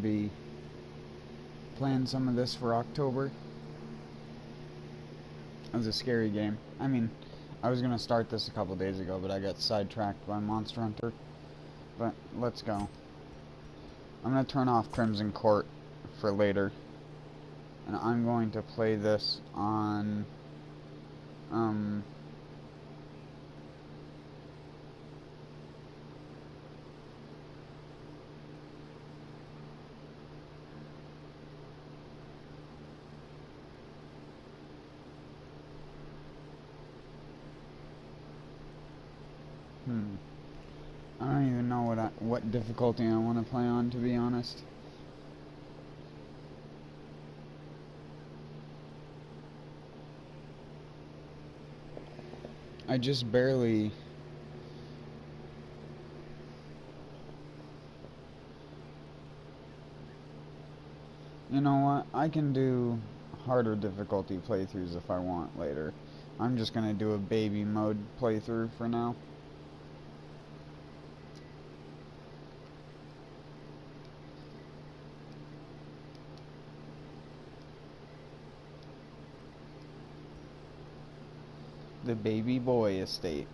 be playing some of this for October. It was a scary game. I mean, I was gonna start this a couple days ago, but I got sidetracked by Monster Hunter. But let's go. I'm gonna turn off Crimson Court for later, and I'm going to play this on I don't even know what difficulty I want to play on, to be honest. I just barely... You know what? I can do harder difficulty playthroughs if I want later. I'm just gonna do a baby mode playthrough for now. The baby boy estate.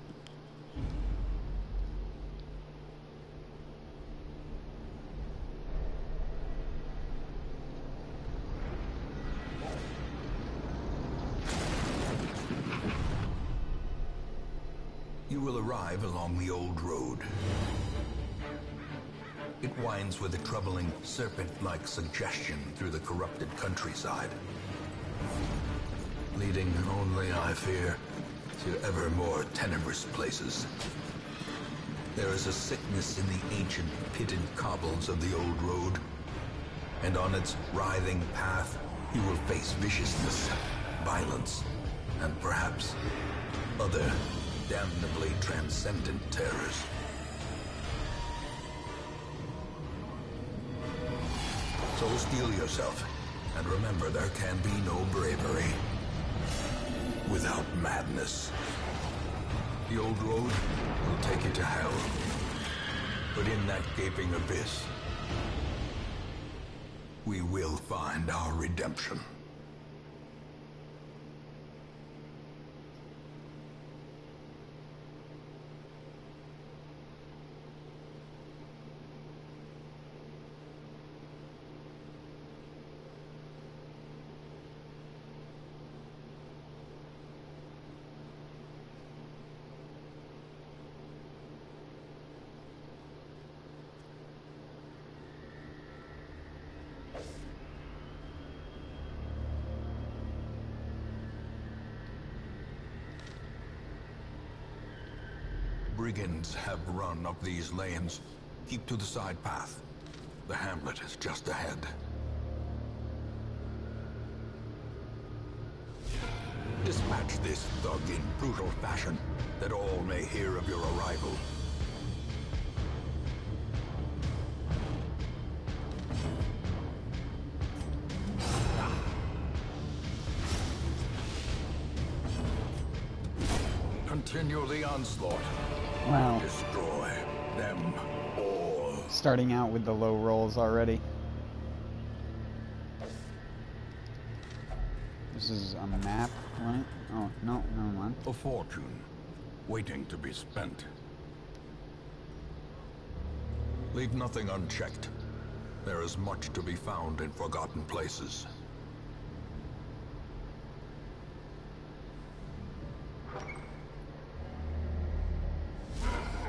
You will arrive along the old road. It winds with a troubling serpent-like suggestion through the corrupted countryside, leading only, I fear, to ever more tenebrous places. There is a sickness in the ancient pitted cobbles of the old road, and on its writhing path you will face viciousness, violence, and perhaps other damnably transcendent terrors. So steel yourself, and remember there can be no bravery without madness. The old road will take you to hell, but in that gaping abyss, we will find our redemption. Brigands have run up these lanes. Keep to the side path. The hamlet is just ahead. Dispatch this thug in brutal fashion, that all may hear of your arrival. Continue the onslaught. Wow. Destroy them all. Starting out with the low rolls already. This is a map, right? Oh, no, never mind. A fortune, waiting to be spent. Leave nothing unchecked. There is much to be found in forgotten places.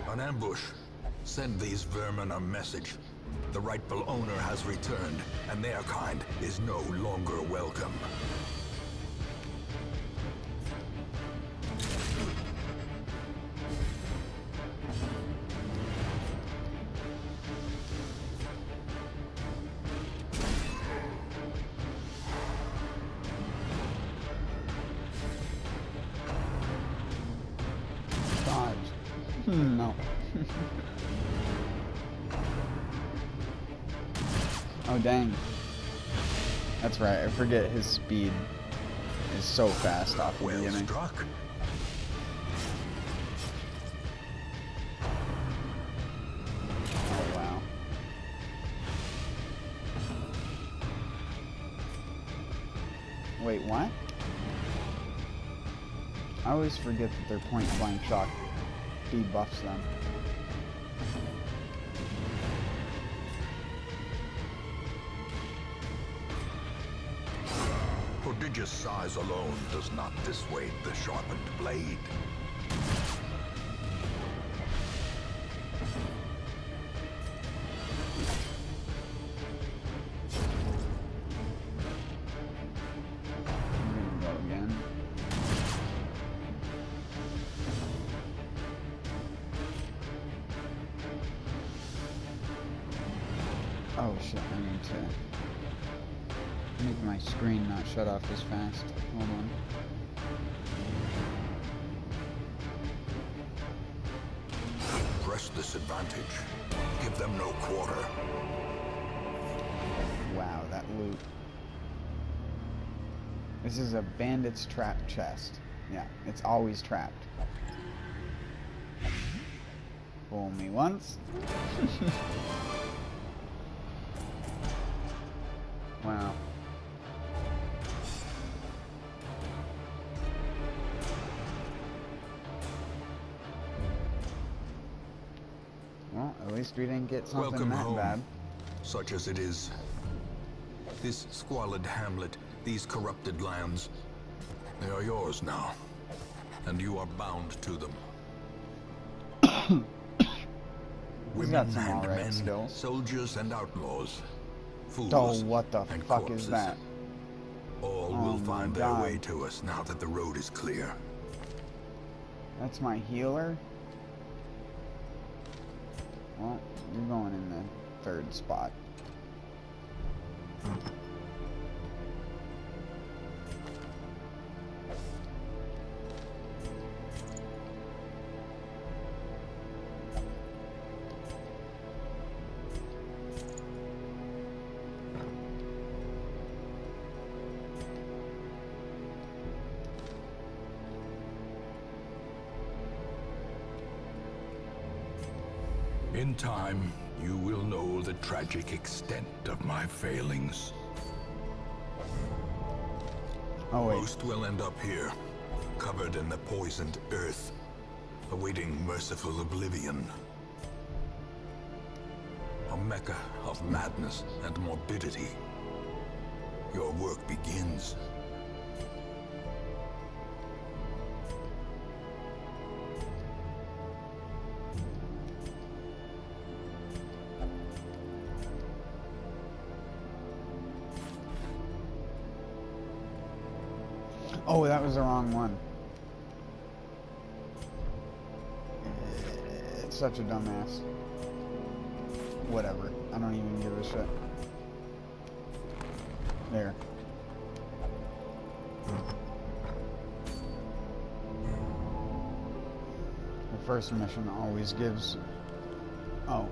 An ambush. Send these vermin a message. The rightful owner has returned, and their kind is no longer welcome. Dodge. No. Oh, dang. That's right, I forget his speed is so fast off the Well beginning. struck. Oh, wow. Wait, what? I always forget that their point-blank shot debuffs them. Prodigious size alone does not dissuade the sharpened blade. Oh shit, I need to make my screen not shut off as fast. Hold on. Press this advantage. Give them no quarter. Wow, that loot. This is a bandit's trap chest. Yeah, it's always trapped. Fool me once. Wow. Well, at least we didn't get something Welcome that home, bad. such as it is. This squalid hamlet, these corrupted lands, they are yours now, and you are bound to them. Women got some and alright men, skills. soldiers and outlaws, fools Oh, what the and fuck corpses. is that? All Oh will my find their God. way to us now that the road is clear. That's my healer? Well, you're going in the third spot. In time, you will know the tragic extent of my failings. Oh wait. Most will end up here, covered in the poisoned earth, awaiting merciful oblivion. A mecca of madness and morbidity. Your work begins. Oh, that was the wrong one. It's such a dumbass. Whatever. I don't even give a shit. There. The first mission always gives... Oh.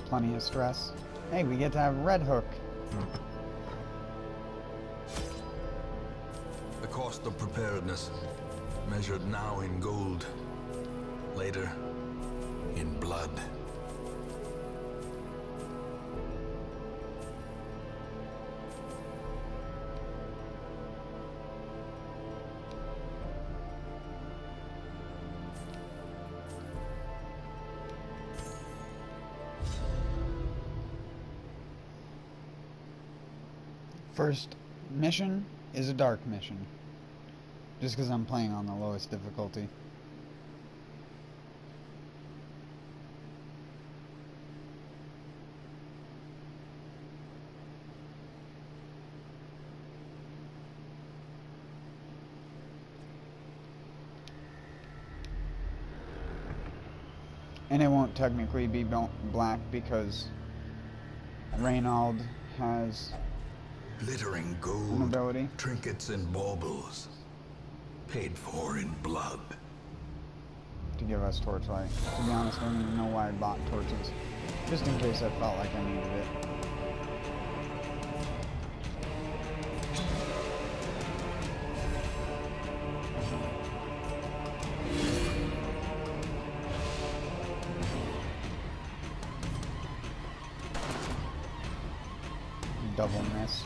Plenty of stress. Hey, we get to have Red Hook. The cost of preparedness, measured now in gold, later in blood. First mission is a dark mission. Just because I'm playing on the lowest difficulty. And it won't technically be black because Reynold has Glittering an gold, ability. trinkets and baubles, paid for in blood. To give us torchlight. To be honest, I don't even know why I bought torches. Just in case I felt like I needed it. Double miss.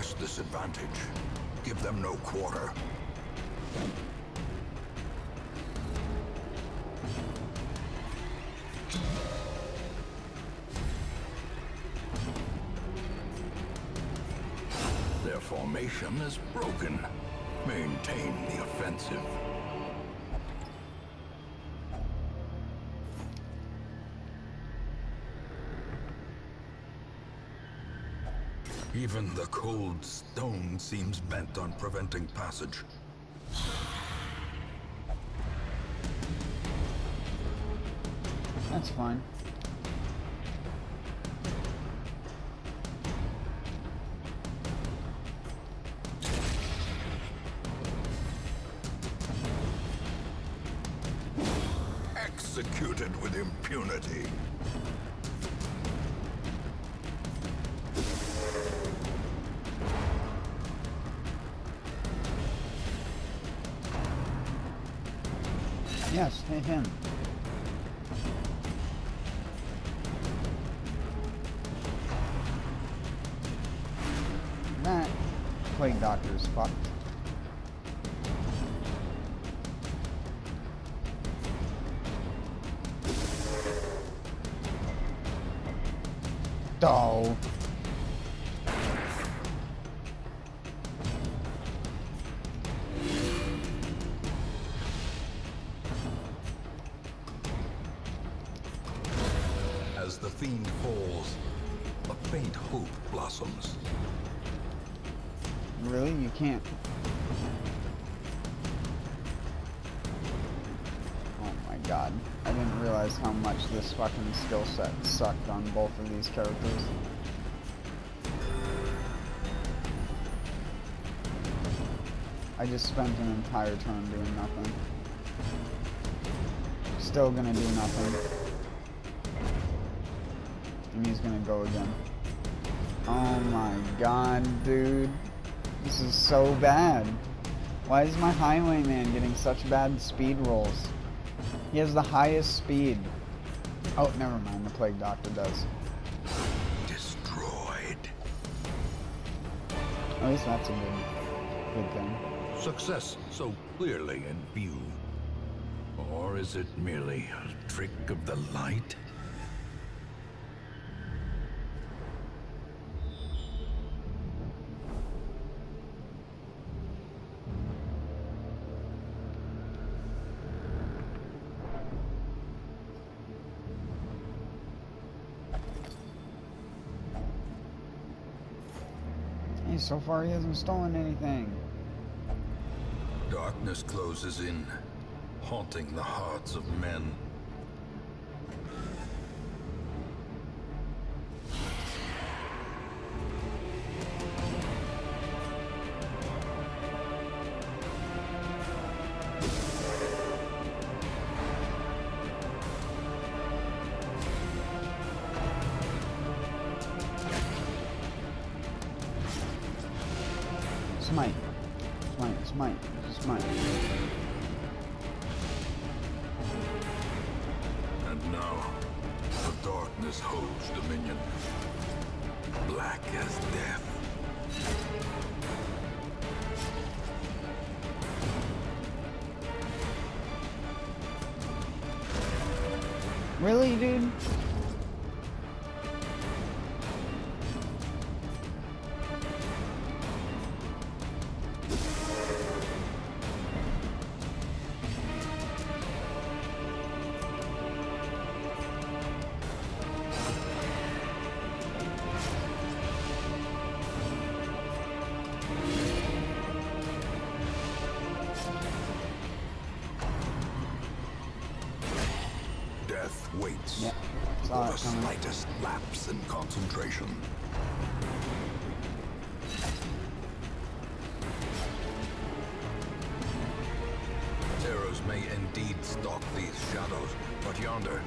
press this advantage. Give them no quarter. Their formation is broken. Maintain the offensive. Even the cold stone seems bent on preventing passage. That's fine. Executed with impunity. Yes, hit him. That plague doctor's fucked. Oh. As the fiend falls, a faint hope blossoms. Really? You can't. Oh my god. I didn't realize how much this fucking skill set sucked on both of these characters. I just spent an entire turn doing nothing. Still gonna do nothing. And he's gonna go again. Oh my god, dude. This is so bad. Why is my highwayman getting such bad speed rolls? He has the highest speed. Oh, never mind. The plague doctor does. Destroyed. At least that's a good thing. Success so clearly in view. Or is it merely a trick of the light? Hey, so far he hasn't stolen anything. Darkness closes in, haunting the hearts of men. Smite. Smite, smite, smite. And now, the darkness holds dominion. Black as death. Really, dude? Death waits Yep. for Saw the it coming. slightest lapse in concentration. Arrows may indeed stalk these shadows, but yonder,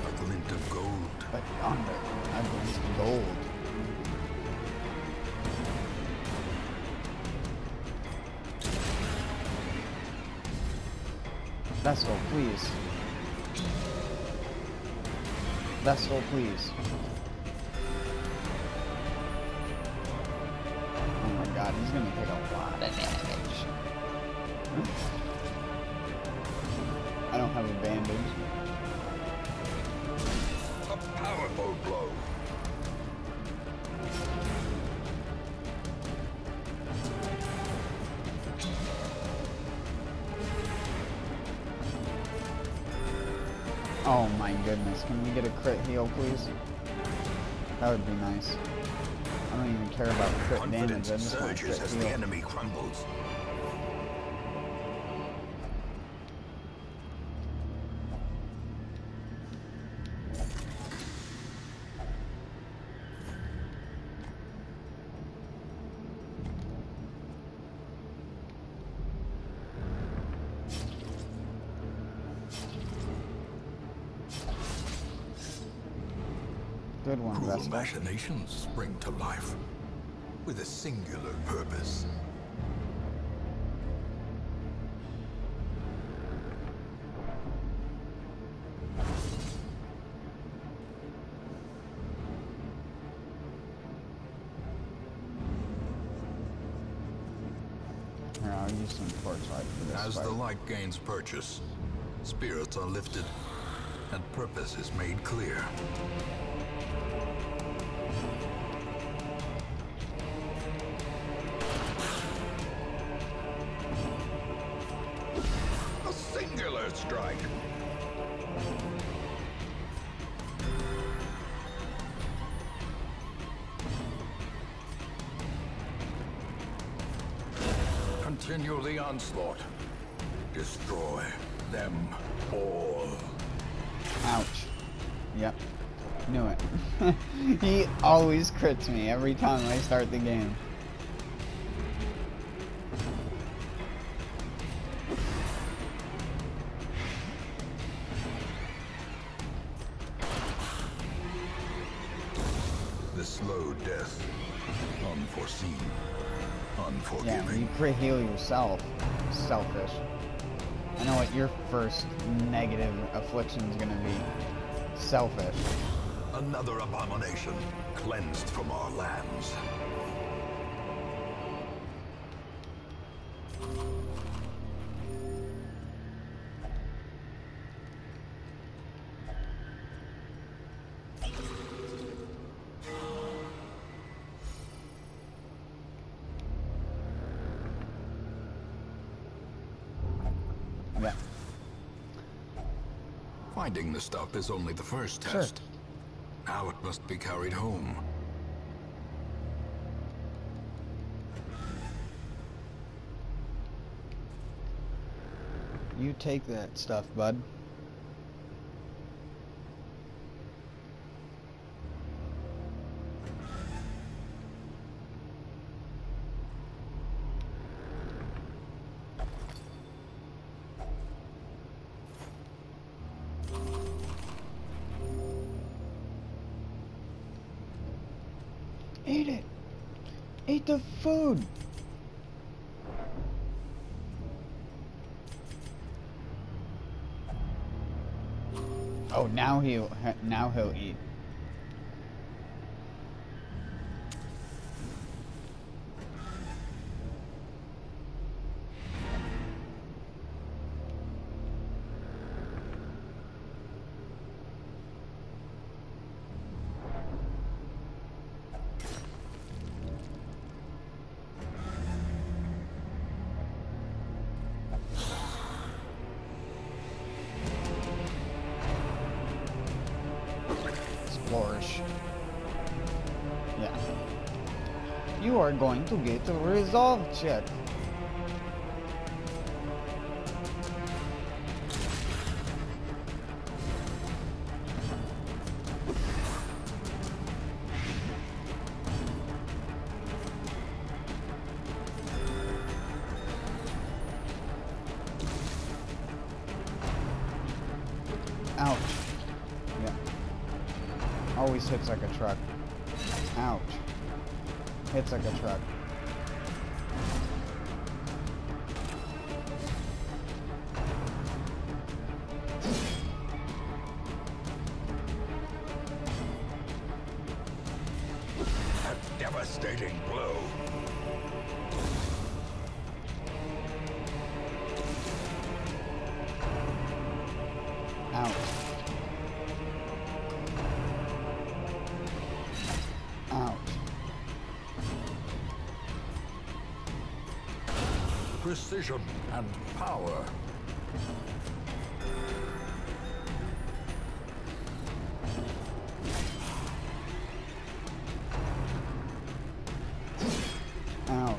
a glint of gold. But yonder, I glint of gold. Vessel, please. Vessel, please. Oh my gonna take a lot of damage. I don't have a bandage. A powerful blow. Oh my goodness, can we get a crit heal, please? That would be nice. I don't even care about crit damage, I just want a crit Surges as heal. the enemy crumbles. Good one, Cruel Vespa. machinations spring to life with a singular purpose. Here, I'll use some torchlight for this As fight. the light gains purchase, spirits are lifted and purpose is made clear. A singular strike. Continue the onslaught. Destroy them all. Ouch. Yep. Knew it. He always crits me every time I start the game. The slow death. Unforeseen. Yeah, Unforgiving. you crit heal yourself. Selfish. I know what your first negative affliction is gonna be. Selfish. Another abomination cleansed from our lands. Yeah. Finding the stuff is only the first test. Now it must be carried home. You take that stuff, bud. Eat it! Eat the food! Oh, now he'll eat. Flourish. Yeah. You are going to get a resolve check. Ouch. Yeah. Always hits like a truck. Ouch. Hits like a truck. A devastating blow. Ouch. Ouch. Precision and power. Ouch.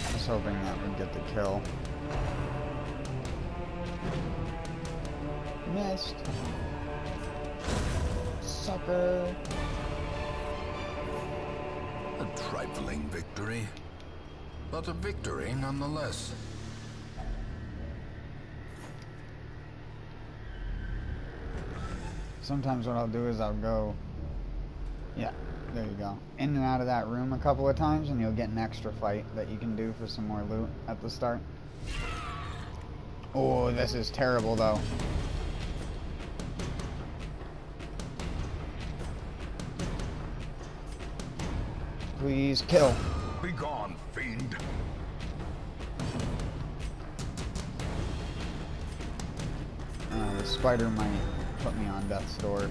I was hoping that would get the kill. Missed. Sucker. A trifling victory, but a victory nonetheless. Sometimes what I'll do is I'll go, yeah, there you go, in and out of that room a couple of times, and you'll get an extra fight that you can do for some more loot at the start. Oh, this is terrible though. Please kill. Be gone, fiend. The spider might put me on death's door.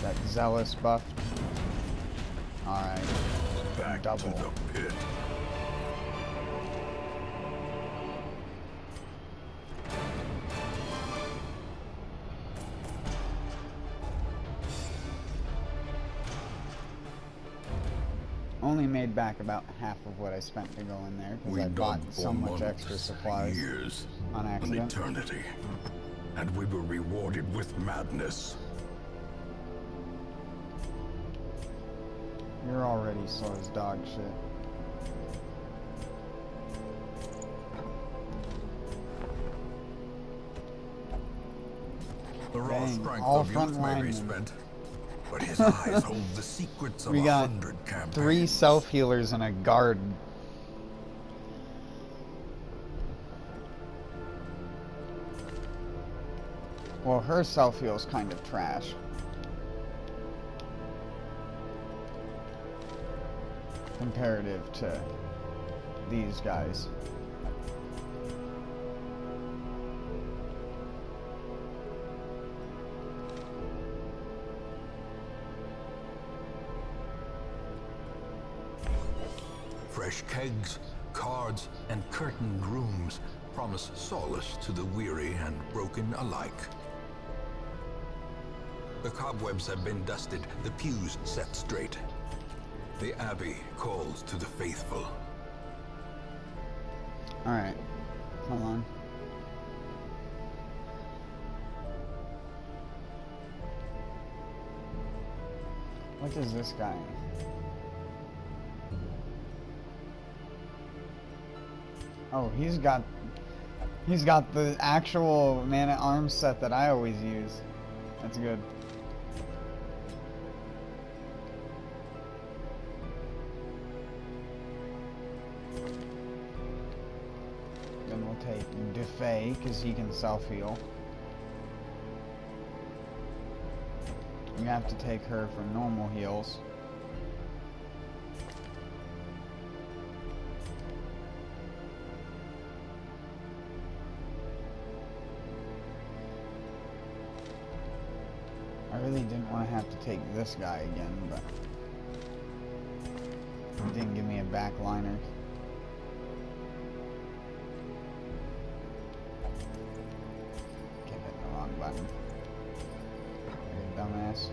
That zealous buff. Alright. Back Double. to the pit. Only made back about half of what I spent to go in there because I bought so much extra supplies years, on an accident. eternity, and we were rewarded with madness. You're already slow as dog shit. The raw Dang, strength all of front youth may be linemen. spent, but his eyes hold the secrets of We got 100 campaigns. 3 self-healers and a guard. Well, her self-heal's kind of trash. Comparative to these guys. Fresh kegs, cards, and curtained rooms promise solace to the weary and broken alike. The cobwebs have been dusted, the pews set straight. The Abbey calls to the faithful. Alright. Hold on. What is this guy? Oh, he's got the actual man-at-arms set that I always use. That's good. Then we'll take Defay, because he can self-heal. We have to take her for normal heals. I really didn't want to have to take this guy again, but he didn't give me a backliner. Keep hitting the wrong button. You dumbass.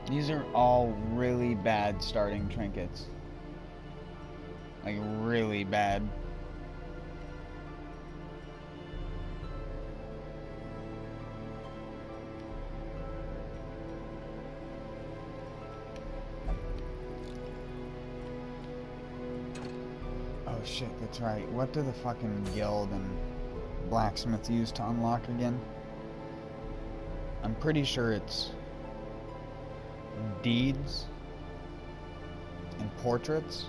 These are all really bad starting trinkets. Like, really bad. Oh shit, that's right. What do the fucking guild and blacksmith use to unlock again? I'm pretty sure it's deeds and portraits.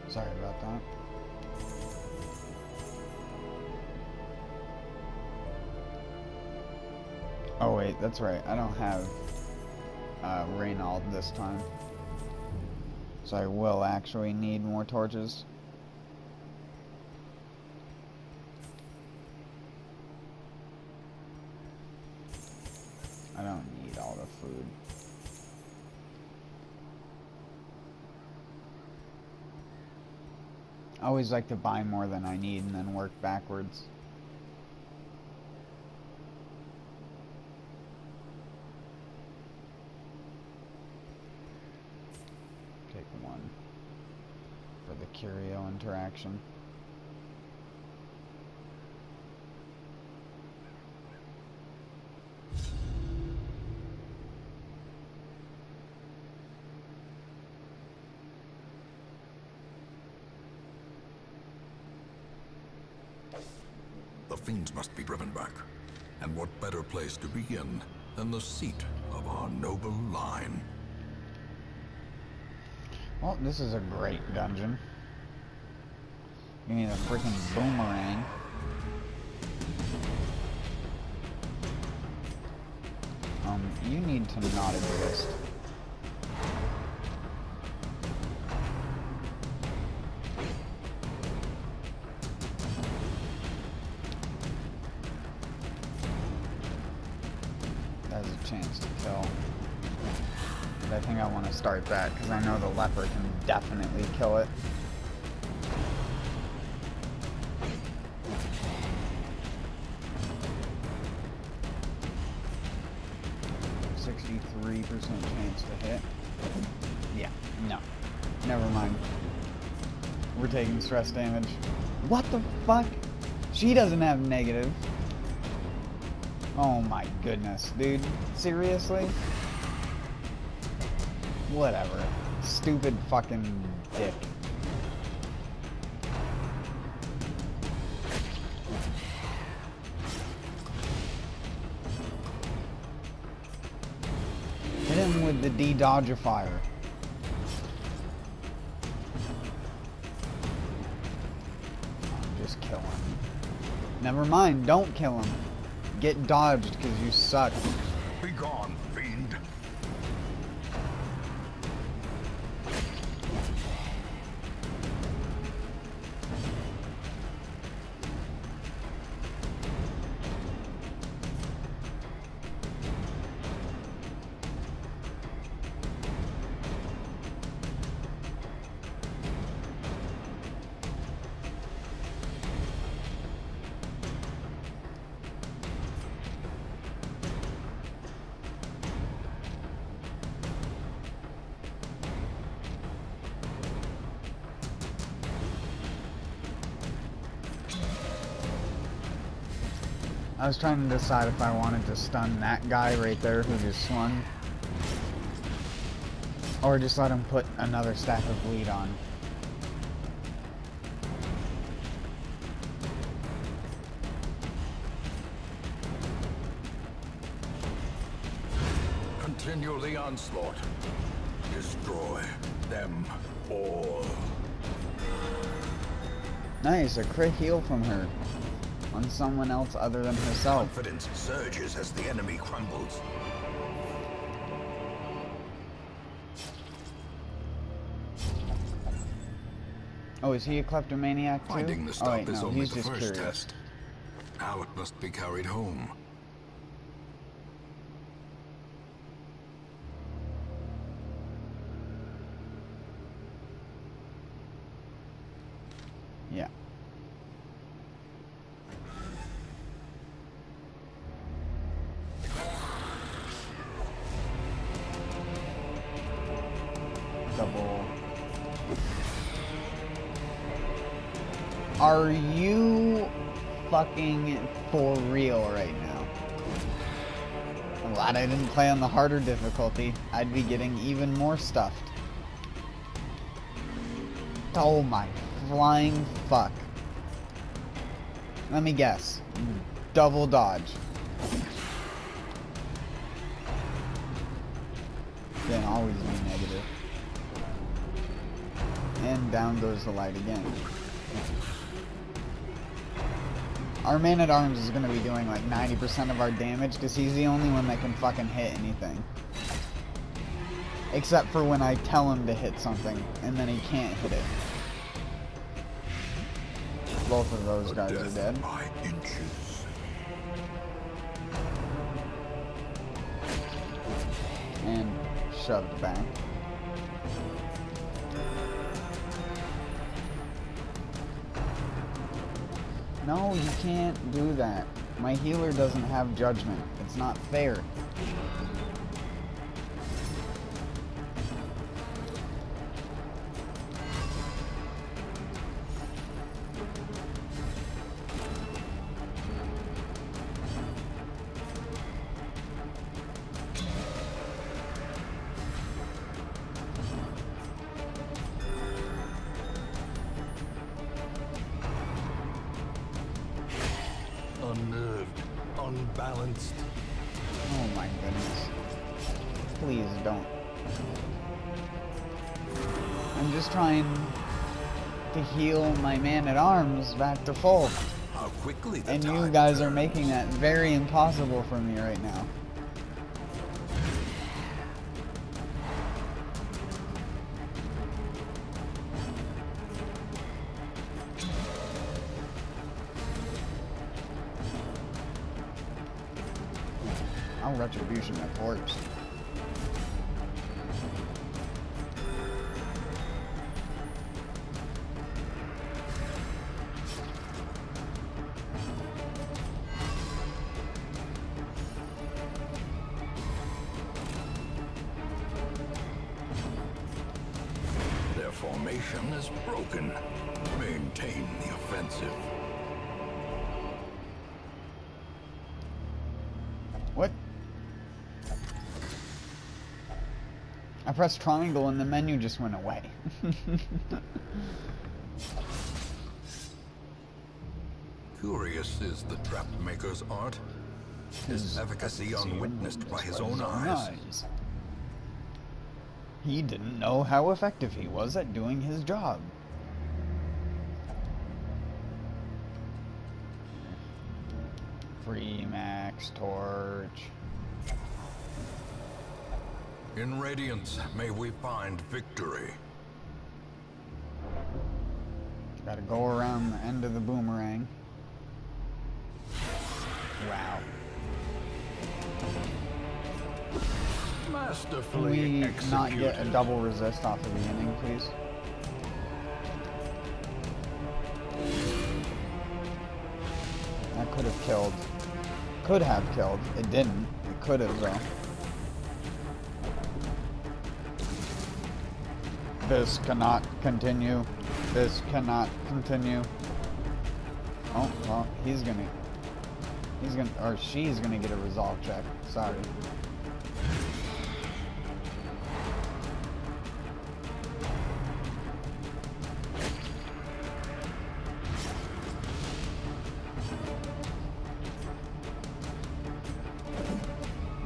Sorry about that. Oh wait, that's right. I don't have Reynald this time. So I will actually need more torches. I don't need all the food. I always like to buy more than I need and then work backwards. Take one for the curio interaction. The fiends must be driven back. And what better place to begin than the seat of our noble line? Well, this is a great dungeon. You need a freaking boomerang. You need to not exist. There's a chance to kill. But I think I want to start that, because I know the leper can definitely kill it. .63% chance to hit. Yeah, no. Never mind. We're taking stress damage. What the fuck? She doesn't have negative. Oh my goodness, dude. Seriously? Whatever. Stupid fucking dick. Hit him with the de-dodgifier. Just kill him. Never mind, don't kill him. Get dodged because you suck. Be gone, fiend. I was trying to decide if I wanted to stun that guy right there who just swung, or just let him put another stack of bleed on. Continue the onslaught. Destroy them all. Nice, a crit heal from her. On someone else other than herself. Confidence surges as the enemy crumbles. Oh, is he a kleptomaniac too? Finding the Oh stuff wait, is no, only he's the just first curious. test. Now it must be carried home. Yeah. Double. Are you fucking for real right now? I'm glad I didn't play on the harder difficulty. I'd be getting even more stuffed. Oh my flying fuck. Let me guess. Double dodge. Can always be negative. And down goes the light again. Our man-at-arms is going to be doing like 90% of our damage because he's the only one that can fucking hit anything. Except for when I tell him to hit something and then he can't hit it. Both of those guys are dead. By inches. And shoved back. No, you can't do that. My healer doesn't have judgment. It's not fair. Unnerved, unbalanced. Oh my goodness. Please don't. I'm just trying to heal my man-at-arms back to full. How quickly the And you tide guys are turns. making that very impossible for me right now. I'll retribution that corpse. Their formation is broken. Maintain the offensive. What? I pressed triangle and the menu just went away. Curious is the trap maker's art. His efficacy unwitnessed by his own eyes. He didn't know how effective he was at doing his job. Free max torch. In Radiance, may we find victory. Gotta go around the end of the boomerang. Wow. Can Masterfully we executed. not get a double resist off of the ending, please? That could have killed. Could have killed. It didn't. It could have, though. This cannot continue. This cannot continue. Oh, well, he's gonna, or she's gonna get a resolve check. Sorry.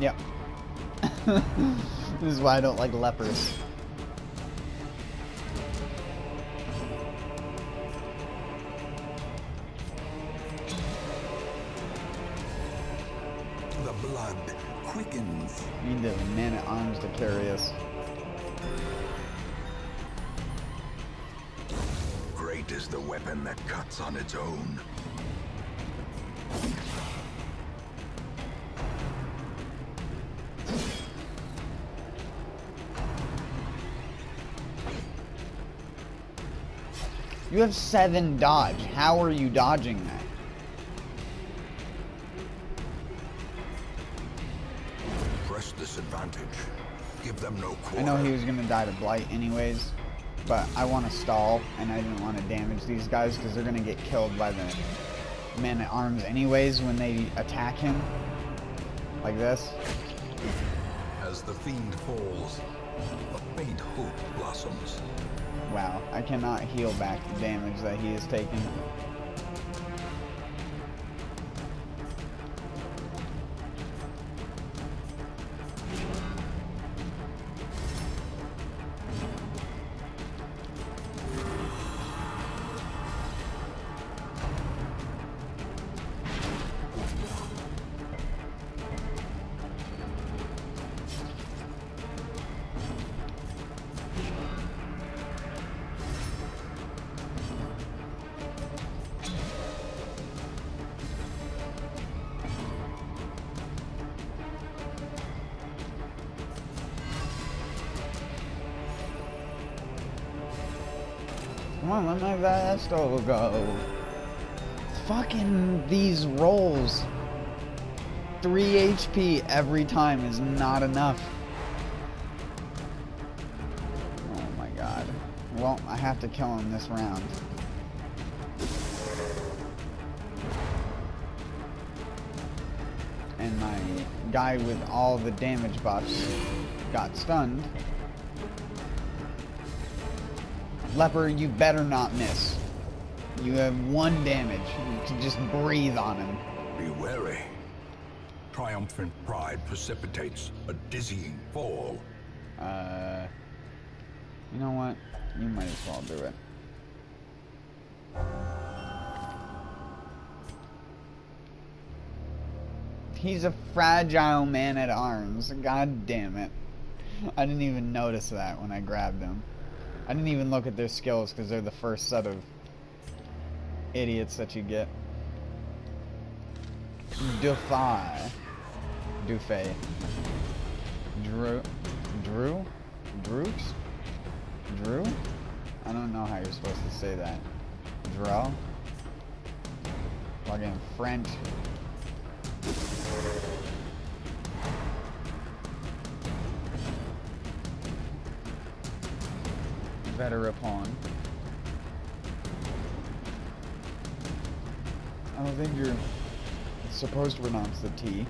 Yep. This is why I don't like lepers. begins. Need the man-at-arms to carry us. Great is the weapon that cuts on its own. You have 7 dodge. How are you dodging that? Press this advantage. Give them no quarter. I know he was gonna die to Blight anyways, but I want to stall, and I didn't want to damage these guys because they're gonna get killed by the men-at-arms anyways when they attack him. Like this. As the fiend falls, a faint hope blossoms. Wow, I cannot heal back the damage that he is taking. Come on, let my Vestal go. Fucking these rolls. 3 HP every time is not enough. Oh my god. Well, I have to kill him this round. And my guy with all the damage buffs got stunned. Leper, you better not miss. You have 1 damage. You can just breathe on him. Be wary. Triumphant pride precipitates a dizzying fall. You know what? You might as well do it. He's a fragile man-at-arms. God damn it. I didn't even notice that when I grabbed him. I didn't even look at their skills because they're the first set of idiots that you get. Defy. Dufay. Drew? I don't know how you're supposed to say that. Draw? Plug in French. Better upon. I don't think you're supposed to pronounce the T.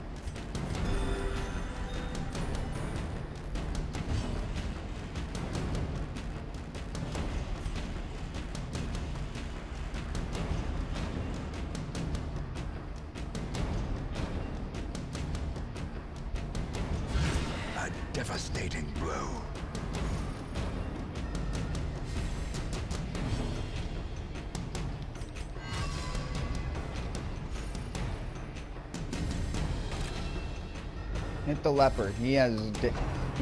A devastating blow. Hit the leper. He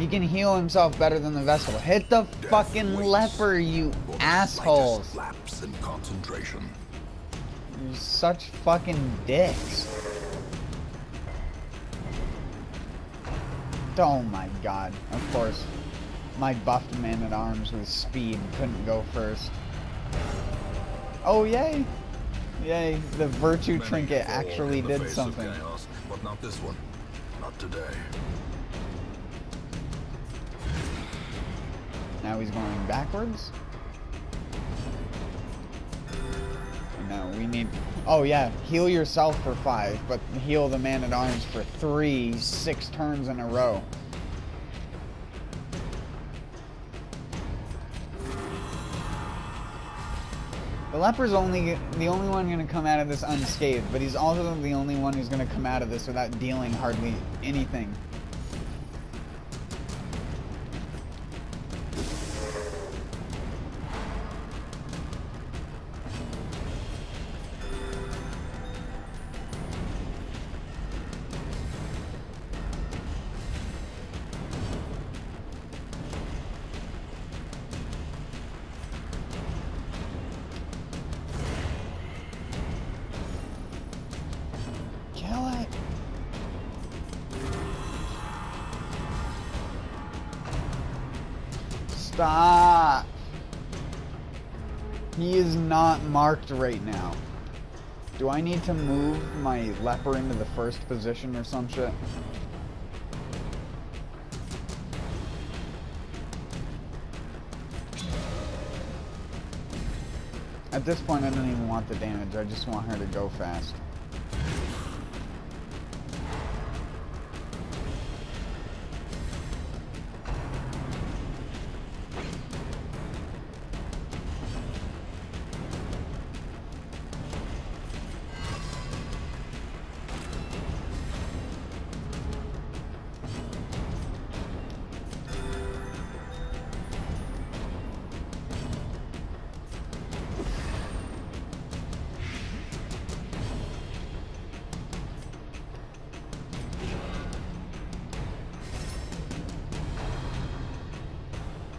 can heal himself better than the Vestal. Hit the fucking leper, you assholes. Lapse in concentration. You're such fucking dicks. Oh my god. Of course. My buffed man-at-arms with speed couldn't go first. Oh, yay. Yay. The virtue trinket actually did something. Chaos, but not this one. Not today. Now he's going backwards? No, we need... Oh yeah, heal yourself for 5, but heal the man-at-arms for 3, 6 turns in a row. The leper's the only one going to come out of this unscathed, but he's also the only one who's going to come out of this without dealing hardly anything. Stop! He is not marked right now. Do I need to move my leper into the first position or some shit? At this point, I don't even want the damage. I just want her to go fast.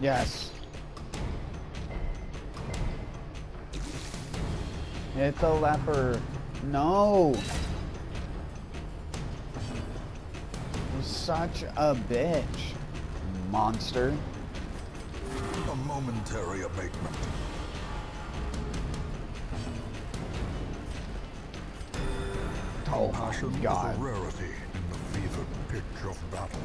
Yes. Hit the leper. No! You're such a bitch, monster. A momentary abatement. Oh Passion my is god. a rarity in the fevered pitch of battle.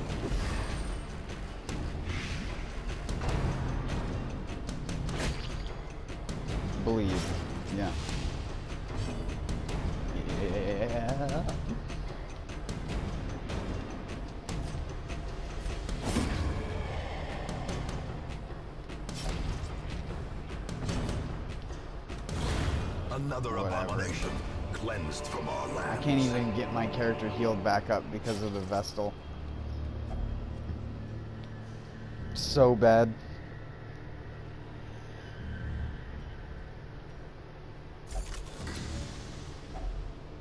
Bleed. Yeah. Yeah. Another abomination cleansed from our lands. I can't even get my character healed back up because of the Vestal. So bad.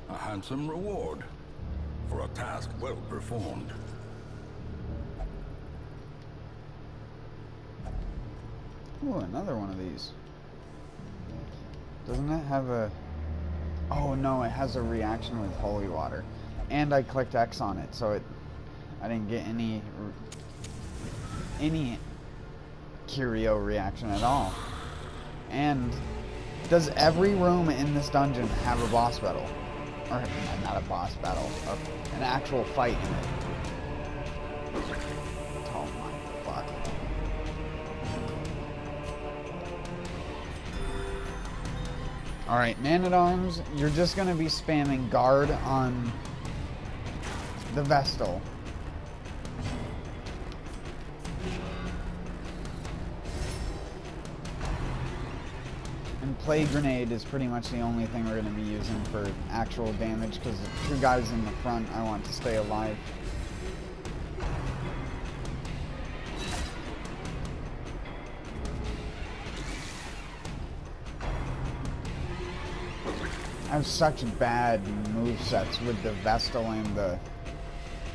A handsome reward for a task well performed. Ooh, another one of these. Doesn't it have a... Oh no, it has a reaction with holy water. And I clicked X on it, so I didn't get any curio reaction at all. And does every room in this dungeon have a boss battle? Or not a boss battle, an actual fight in it? Oh my fuck. Alright, Man-at-Arms, you're just gonna be spamming guard on the Vestal. And Plague Grenade is pretty much the only thing we're gonna be using for actual damage, because the two guys in the front I want to stay alive. I have such bad movesets with the Vestal and the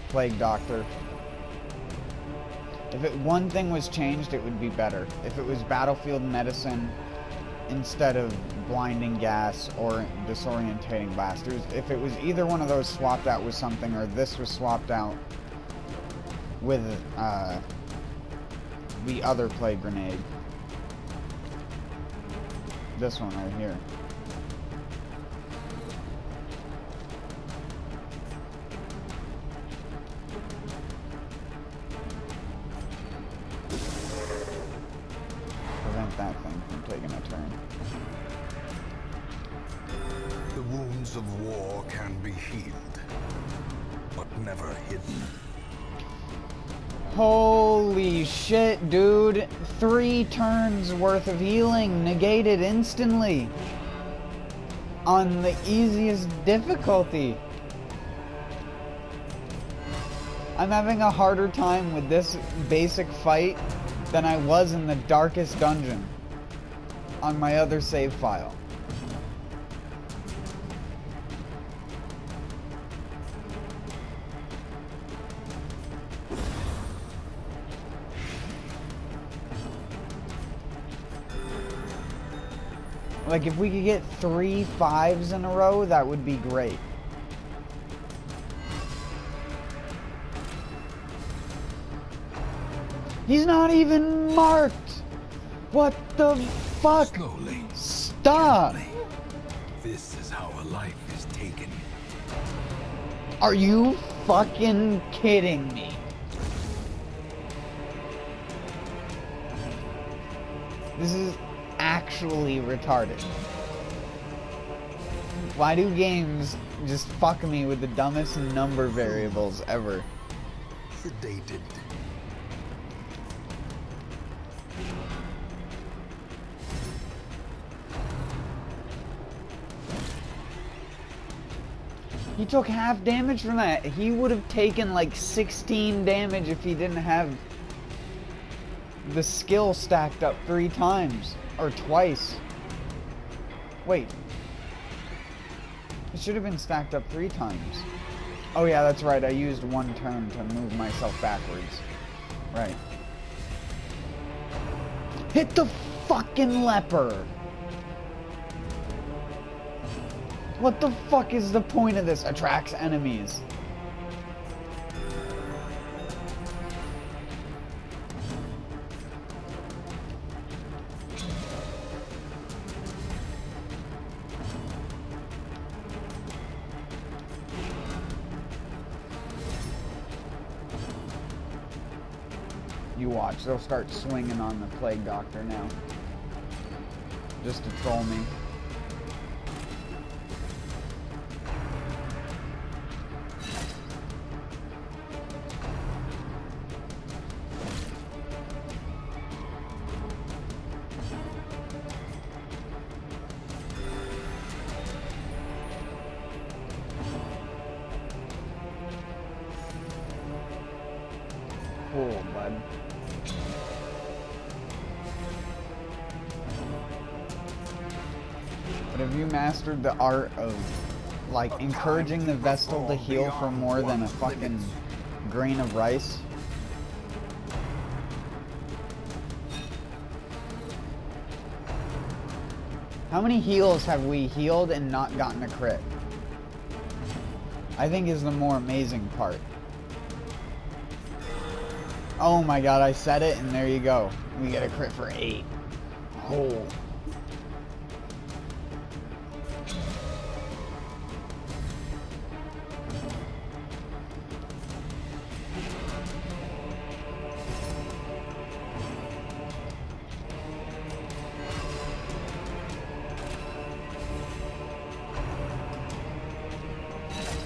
Plague Doctor. If one thing was changed, it would be better. If it was Battlefield Medicine instead of Blinding Gas or Disorientating Blast. If it was either one of those swapped out with something, or this was swapped out with the other Plague Grenade. This one right here. That thing from taking a turn. The wounds of war can be healed, but never hidden. Holy shit, dude. 3 turns worth of healing negated instantly. On the easiest difficulty. I'm having a harder time with this basic fight than I was in the darkest dungeon on my other save file. Like, if we could get 3 5s in a row, that would be great. He's not even marked! What the fuck? Slowly. Stop! Gently. This is how a life is taken. Are you fucking kidding me? This is actually retarded. Why do games just fuck me with the dumbest number variables ever? Sedated. He took half damage from that. He would have taken like 16 damage if he didn't have the skill stacked up 3 times. Or twice. Wait. It should have been stacked up 3 times. Oh yeah, that's right. I used 1 turn to move myself backwards. Right. Hit the fucking leper! What the fuck is the point of this? Attracts enemies. You watch, they'll start swinging on the Plague Doctor now. Just to troll me. Cool, bud. But have you mastered the art of, like, encouraging the Vestal to heal for more than a fucking grain of rice? How many heals have we healed and not gotten a crit? I think is the more amazing part. Oh my god, I said it and there you go. We get a crit for 8. Oh.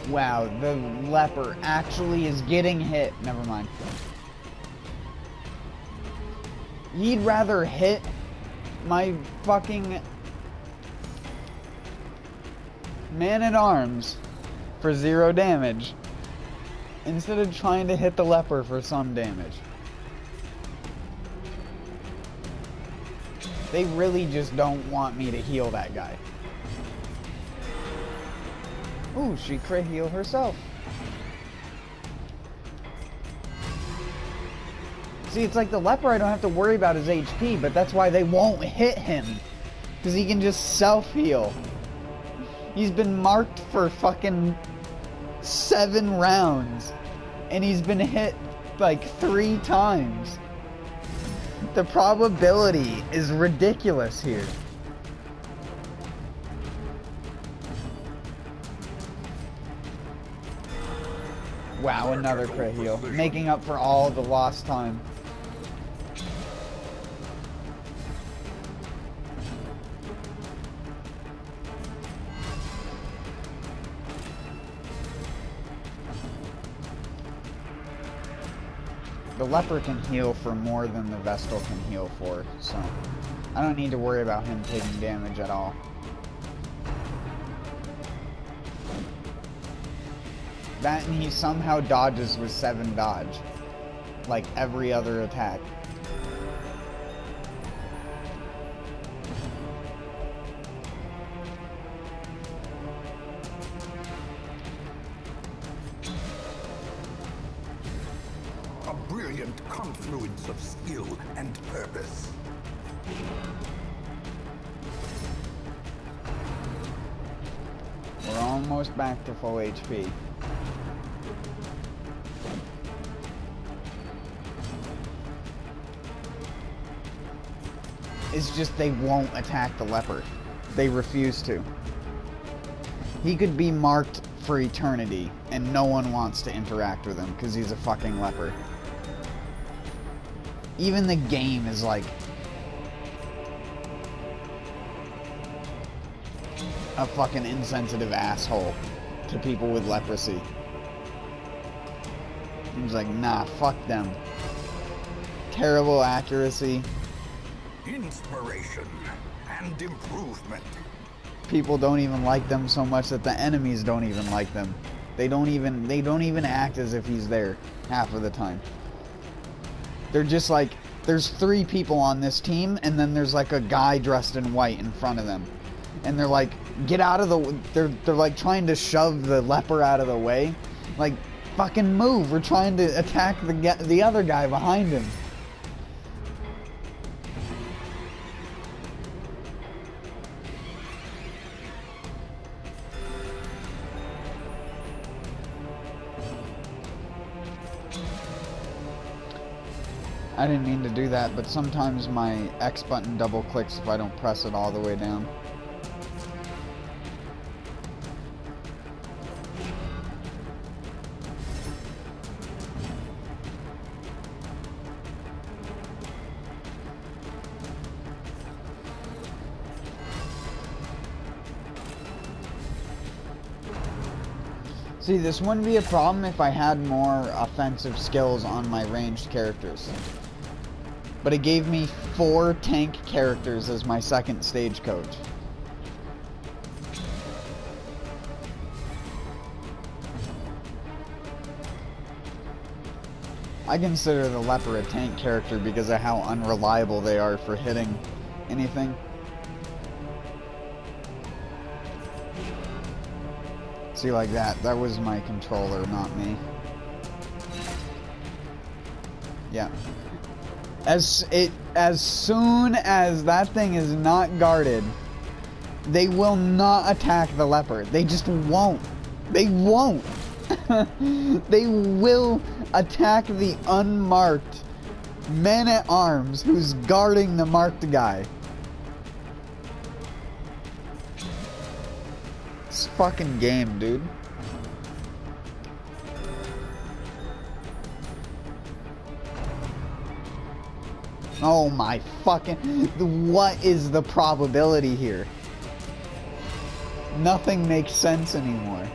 Wow, the leper actually is getting hit. Never mind. He'd rather hit my fucking man-at-arms for 0 damage instead of trying to hit the leper for some damage. They really just don't want me to heal that guy. Ooh, she crit heal herself. See, it's like the leper, I don't have to worry about his HP, but that's why they won't hit him. Because he can just self-heal. He's been marked for fucking 7 rounds. And he's been hit like 3 times. The probability is ridiculous here. Wow, another crit heal. Making up for all the lost time. The leper can heal for more than the Vestal can heal for, so I don't need to worry about him taking damage at all. That and he somehow dodges with 7 dodge, like every other attack. A brilliant confluence of skill and purpose. We're almost back to full HP. It's just they won't attack the leper. They refuse to. He could be marked for eternity, and no one wants to interact with him because he's a fucking leper. Even the game is like a fucking insensitive asshole to people with leprosy. He's like, nah, fuck them. Terrible accuracy. Inspiration and improvement. People don't even like them so much that the enemies don't even like them. They don't even act as if he's there half of the time. They're just like, there's 3 people on this team, and then there's like a guy dressed in white in front of them. And they're like, get out of the... They're like trying to shove the leper out of the way. Like, fucking move. We're trying to attack the other guy behind him. I didn't mean to do that, but sometimes my X button double clicks if I don't press it all the way down. See, this wouldn't be a problem if I had more offensive skills on my ranged characters. But it gave me 4 tank characters as my second stagecoach. I consider the leper a tank character because of how unreliable they are for hitting anything. See, like that was my controller, not me. Yeah. As soon as that thing is not guarded, they will not attack the leper. They just won't. They won't. They will attack the unmarked man-at-arms who's guarding the marked guy. It's a fucking game, dude. Oh my fucking... What is the probability here? Nothing makes sense anymore.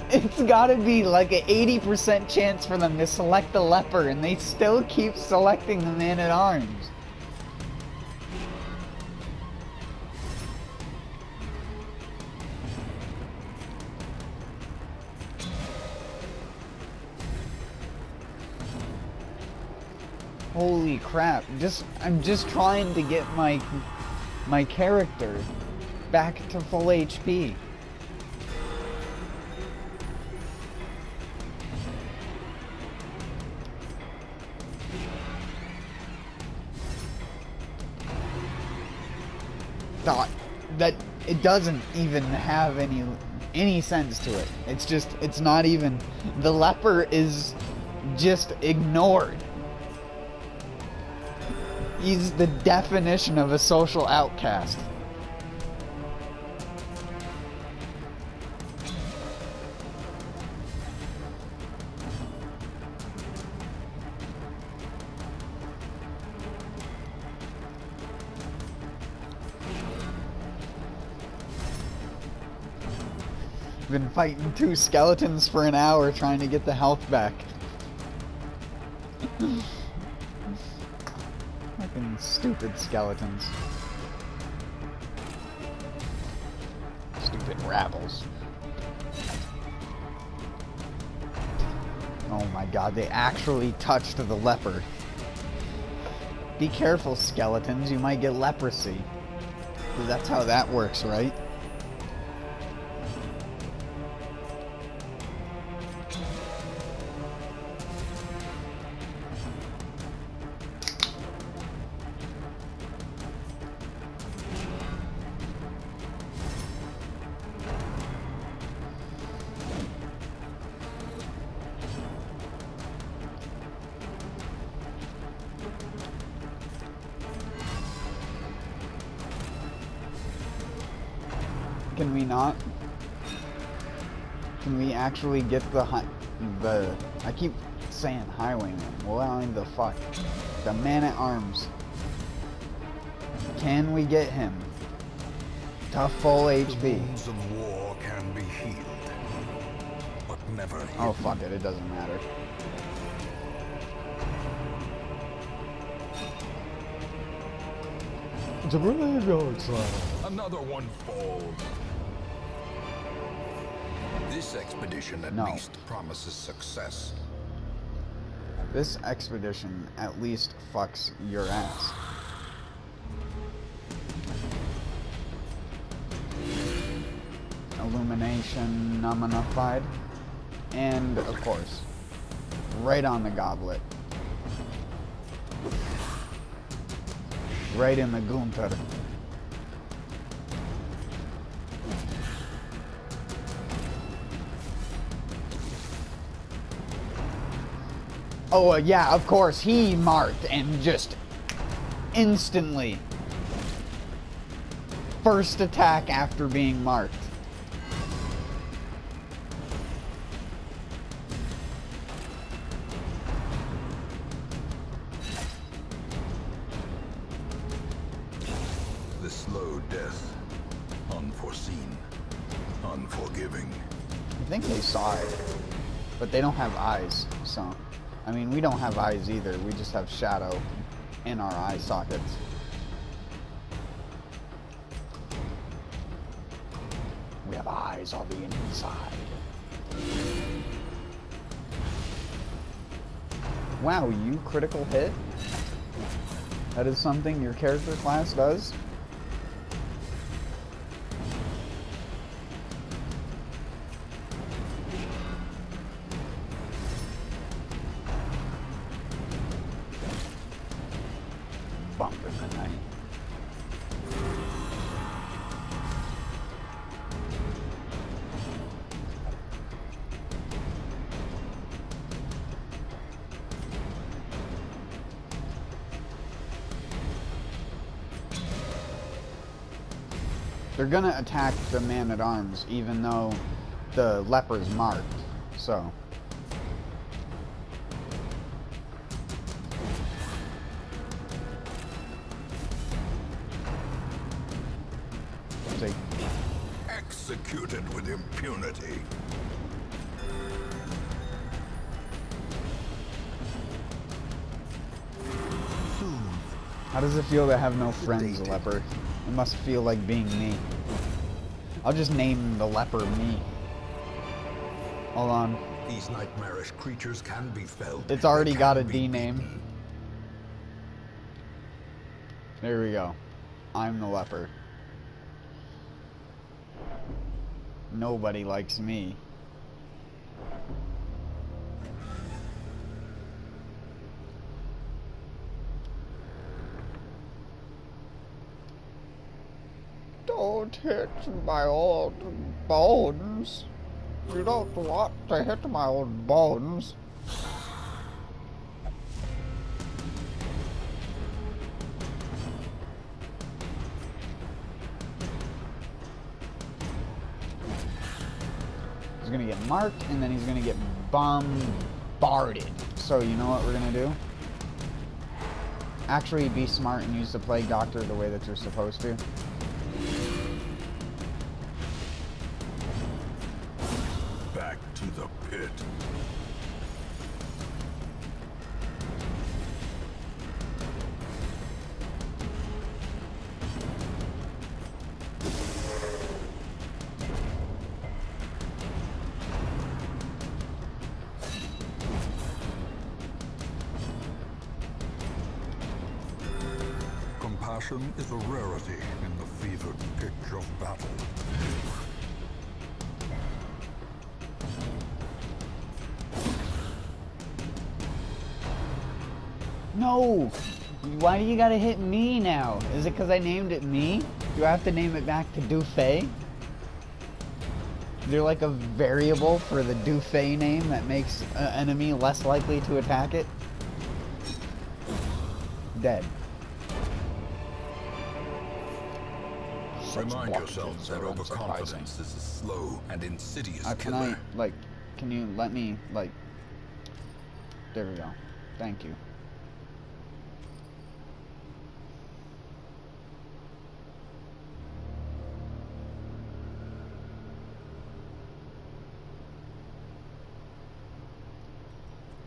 It's gotta be like an 80% chance for them to select the leper, and they still keep selecting the man-at-arms. Holy crap, I'm just trying to get my character back to full HP. Thought that it doesn't even have any sense to it. It's not even, the leper is just ignored. He's the definition of a social outcast. Been fighting 2 skeletons for an hour trying to get the health back. Fucking stupid skeletons. Stupid rabbles. Oh my god, they actually touched the leper. Be careful, skeletons, you might get leprosy. 'Cause that's how that works, right? Can we not? Can we actually get the I keep saying highwayman. Well, the fuck. The man-at-arms. Can we get him to full HP? The wounds of war can be healed, but never hidden. Oh, fuck it. It doesn't matter. It's a graveyard slide. Another one falls. This expedition at least promises success. This expedition at least fucks your ass. Illumination Nominified. And, of course, right on the goblet. Right in the Gunther. Oh, yeah, of course, he marked and just instantly. First attack after being marked. The slow death, unforeseen, unforgiving. I think they saw it, but they don't have eyes, so... I mean, we don't have eyes either. We just have shadow in our eye sockets. We have eyes on the inside. Wow, you critical hit? That is something your character class does? They're gonna attack the man-at-arms, even though the leper's marked, so... Executed with impunity. How does it feel to have no friends, leper? It must feel like being me. I'll just name the leper me. Hold on. These nightmarish creatures can be felled. It's already got a D name. There we go. I'm the leper. Nobody likes me. Don't hit my old bones. You don't want to hit my old bones. He's gonna get marked, and then he's gonna get bombarded. So you know what we're gonna do? Actually be smart and use the Plague Doctor the way that you're supposed to. Back to the pit. Compassion is a rarity in the fevered pitch of battle. No! Why do you gotta hit me now? Is it because I named it me? Do I have to name it back to Dufay? Is there like a variable for the Dufay name that makes an enemy less likely to attack it? Dead. such Remind blockages yourself that are unsurprising. overconfidence is a slow and insidious Can killer. I, like, can you let me, like... There we go. Thank you.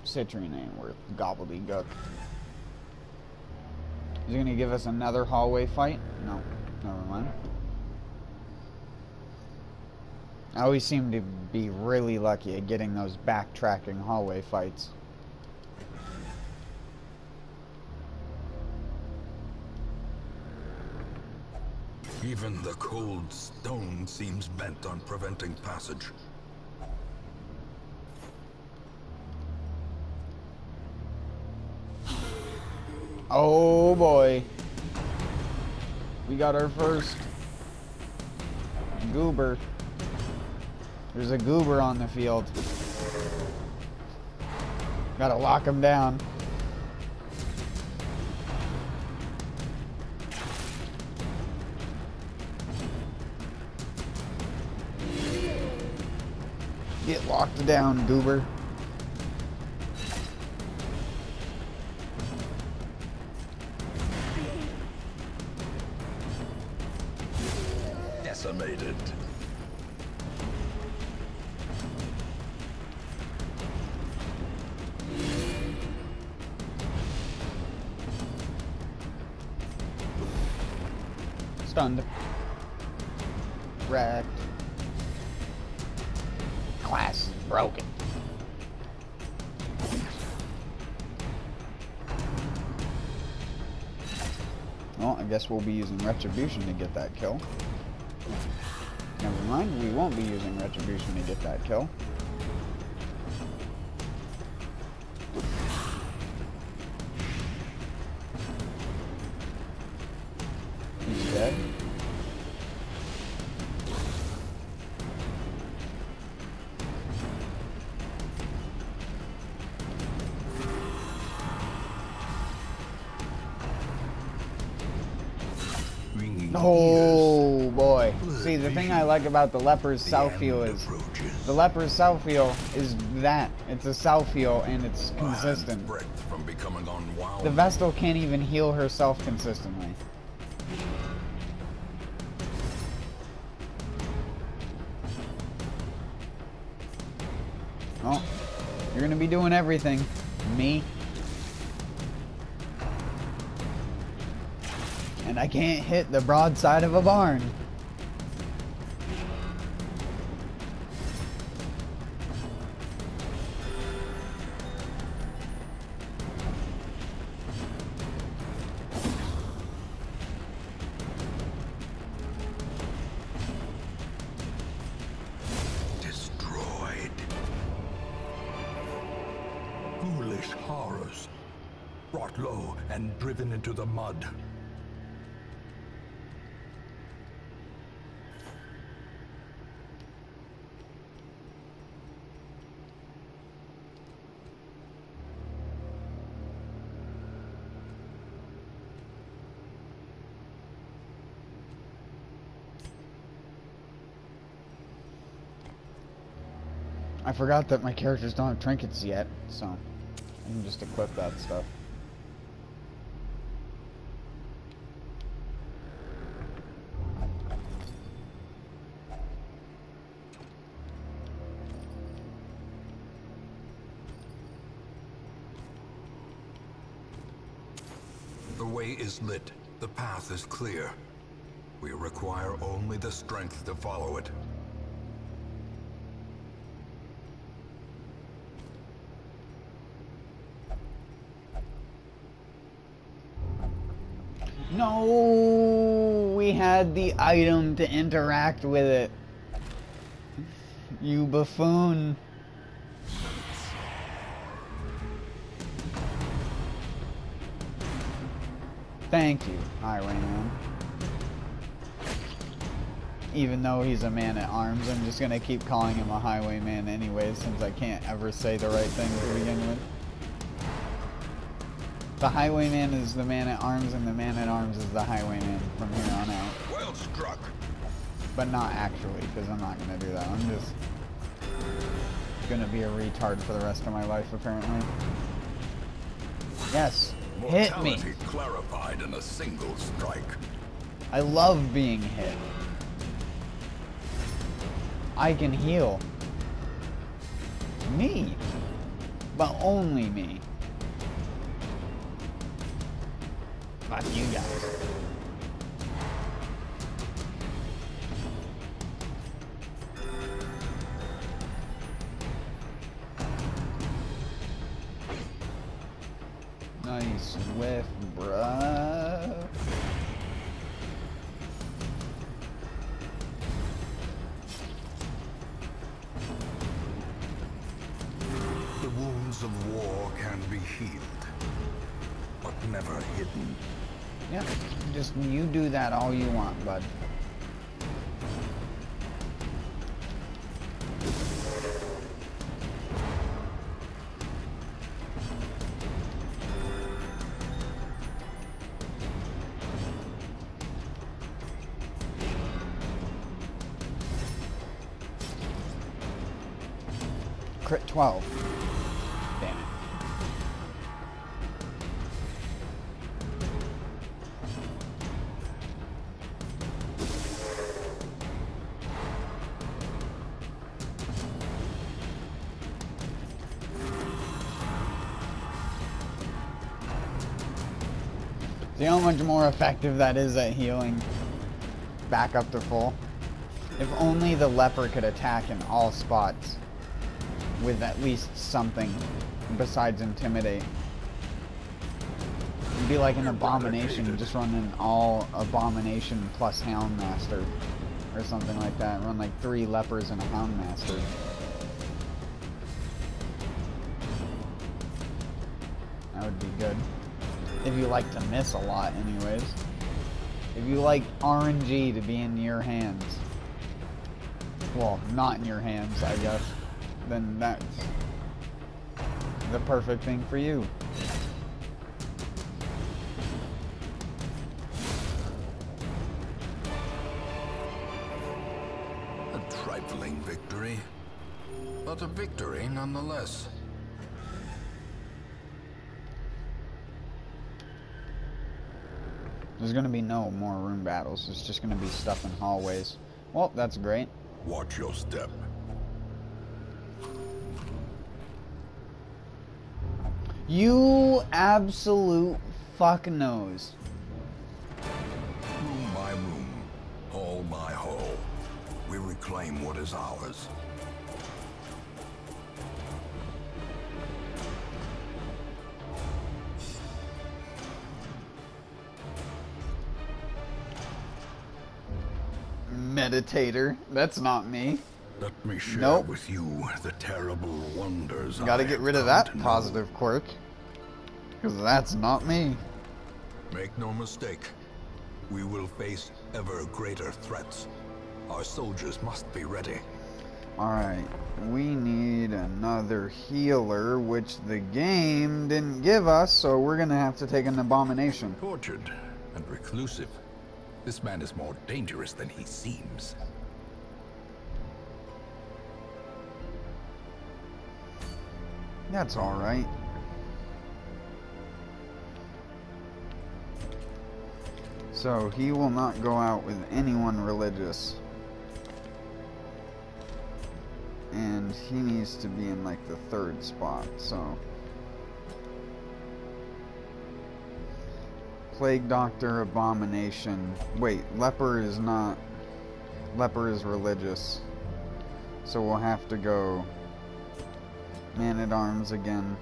Citrine ain't worth gobbledygook. Is he gonna give us another hallway fight? No. Never mind. I always seem to be really lucky at getting those backtracking hallway fights. Even the cold stone seems bent on preventing passage. Oh boy. We got our first goober. There's a goober on the field. Gotta lock him down. Get locked down, goober. Decimated. Stunned. Wrecked. Glass is broken. Well, I guess we'll be using Retribution to get that kill. Never mind, we won't be using Retribution to get that kill. He's dead. Oh boy. See, the thing I like about the Leper's Southfield is the Leper's Southfield is that. It's a Southfield and it's consistent. From becoming unwound. The Vestal can't even heal herself consistently. Oh, you're gonna be doing everything. Me. And I can't hit the broadside of a barn. Destroyed. Foolish horrors. Brought low and driven into the mud. I forgot that my characters don't have trinkets yet, so I can just equip that stuff. The way is lit. The path is clear. We require only the strength to follow it. No, we had the item to interact with it. You buffoon. Thank you, Highwayman. Even though he's a man-at-arms, I'm just gonna keep calling him a Highwayman anyways, since I can't ever say the right thing to begin with. The Highwayman is the man-at-arms, and the man-at-arms is the Highwayman from here on out. Well struck. But not actually, because I'm not going to do that. I'm just going to be a retard for the rest of my life, apparently. Yes, hit me. Mortality clarified in a single strike. I love being hit. I can heal. Me. But only me. Fuck you guys. Nice whiff, bruh. The wounds of war can be healed, but never hidden. Yeah, just you do that all you want, bud. Crit 12. Damn it. See how much more effective that is at healing back up to full? If only the leper could attack in all spots with at least something besides intimidate. It'd be like an abomination, just running all abomination plus houndmaster or something like that. Run like 3 lepers and a houndmaster. That would be good. If you like to miss a lot anyways. If you like RNG to be in your hands. Well, not in your hands, I guess. Then that's the perfect thing for you. A trifling victory, but a victory nonetheless. There's gonna be no more room battles. It's just gonna be stuff in hallways. Well, that's great. Watch your step. You absolute fuck knows. Room by room, hall by hall, we reclaim what is ours. Meditator. That's not me. Let me share Nope. with you the terrible wonders. Gotta I get have rid of come that to know. positive quirk. Because that's not me. Make no mistake, we will face ever greater threats. Our soldiers must be ready. Alright, we need another healer, which the game didn't give us, so we're gonna have to take an abomination. Tortured and reclusive, this man is more dangerous than he seems. That's alright. So, he will not go out with anyone religious. And he needs to be in like the 3rd spot, so. Plague Doctor, Abomination. Wait, Leper is not. Leper is religious. So we'll have to go Man-at-Arms again.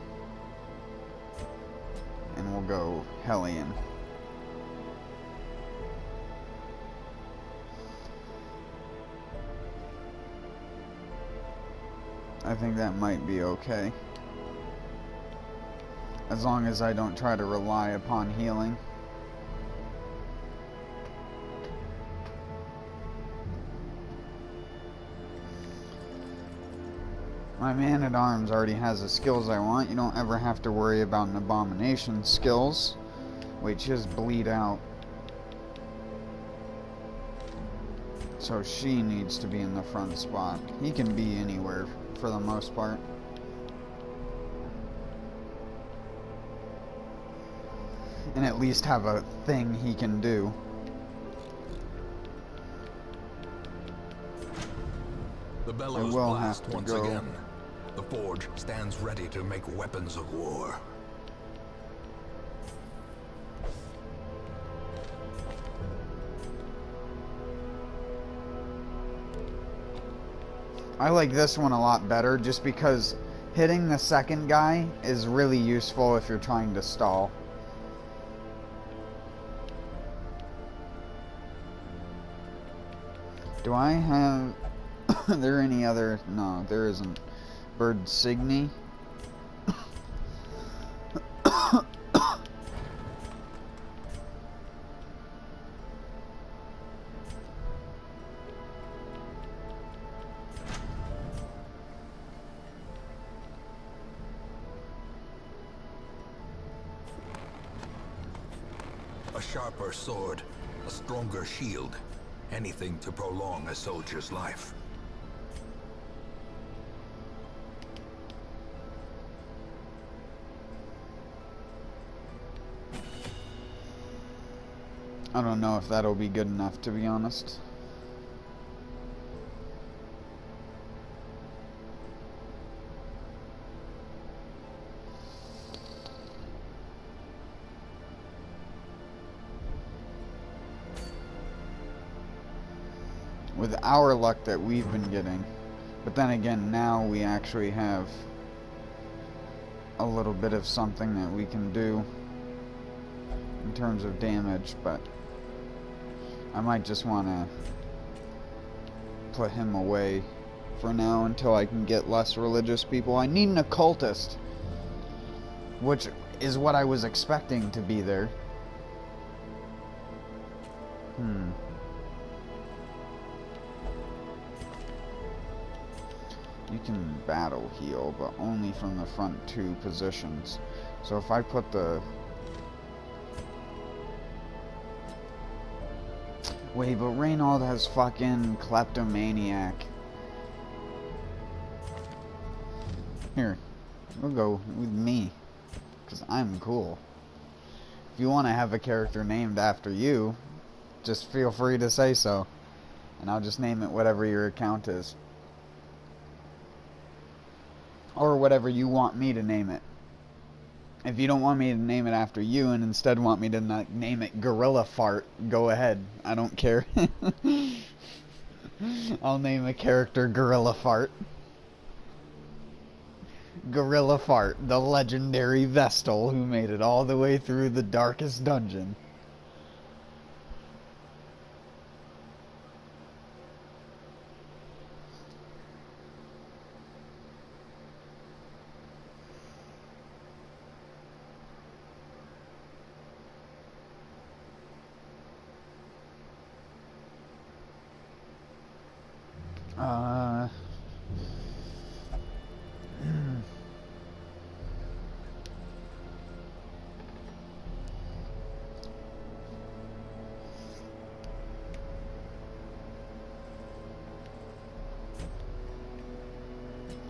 And we'll go Hellion. I think that might be okay. As long as I don't try to rely upon healing. My Man-at-Arms already has the skills I want. You don't ever have to worry about an Abomination skills, which is Bleed Out. So she needs to be in the front spot. He can be anywhere for the most part. And at least have a thing he can do. The I bellows will blast have to once go. again. The forge stands ready to make weapons of war. I like this one a lot better just because hitting the second guy is really useful if you're trying to stall. Do I have... Are there any other... No, there isn't. Bird Signy. A sharper sword, a stronger shield. Anything to prolong a soldier's life. I don't know if that'll be good enough, to be honest. With our luck that we've been getting. But then again, now we actually have a little bit of something that we can do in terms of damage, but I might just want to put him away for now until I can get less religious people. I need an occultist, which is what I was expecting to be there. You can battle heal, but only from the front two positions. So if I put the... Wait, but Reynold has fucking kleptomaniac. Here, we'll go with me, because I'm cool. If you want to have a character named after you, just feel free to say so. And I'll just name it whatever your account is. Or whatever you want me to name it. If you don't want me to name it after you and instead want me to name it Gorilla Fart, go ahead. I don't care. I'll name a character Gorilla Fart. Gorilla Fart, the legendary Vestal who made it all the way through the darkest dungeon.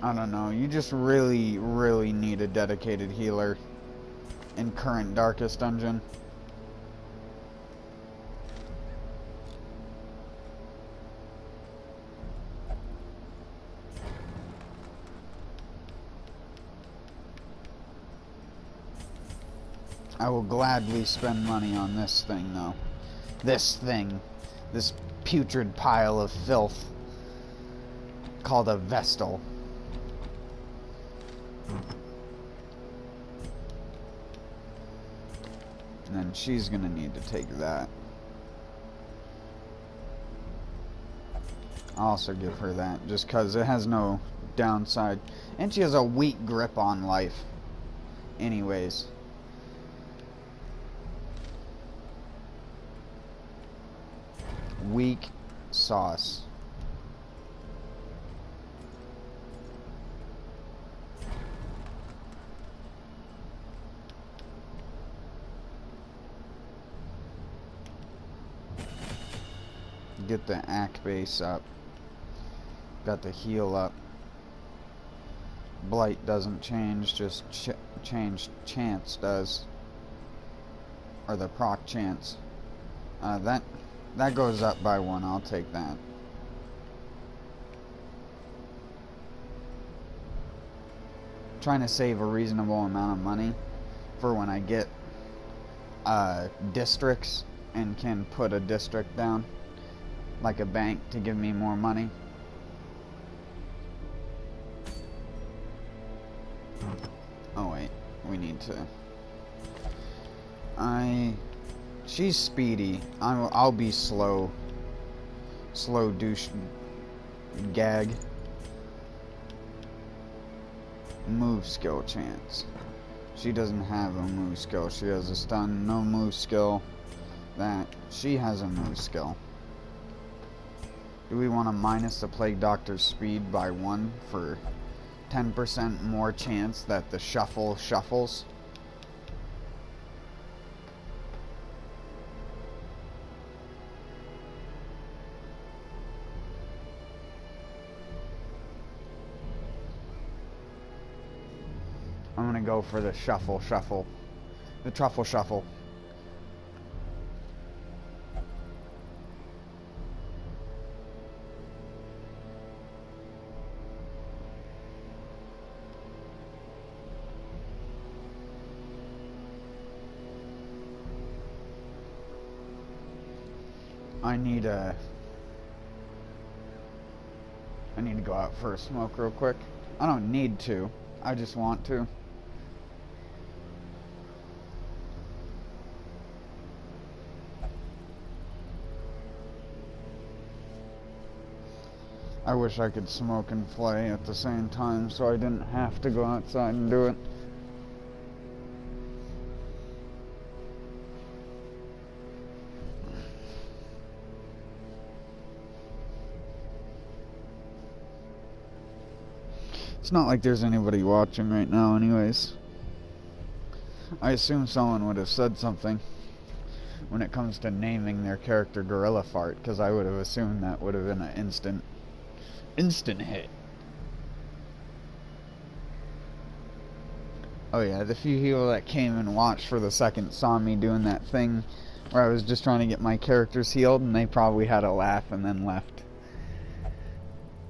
I don't know, you just really, really need a dedicated healer in current Darkest Dungeon. I will gladly spend money on this thing, though. This thing. This putrid pile of filth called a Vestal. And then she's gonna need to take that. I'll also give her that, just because it has no downside. And she has a weak grip on life. Anyways. Weak sauce. get the AC base up. Got the heal up. Blight doesn't change, just change chance does. Or the proc chance. That goes up by 1, I'll take that. Trying to save a reasonable amount of money for when I get districts and can put a district down, like a bank, to give me more money. Oh wait, we need to... She's speedy. I'll be slow. Slow douche gag. Move skill chance. She doesn't have a move skill. She has a stun, no move skill. That she has a move skill. Do we want to minus the Plague Doctor's speed by 1 for 10% more chance that the shuffle shuffles? I'm gonna go for the shuffle. The truffle shuffle. I need to go out for a smoke real quick. I don't need to. I just want to. I wish I could smoke and play at the same time so I didn't have to go outside and do it. It's not like there's anybody watching right now anyways. I assume someone would have said something when it comes to naming their character Gorilla Fart, because I would have assumed that would have been an instant hit. Oh yeah, the few people that came and watched for the second saw me doing that thing where I was just trying to get my characters healed, and they probably had a laugh and then left.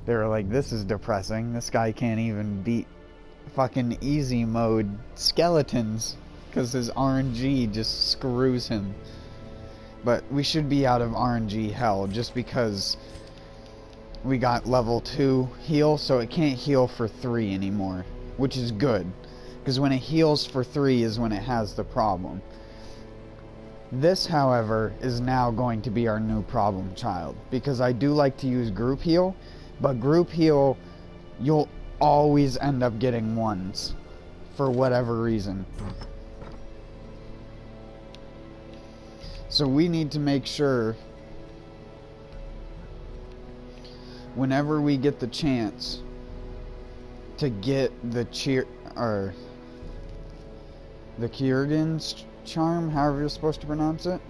They were like, this is depressing. This guy can't even beat fucking easy mode skeletons because his RNG just screws him. But we should be out of RNG hell just because we got level 2 heal, so it can't heal for 3 anymore, which is good, because when it heals for 3 is when it has the problem. This, however, is now going to be our new problem child, because I do like to use group heal, but group heal, you'll always end up getting 1s for whatever reason. So we need to make sure whenever we get the chance to get the Kiergan's charm, however you're supposed to pronounce it.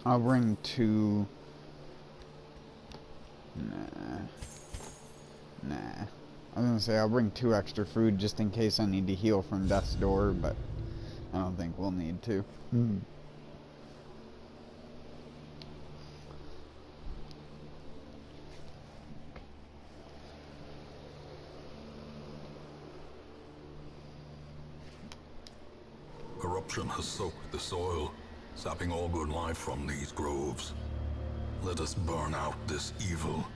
I'll bring 2... Nah. I was gonna say I'll bring 2 extra food just in case I need to heal from death's door, but I don't think we'll need to. Corruption has soaked the soil, sapping all good life from these groves. Let us burn out this evil.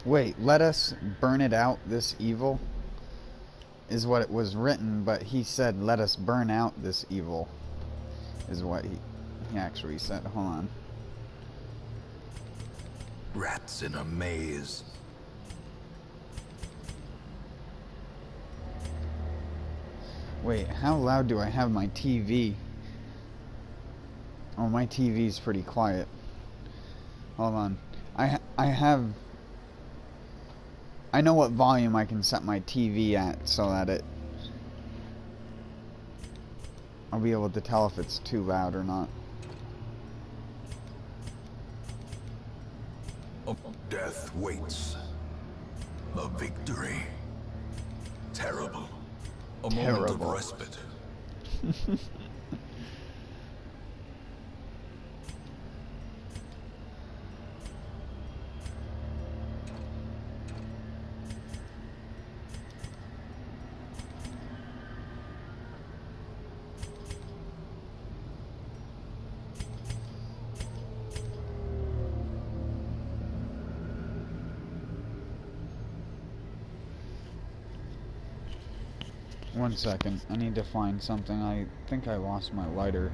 Wait, let us burn it out, this evil, is what it was written, but he said, let us burn out this evil, is what he actually said. Hold on. Rats in a maze. Wait, how loud do I have my TV? Oh, my TV's pretty quiet. Hold on. I know what volume I can set my TV at so that I'll be able to tell if it's too loud or not. Death waits. A victory. Terrible. A moment of respite. One second, I need to find something. I think I lost my lighter.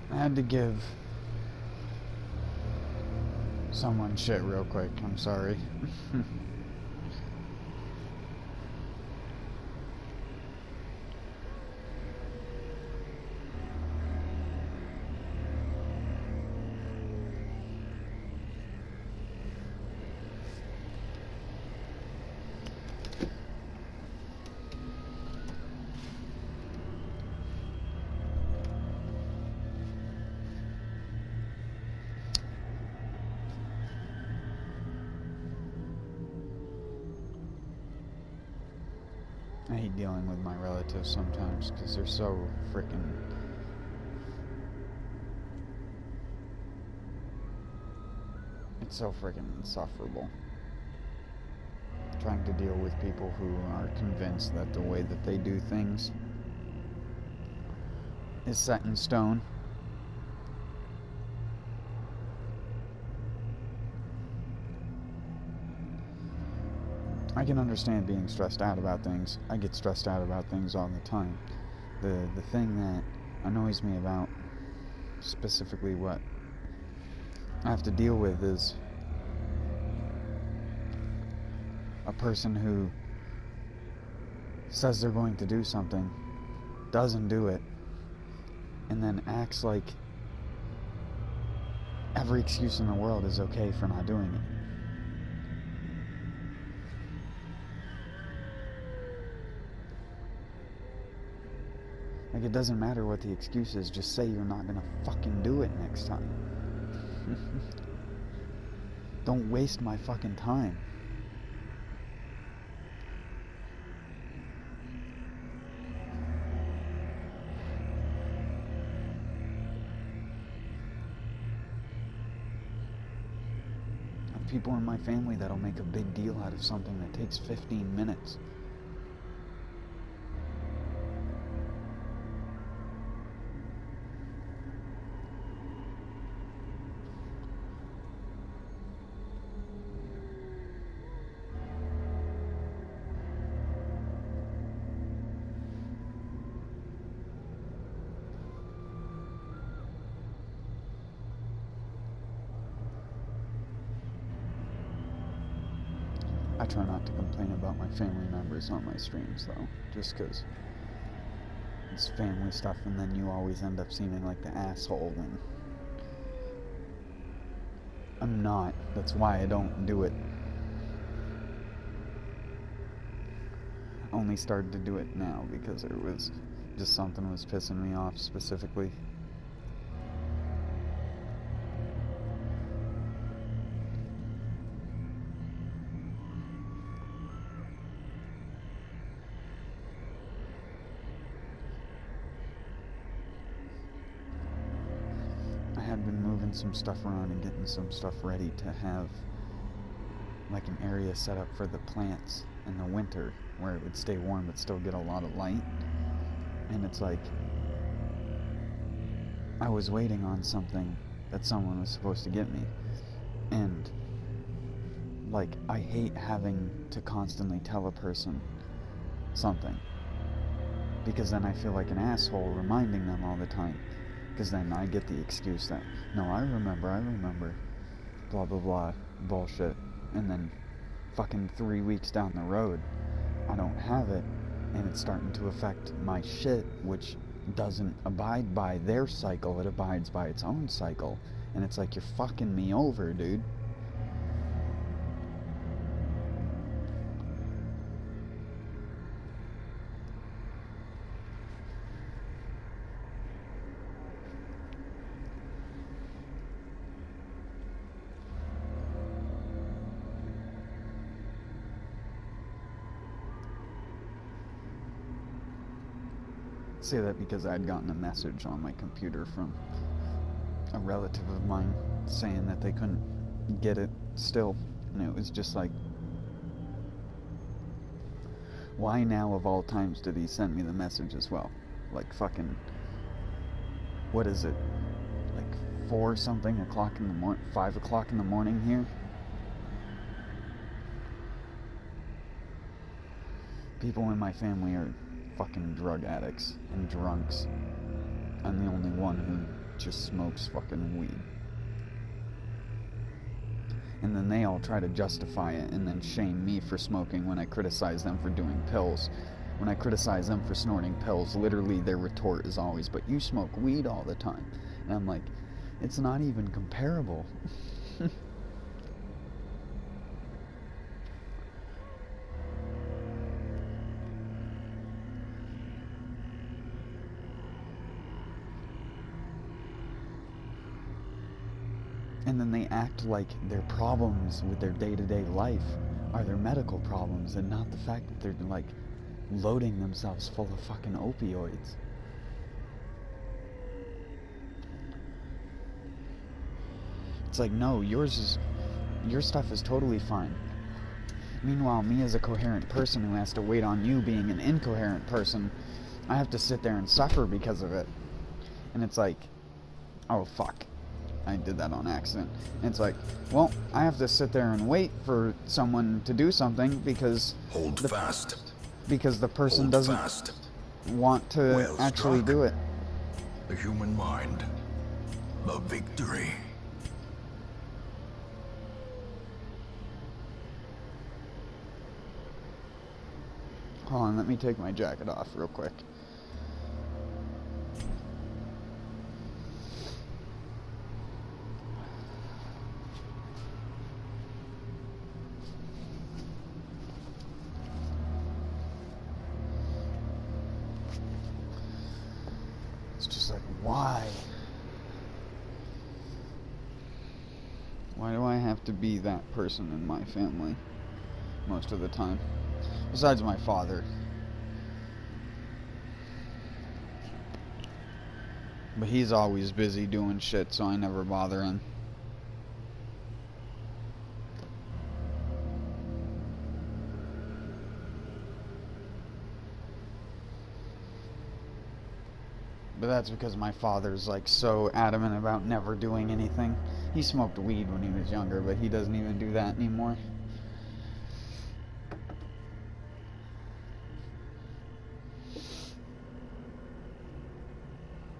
I had to give someone shit real quick. I'm sorry. I hate dealing with my relatives sometimes because they're so freaking... It's so freaking insufferable. Trying to deal with people who are convinced that the way that they do things is set in stone. I can understand being stressed out about things. I get stressed out about things all the time. The thing that annoys me about specifically what I have to deal with is a person who says they're going to do something, doesn't do it, and then acts like every excuse in the world is okay for not doing it. Like, it doesn't matter what the excuse is, just say you're not gonna fucking do it next time. Don't waste my fucking time. I have people in my family that'll make a big deal out of something that takes 15 minutes. try not to complain about my family members on my streams, though, just because it's family stuff, and then you always end up seeming like the asshole, and I'm not. That's why I don't do it. I only started to do it now because it was just something was pissing me off specifically. I had been moving some stuff around and getting some stuff ready to have like an area set up for the plants in the winter where it would stay warm but still get a lot of light. And it's like I was waiting on something that someone was supposed to get me, and like I hate having to constantly tell a person something, because then I feel like an asshole reminding them all the time, because then I get the excuse that, no, I remember, blah blah blah bullshit, and then fucking 3 weeks down the road I don't have it, and it's starting to affect my shit, which doesn't abide by their cycle, it abides by its own cycle, and it's like, you're fucking me over, dude. Say that because I'd gotten a message on my computer from a relative of mine saying that they couldn't get it still, and it was just like, why now of all times did he send me the message as well? Like fucking, what is it, like 4 something o'clock in the morning, 5 o'clock in the morning here? People in my family are fucking drug addicts and drunks. I'm the only one who just smokes fucking weed. And then they all try to justify it and then shame me for smoking when I criticize them for doing pills. When I criticize them for snorting pills, literally their retort is always, but you smoke weed all the time. And I'm like, it's not even comparable. And then they act like their problems with their day-to-day life are their medical problems, and not the fact that they're like loading themselves full of fucking opioids. It's like, no, your stuff is totally fine. Meanwhile, me as a coherent person who has to wait on you being an incoherent person, I have to sit there and suffer because of it. And it's like, oh fuck, I did that on accident. And it's like, well, I have to sit there and wait for someone to do something because Hold fast. Because the person Hold doesn't fast. want to Well actually struck. do it. The human mind. The victory. Hold on, let me take my jacket off real quick. It's just like, why? Why do I have to be that person in my family most of the time? Besides my father. But he's always busy doing shit, so I never bother him. But that's because my father's like so adamant about never doing anything. He smoked weed when he was younger, but he doesn't even do that anymore.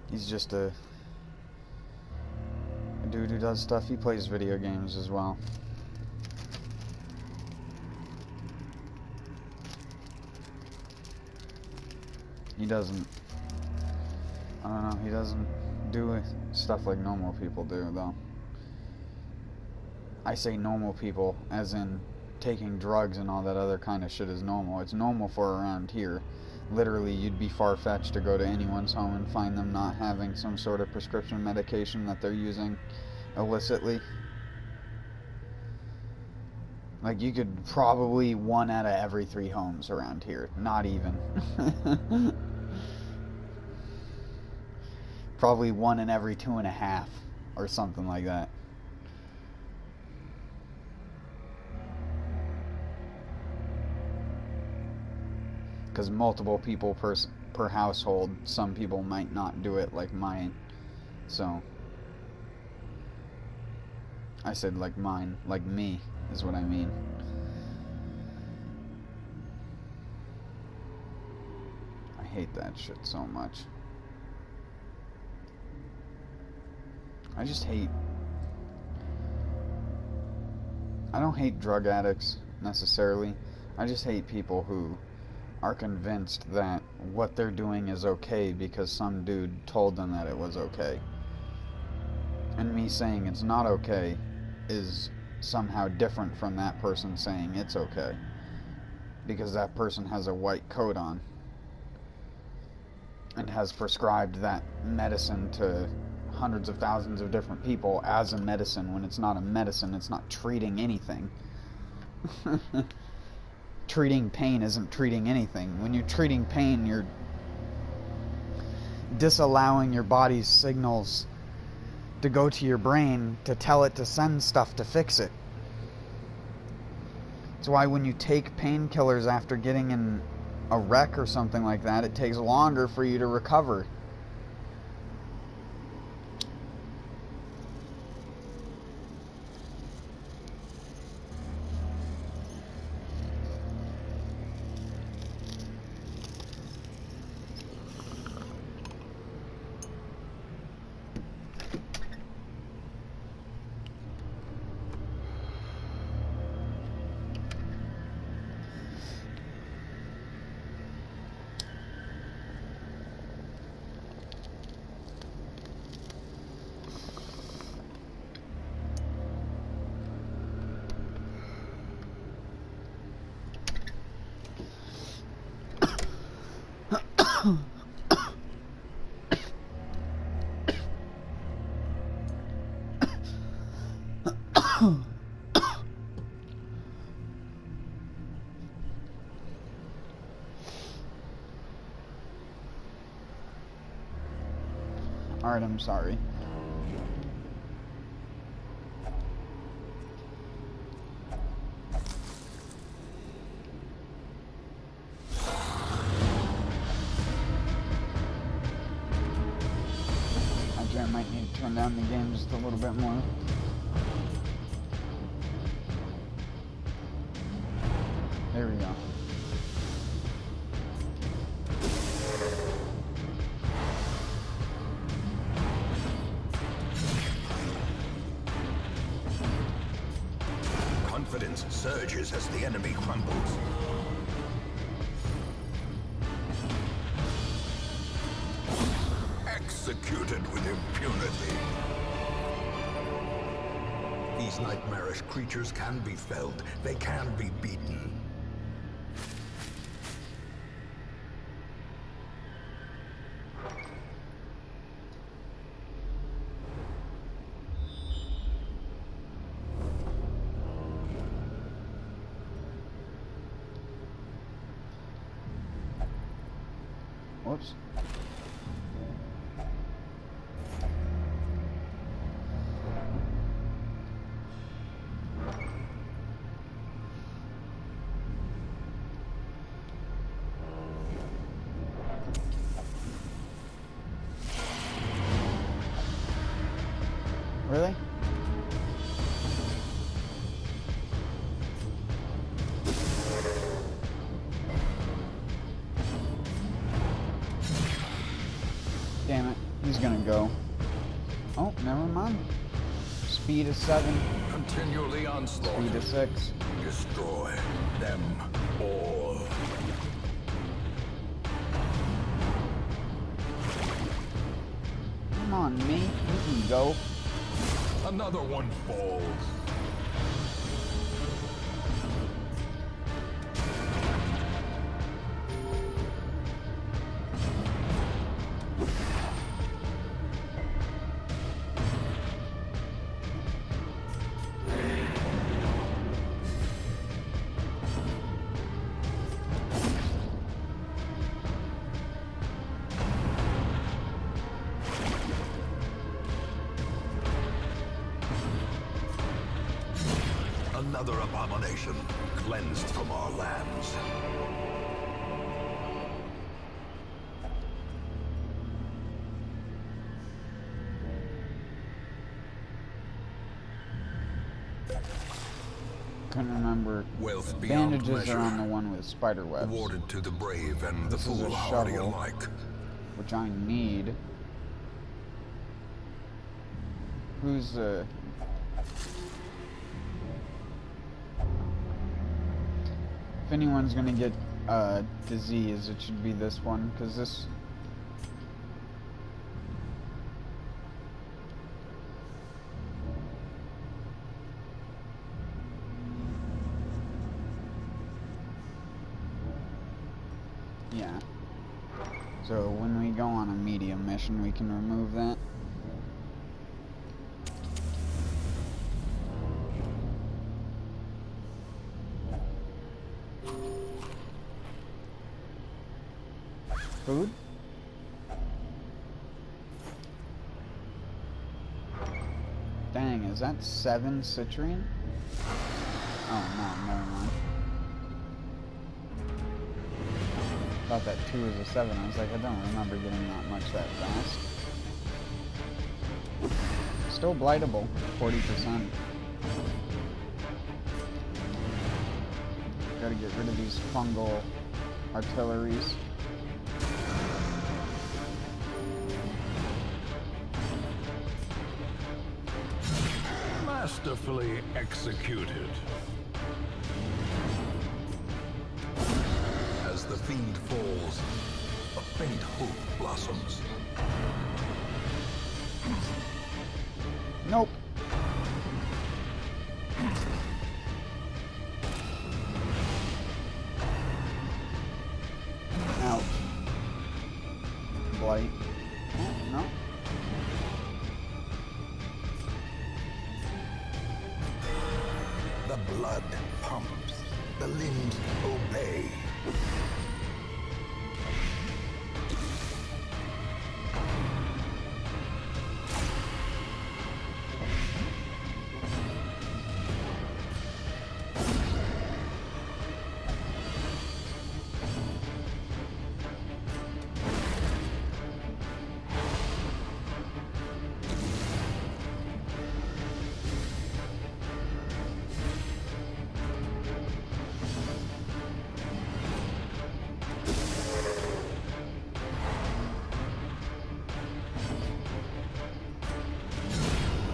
He's just a dude who does stuff. He plays video games as well. He doesn't, I don't know, he doesn't do stuff like normal people do, though. I say normal people as in taking drugs and all that other kind of shit is normal. It's normal for around here. Literally, you'd be far-fetched to go to anyone's home and find them not having some sort of prescription medication that they're using illicitly. Like, you could probably 1 out of every 3 homes around here. Not even. Probably 1 in every 2.5 or something like that. Because multiple people per household, some people might not do it like mine. So, I said like mine, like me, is what I mean. I hate that shit so much. I just hate... I don't hate drug addicts, necessarily. I just hate people who are convinced that what they're doing is okay because some dude told them that it was okay. And me saying it's not okay is somehow different from that person saying it's okay. Because that person has a white coat on and has prescribed that medicine to hundreds of thousands of different people as a medicine when it's not a medicine, it's not treating anything. Treating pain isn't treating anything. When you're treating pain, you're disallowing your body's signals to go to your brain to tell it to send stuff to fix it. That's why when you take painkillers after getting in a wreck or something like that, it takes longer for you to recover. Alright, I'm sorry. I might need to turn down the game just a little bit more. There we go. Confidence surges as the enemy crumbles. Executed with impunity. These nightmarish creatures can be felled. They can be beaten. Whoops. Really? Damn it, he's gonna go. Oh, never mind. Speed is 7. Continually onslaught. Speed is 6. Destroy them all. on, me. You can go. Another one falls. Another abomination cleansed from our lands. Couldn't remember. Wealth beyond Bandages measure, are on the one with spider webs, awarded to the brave and the This is a foolhardy shovel. alike. which I need. Who's if anyone's gonna get disease, it should be this one, because this yeah. So when we go on a medium mission, we can remove that. Food? Dang, is that 7 citrine? Oh no, never mind. Thought that 2 was a 7. I was like, I don't remember getting that much that fast. Still blightable, 40%. Gotta get rid of these fungal artilleries. Masterfully executed. As the fiend falls, a faint hope blossoms. Nope. Ouch. Blight. Oh, no. The blood pumps, the limbs obey.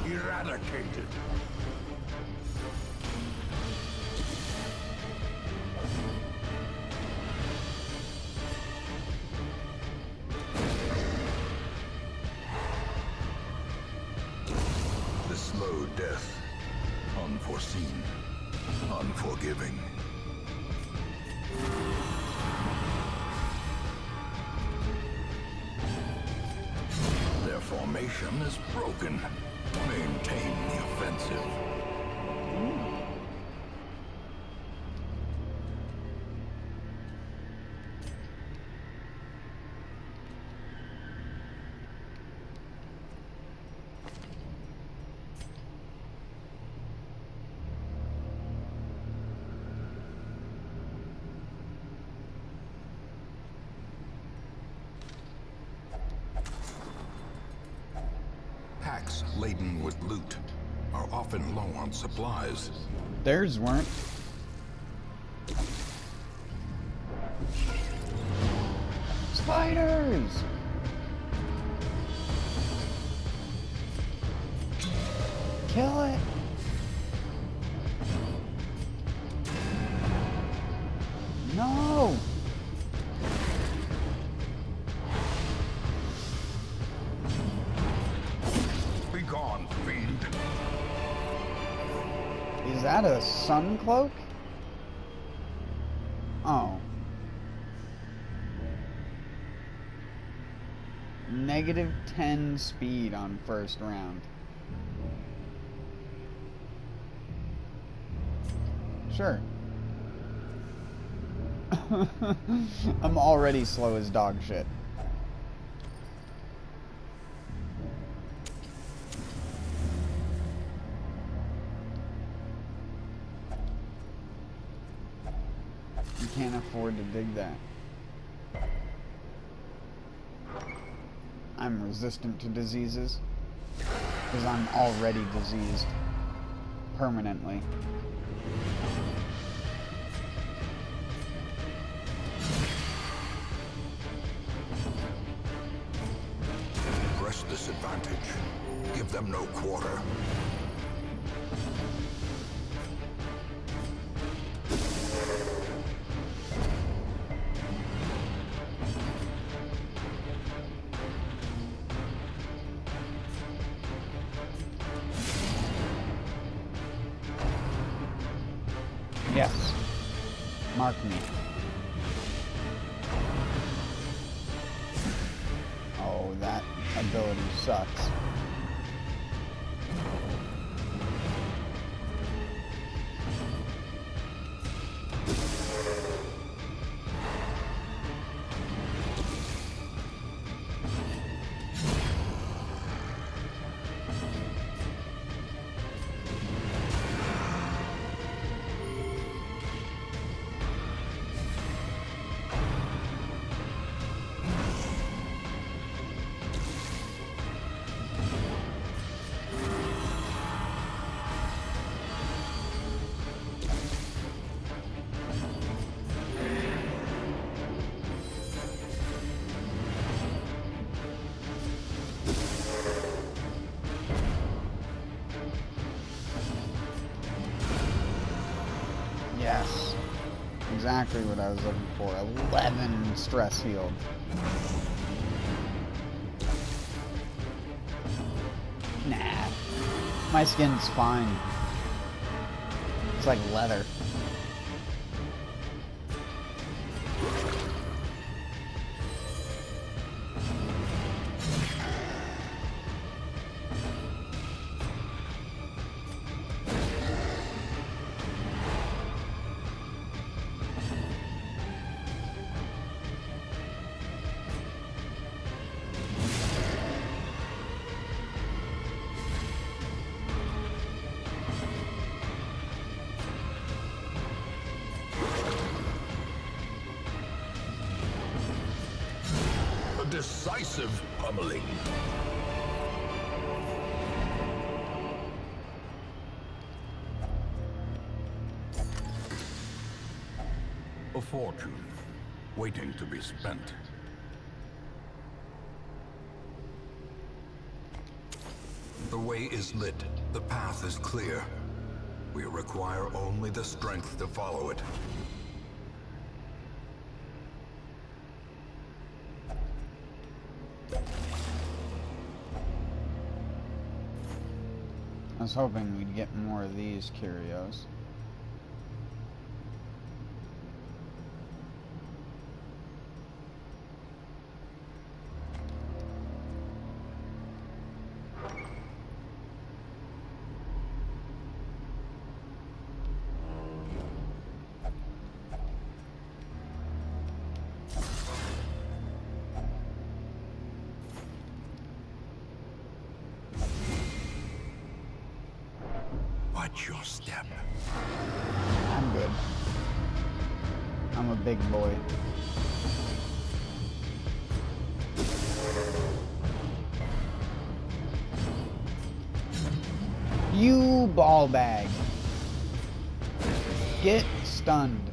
Eradicated. The slow death, unforeseen, unforgiving. Their formation is broken. Maintain the offensive. Packs laden with loot are often low on supplies. Theirs weren't. Spiders! Kill it! No! Is that a sun cloak? Oh. -10 speed on first round. Sure. I'm already slow as dog shit. You can't afford to dig that. I'm resistant to diseases because I'm already diseased permanently. Press this advantage. Give them no quarter. Yes. Mark me. Oh, that ability sucks. Yes. Exactly what I was looking for. 11 stress healed. Nah. My skin's fine. It's like leather. Decisive pummeling. A fortune waiting to be spent. The way is lit. The path is clear. We require only the strength to follow it. I was hoping we'd get more of these curios. Watch your step. I'm good. I'm a big boy. You ball bag. Get stunned.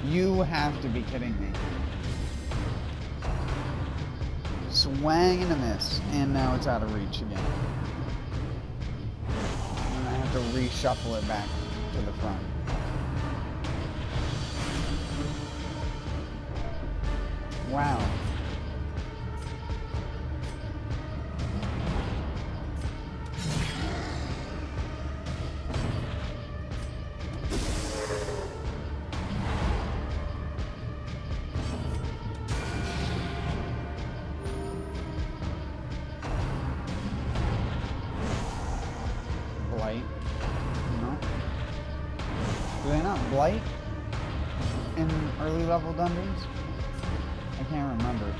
You have to be kidding me. Swang and a miss, and now it's out of reach again. And I have to reshuffle it back to the front. Wow. Blight in early level dungeons? I can't remember.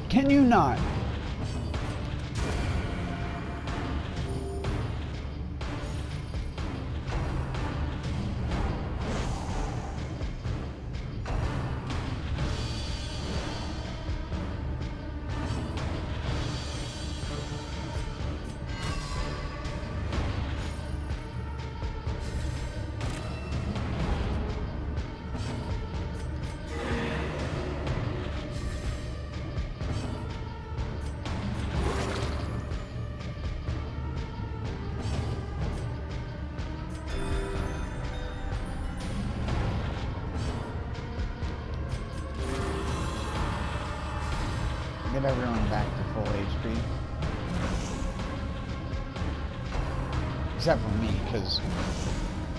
Can you not? Get everyone back to full HP. Except for me, because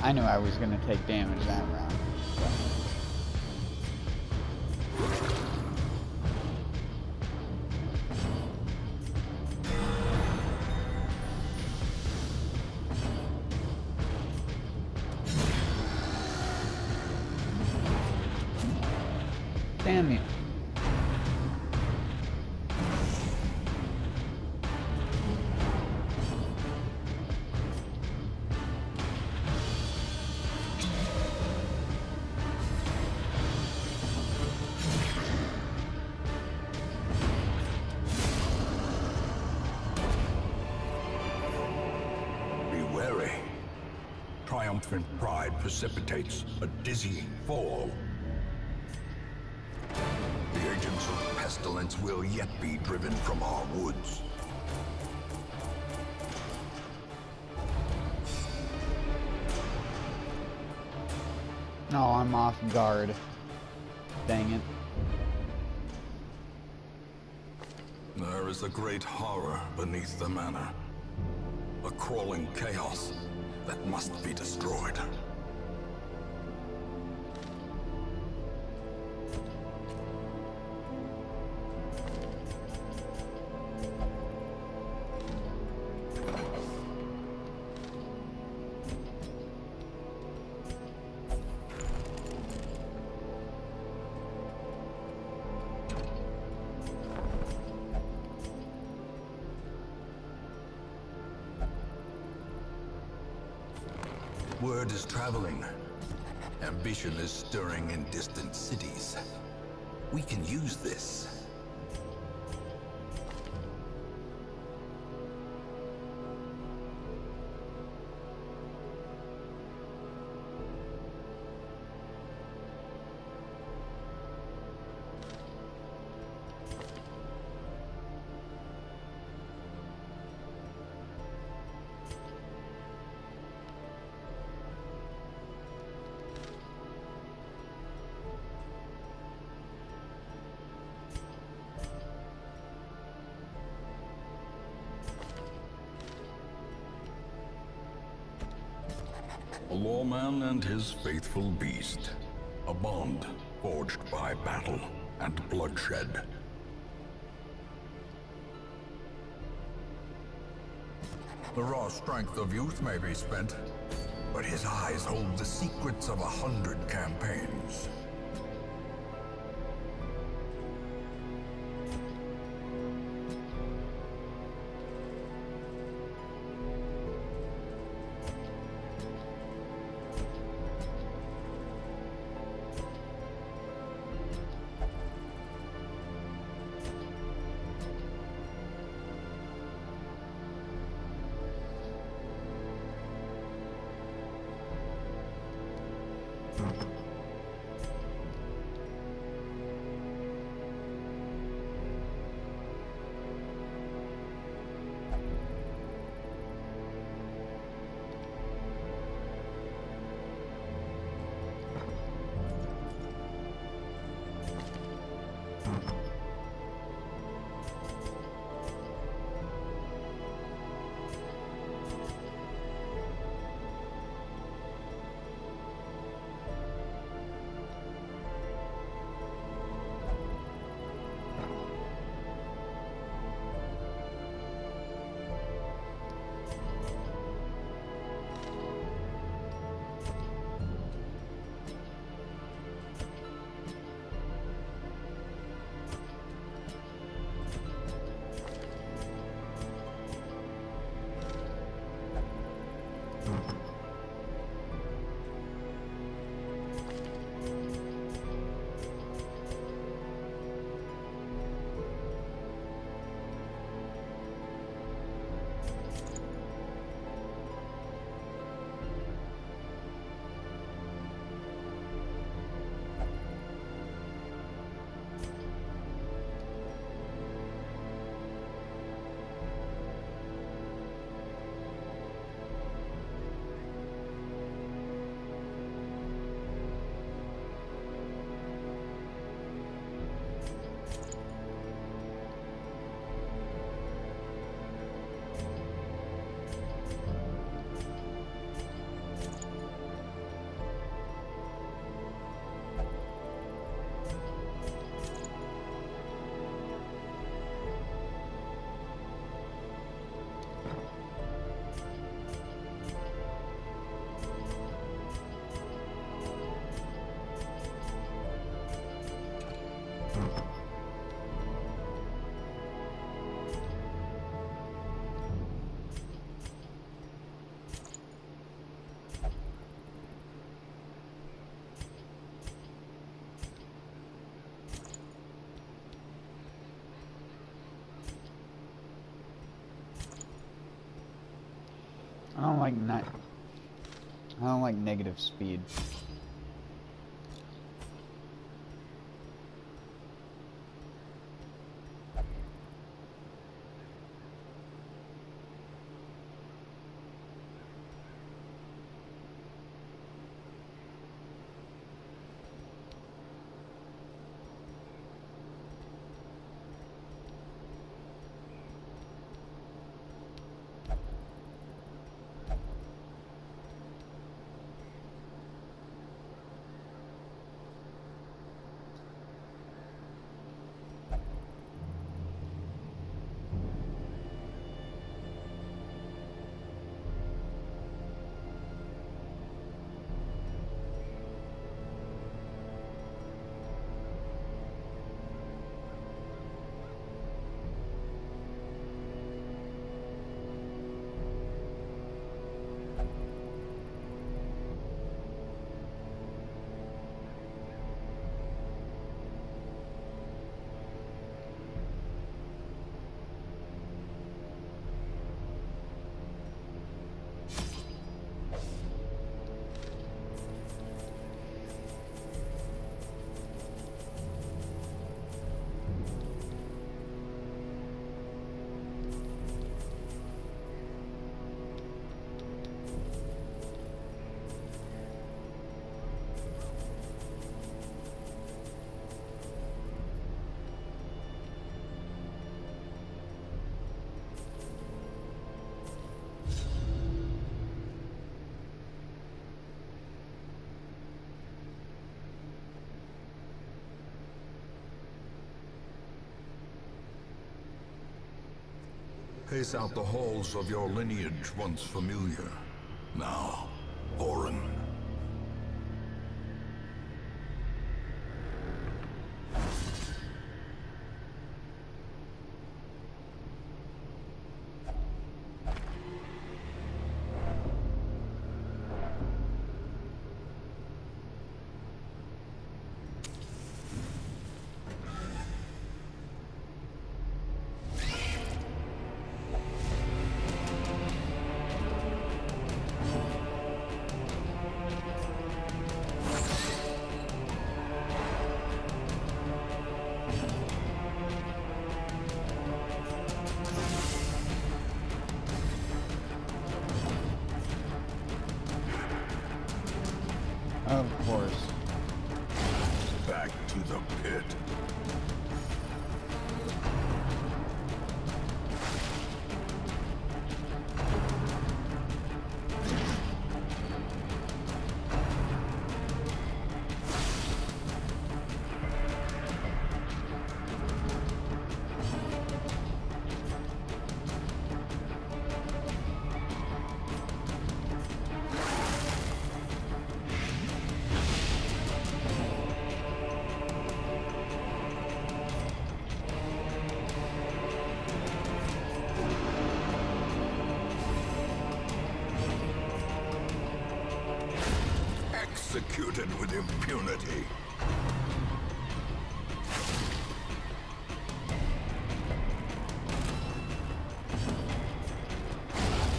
I knew I was going to take damage that round. Damn you. Triumphant pride precipitates a dizzy fall. The agents of pestilence will yet be driven from our woods. No, I'm off guard. Dang it. There is a great horror beneath the manor. A crawling chaos that must be destroyed. Word is traveling. Ambition is stirring in distant cities. We can use this. A lawman and his faithful beast. A bond forged by battle and bloodshed. The raw strength of youth may be spent, but his eyes hold the secrets of 100 campaigns. I don't like negative speed. Pace out the halls of your lineage once familiar. Now, Orin. Of course. Back to the pit. Executed with impunity.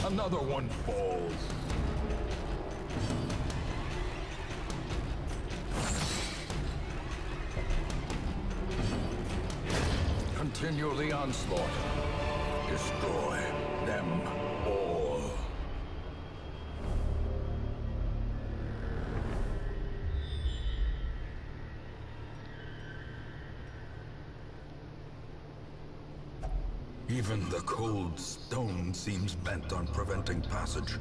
Another one falls. Continue the onslaught. Destroy them all. Even the cold stone seems bent on preventing passage.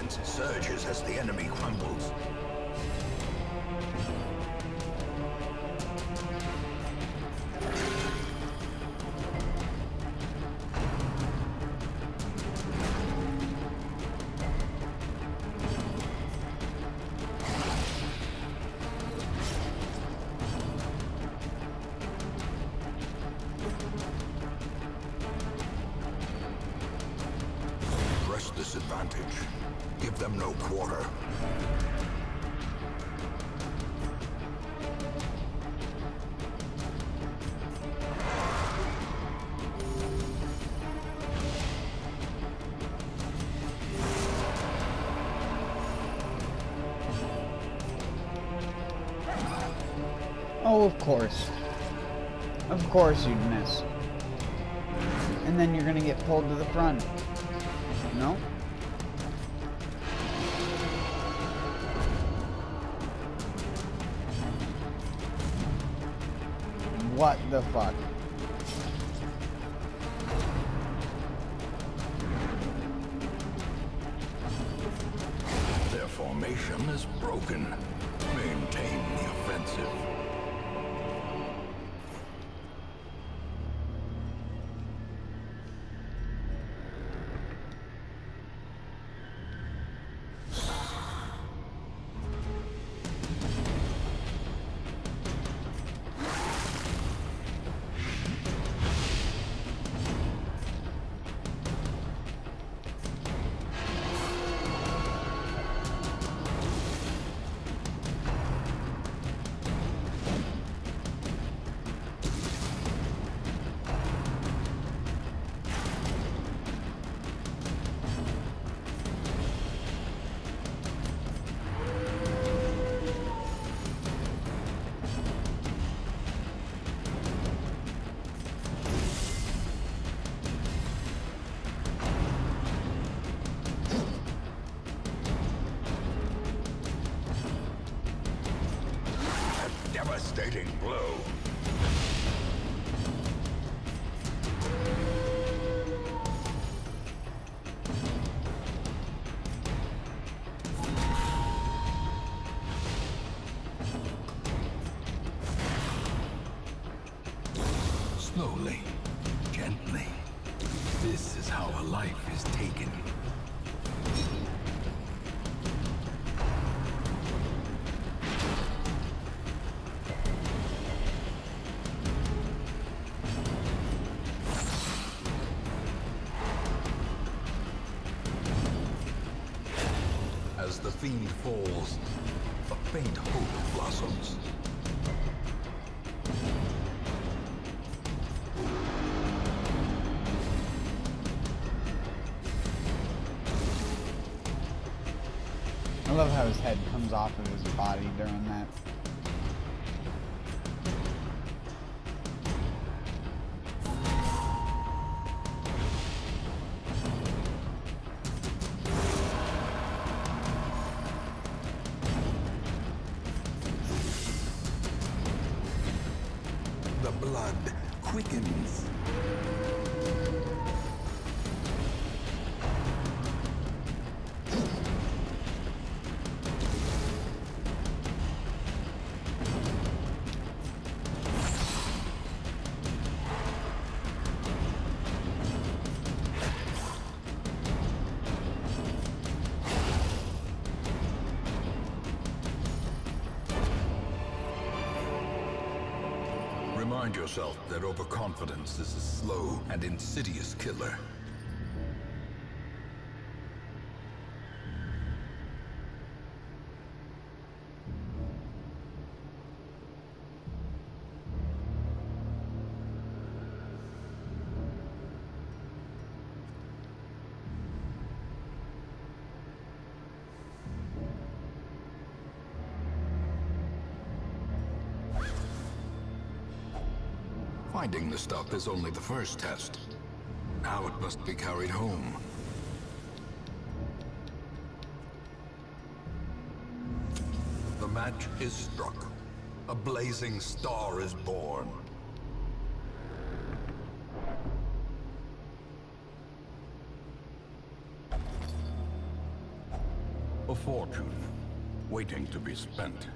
resistance surges as the enemy crumbles. Disadvantage. Give them no quarter. Oh, of course. Of course you'd miss. And then you're gonna get pulled to the front. No? What the fuck? Their formation is broken. Maintain the offensive. Devastating blow. Slowly, gently. This is how a life is taken. As the fiend falls, a faint hope blossoms. I love how his head comes off of his body during that. The blood quickens. Remind yourself that overconfidence is a slow and insidious killer. Finding the stuff is only the first test. Now it must be carried home. The match is struck. A blazing star is born. A fortune, waiting to be spent.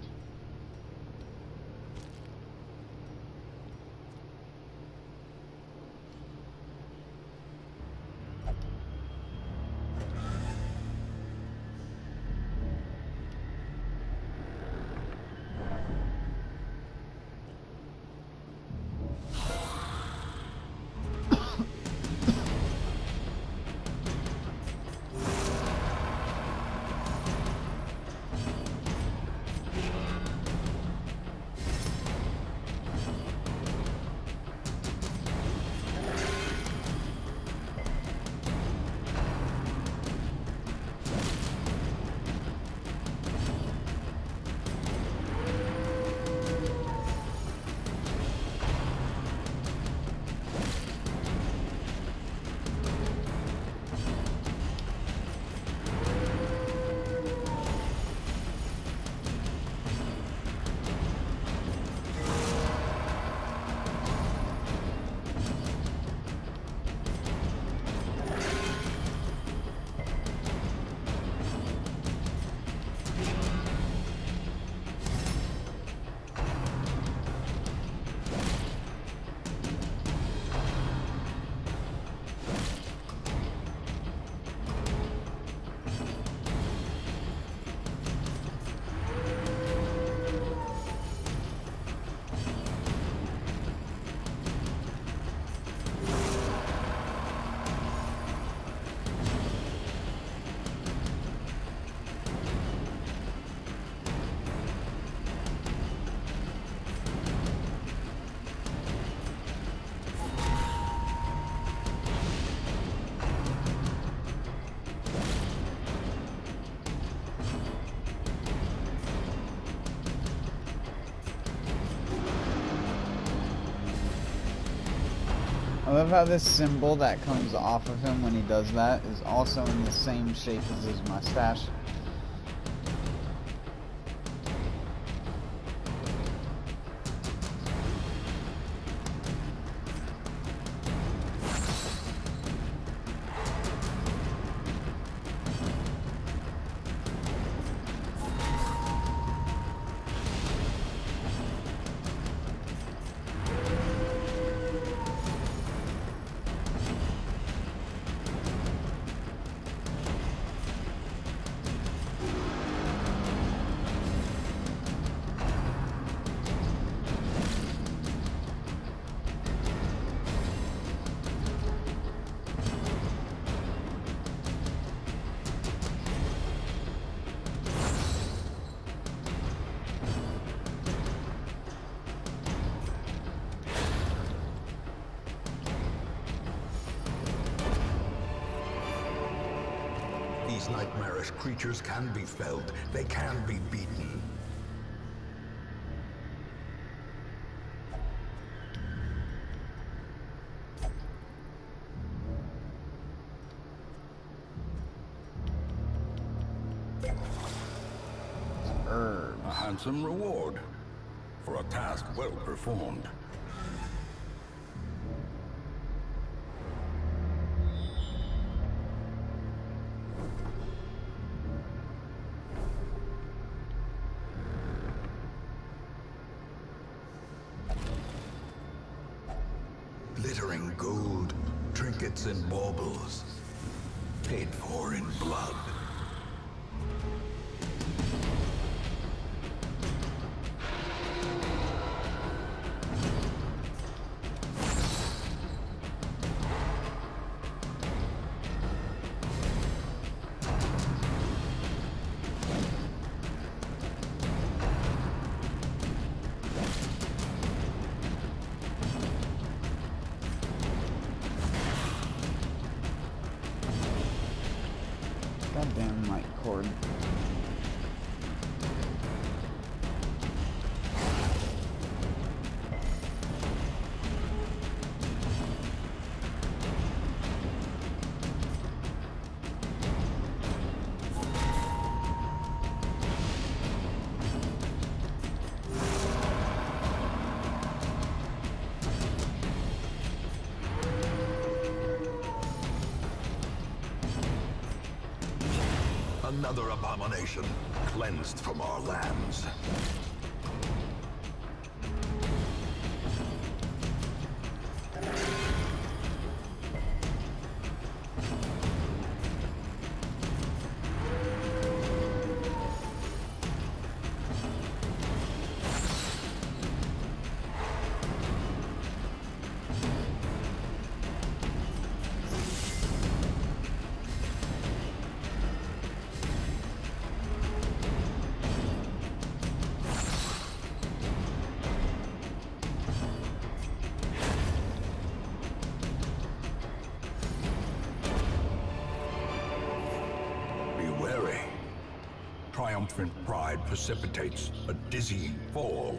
I love how this symbol that comes off of him when he does that is also in the same shape as his mustache. These nightmarish creatures can be felled. They can be beaten. A handsome reward for a task well performed. Glittering gold, trinkets and baubles, paid for in blood. Goddamn light cord. another abomination cleansed from our lands. Triumphant pride precipitates a dizzying fall.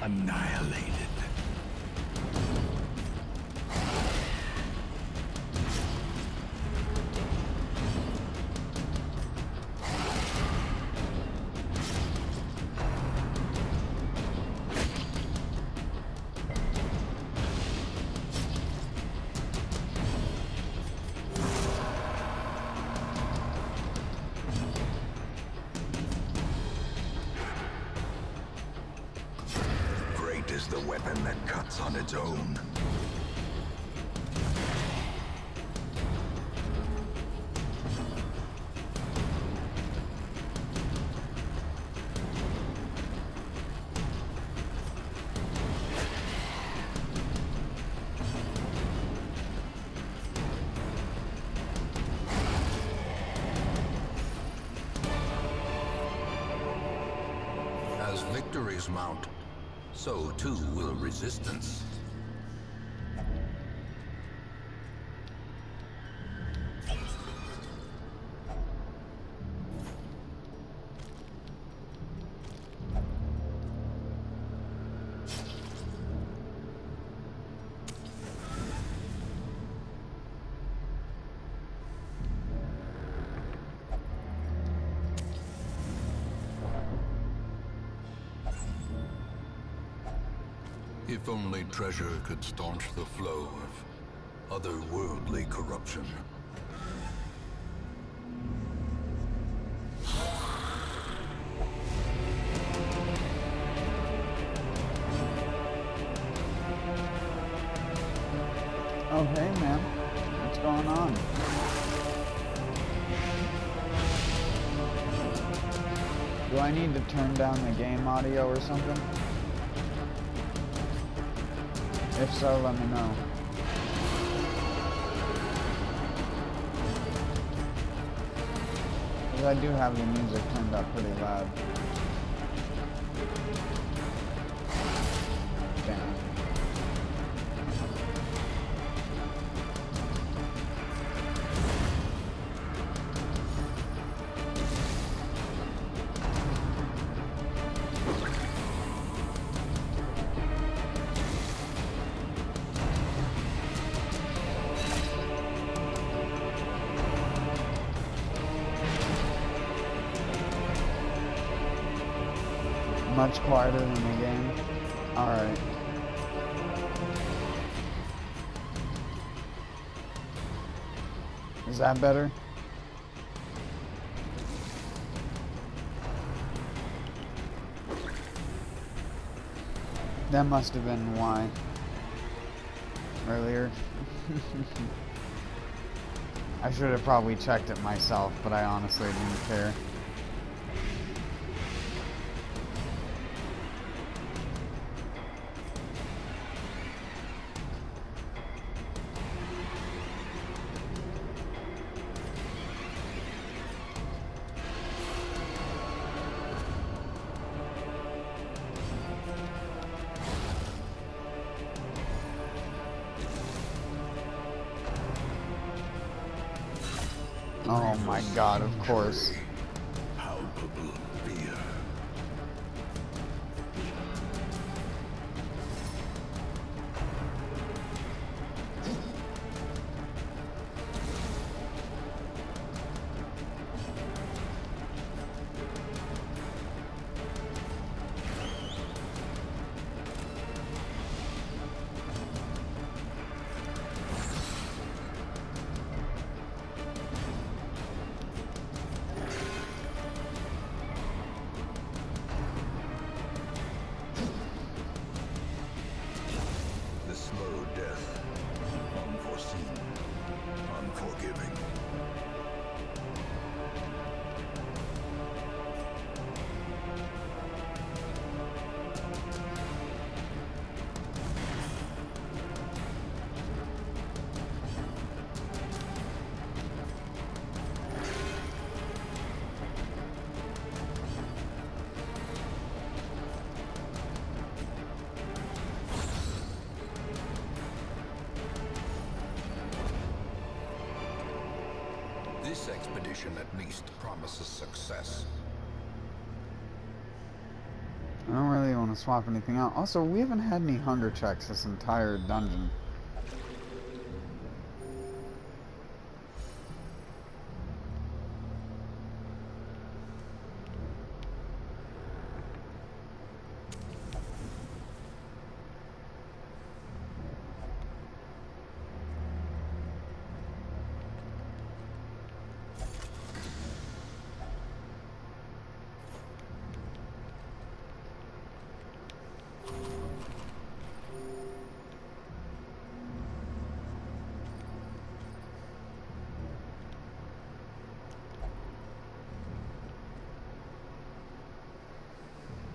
Annihilated. Is the weapon that cuts on its own. As victories mount, so too will resistance. If only treasure could staunch the flow of otherworldly corruption. Oh, hey, man. What's going on? Do I need to turn down the game audio or something? If so, let me know. Because I do have the music turned up pretty loud. Damn. Much quieter than the game. Alright. Is that better? That must have been why. Earlier. I should have probably checked it myself, but I honestly didn't care. Oh my god, of course. Palpable fear. Slow death, unforeseen, unforgiving. This expedition at least promises success. I don't really want to swap anything out. Also, we haven't had any hunger checks this entire dungeon.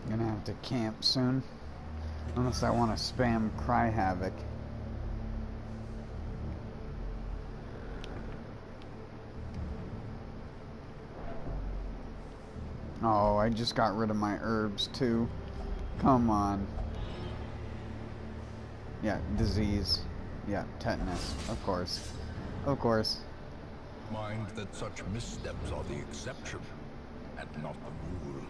Gonna have to camp soon, unless I want to spam Cry Havoc. Oh, I just got rid of my herbs too. Come on. Yeah, disease. Yeah, tetanus. Of course. Of course. Mind that such missteps are the exception, and not the rule.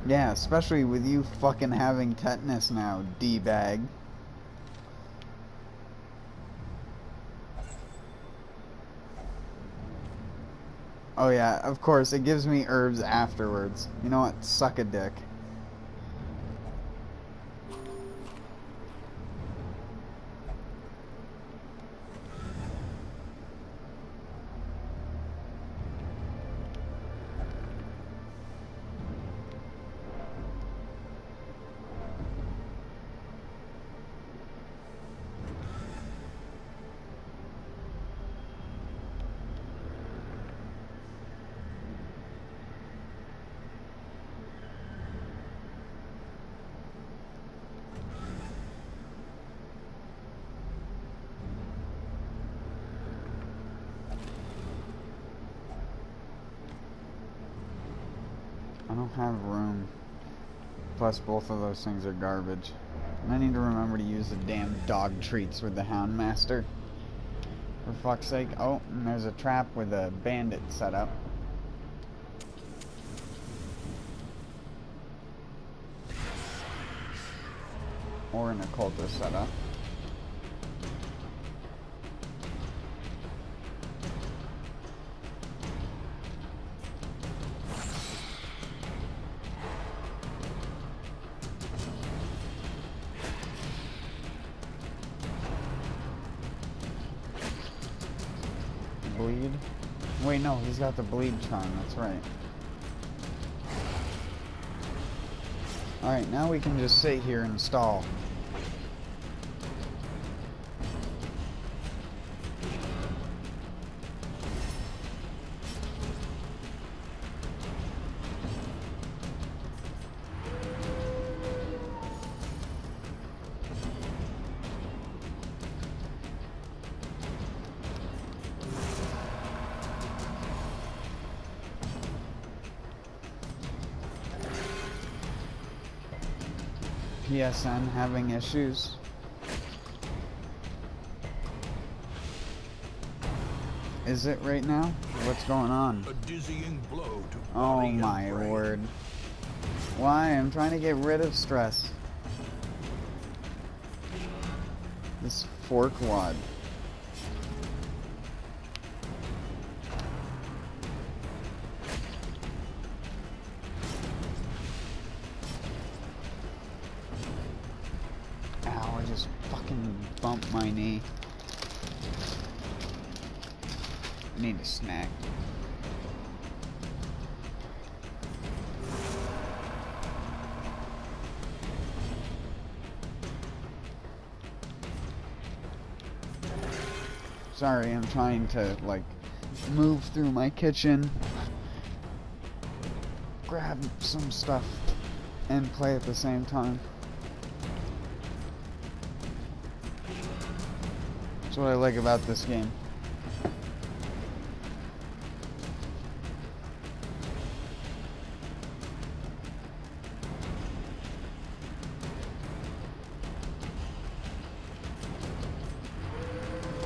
Yeah, especially with you fucking having tetanus now, D-bag. Oh yeah, of course, it gives me herbs afterwards. You know what? Suck a dick. I don't have room. Plus, both of those things are garbage. And I need to remember to use the damn dog treats with the Hound Master. For fuck's sake. Oh, and there's a trap with a bandit set up. Or an occultist set up. Bleed? Wait, no, he's got the bleed charm, that's right. Alright, now we can just sit here and stall. PSN having issues? Is it right now? What's going on? A dizzying blow to Oh body and my brain. word. Why? I'm trying to get rid of stress. This fork wad. Ow, I just fucking bumped my knee. I need a snack. Sorry, I'm trying to, like, move through my kitchen, grab some stuff, and play at the same time. That's what I like about this game.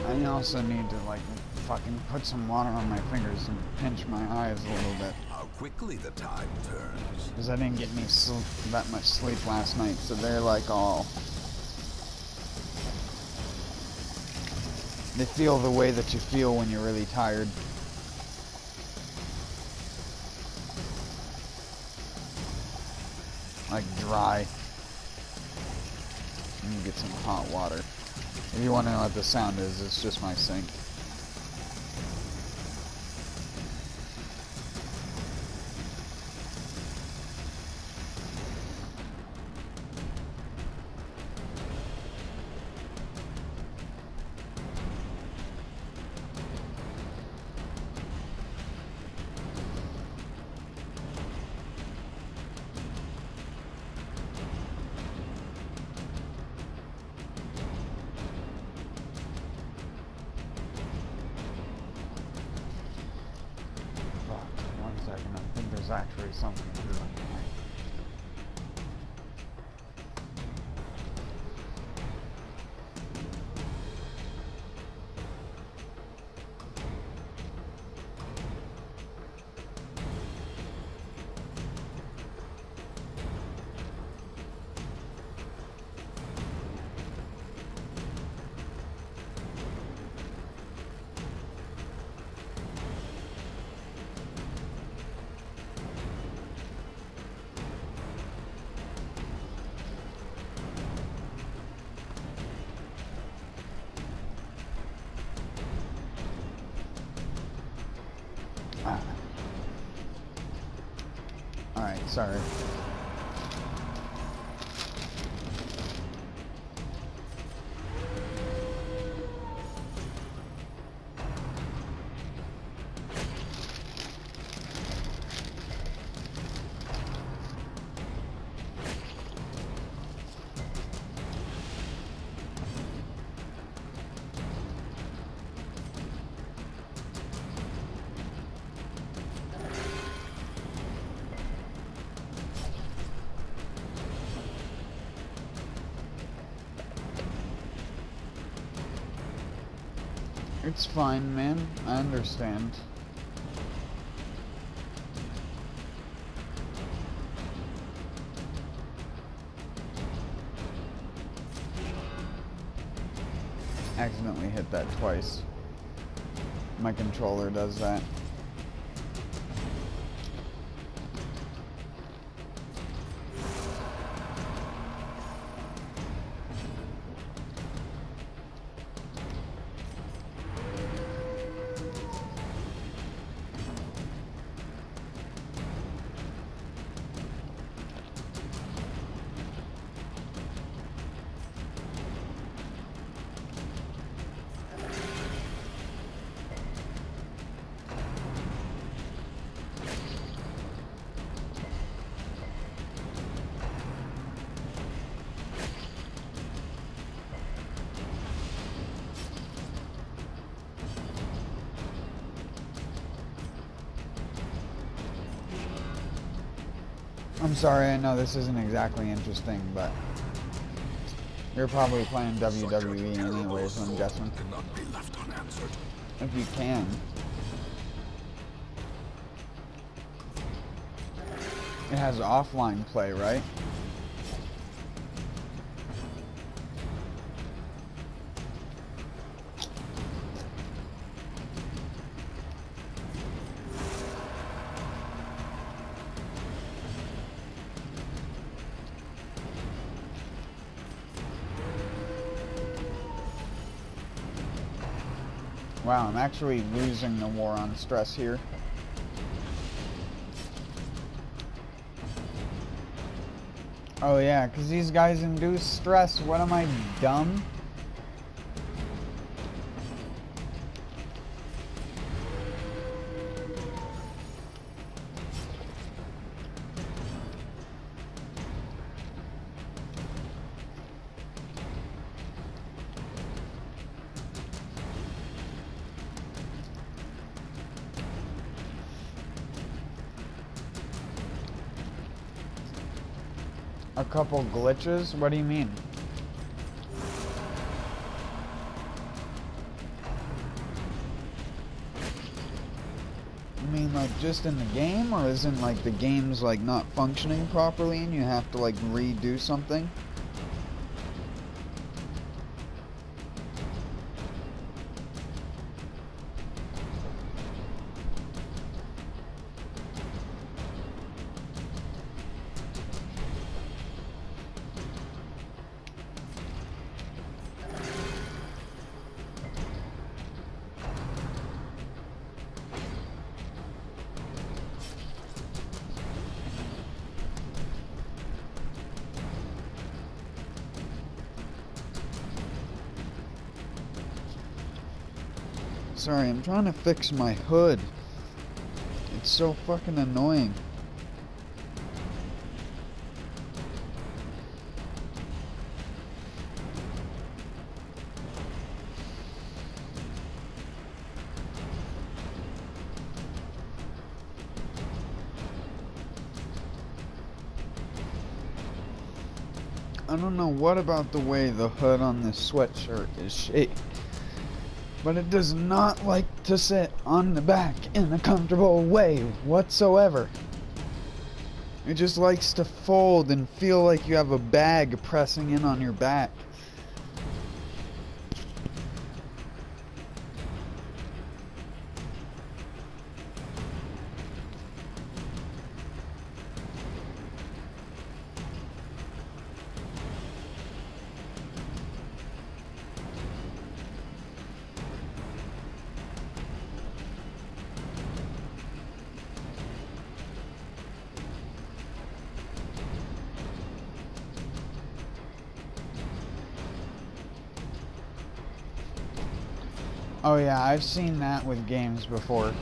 I also need to, like, fucking put some water on my fingers and pinch my eyes a little bit. How quickly the tide turns. Because I didn't get that much sleep last night, so they're like all... They feel the way that you feel when you're really tired. Like dry. Let me get some hot water. If you want to know what the sound is, it's just my sink. I think there's actually something to do. Alright, sorry. It's fine, man. I understand. Accidentally hit that twice. My controller does that. I'm sorry, I know this isn't exactly interesting, but you're probably playing WWE anyways, I'm guessing. Cannot be left unanswered. If you can. It has offline play, right? Wow, I'm actually losing the war on stress here. Oh yeah, because these guys induce stress. What am I, dumb? A couple glitches? What do you mean? You mean like just in the game, or isn't like the game's like not functioning properly and you have to like redo something? Sorry, I'm trying to fix my hood. It's so fucking annoying. I don't know what about the way the hood on this sweatshirt is shaped, but it does not like to sit on the back in a comfortable way whatsoever. It just likes to fold and feel like you have a bag pressing in on your back. Oh yeah, I've seen that with games before.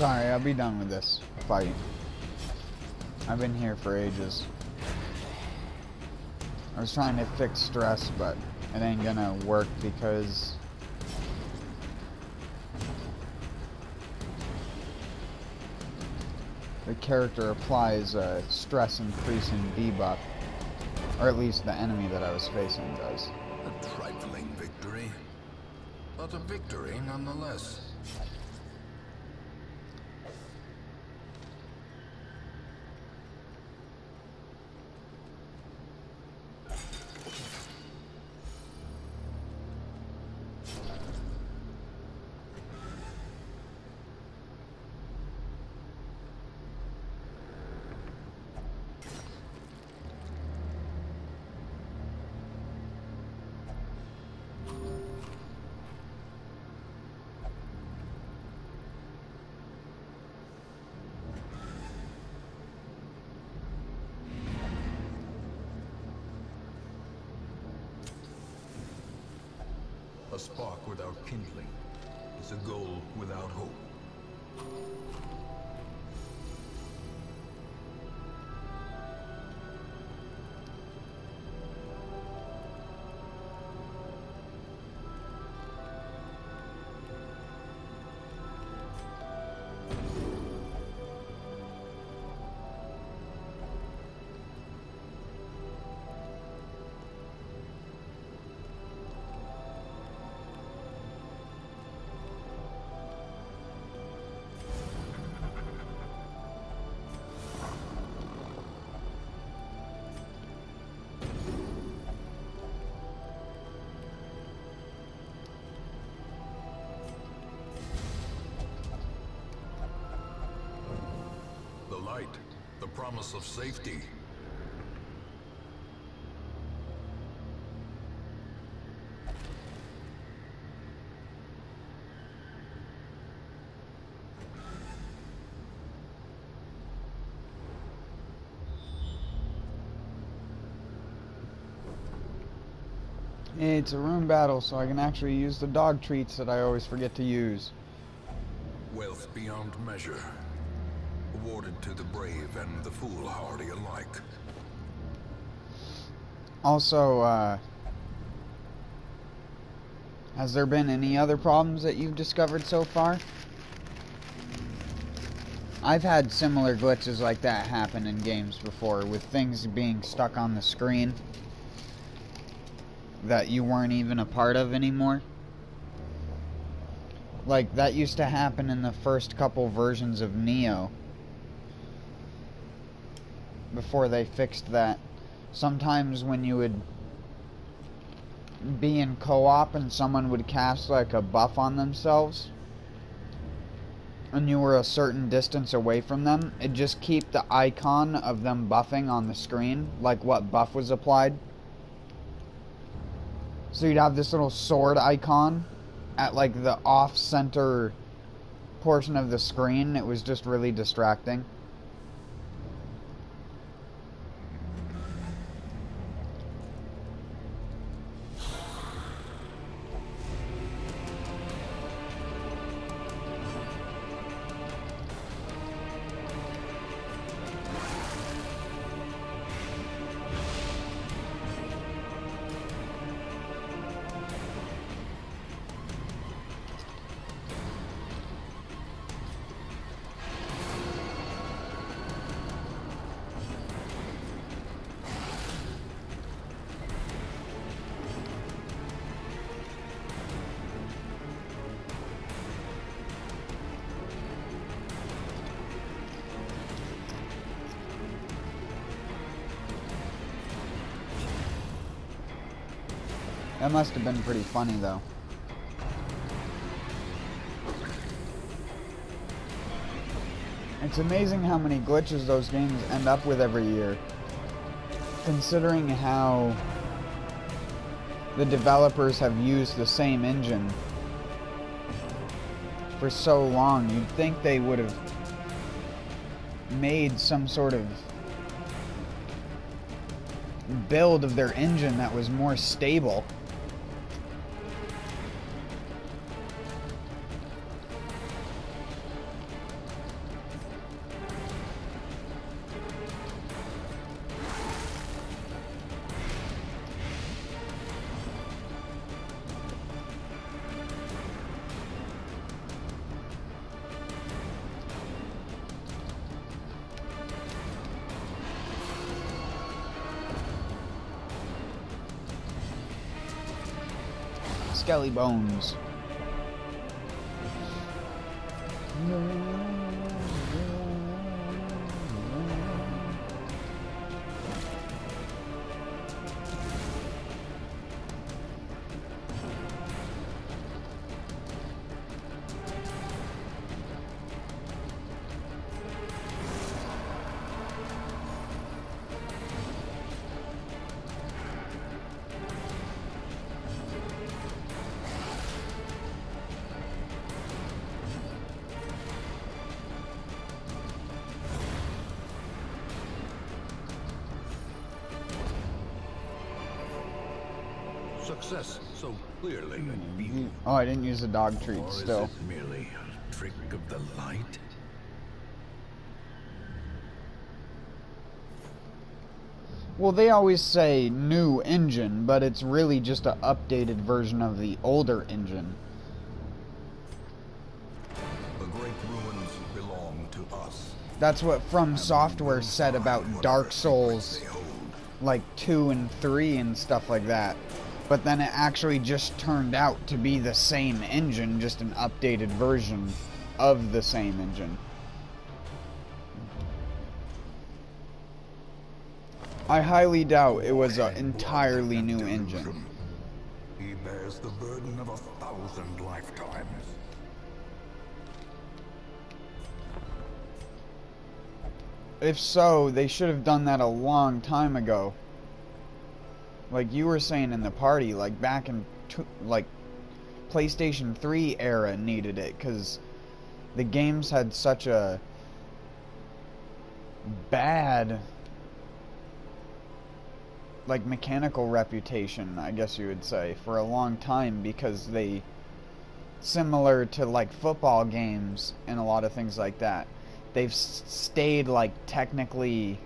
Sorry, I'll be done with this fight. I've been here for ages. I was trying to fix stress, but it ain't gonna work because the character applies a stress increasing debuff, or at least the enemy that I was facing does. A trifling victory, but a victory nonetheless. A spark without kindling is a goal without hope. Light, the promise of safety. It's a room battle, so I can actually use the dog treats that I always forget to use. Wealth beyond measure, awarded to the brave and the foolhardy alike. Also, has there been any other problems that you've discovered so far? I've had similar glitches like that happen in games before, with things being stuck on the screen that you weren't even a part of anymore. Like, that used to happen in the first couple versions of Neo, before they fixed that. Sometimes when you would be in co-op and someone would cast like a buff on themselves and you were a certain distance away from them, it'd just keep the icon of them buffing on the screen, like what buff was applied. So you'd have this little sword icon at like the off-center portion of the screen. It was just really distracting. That must have been pretty funny, though. It's amazing how many glitches those games end up with every year, considering how the developers have used the same engine for so long. You'd think they would have made some sort of build of their engine that was more stable. Skelly bones. Success so clearly and beautiful. Oh, I didn't use the dog treat Or is still. it merely a trick of the light? Well, they always say new engine, but it's really just an updated version of the older engine. The great ruins belong to us. That's what From Software said about Dark Souls, like 2 and 3 and stuff like that. But then it actually just turned out to be the same engine, just an updated version of the same engine. I highly doubt it was an entirely new engine. He bears the burden of 1,000 lifetimes. If so, they should have done that a long time ago. Like you were saying in the party, like back in like PlayStation 3 era needed it, because the games had such a bad like mechanical reputation, I guess you would say, for a long time, because they, similar to like football games and a lot of things like that, they've stayed like technically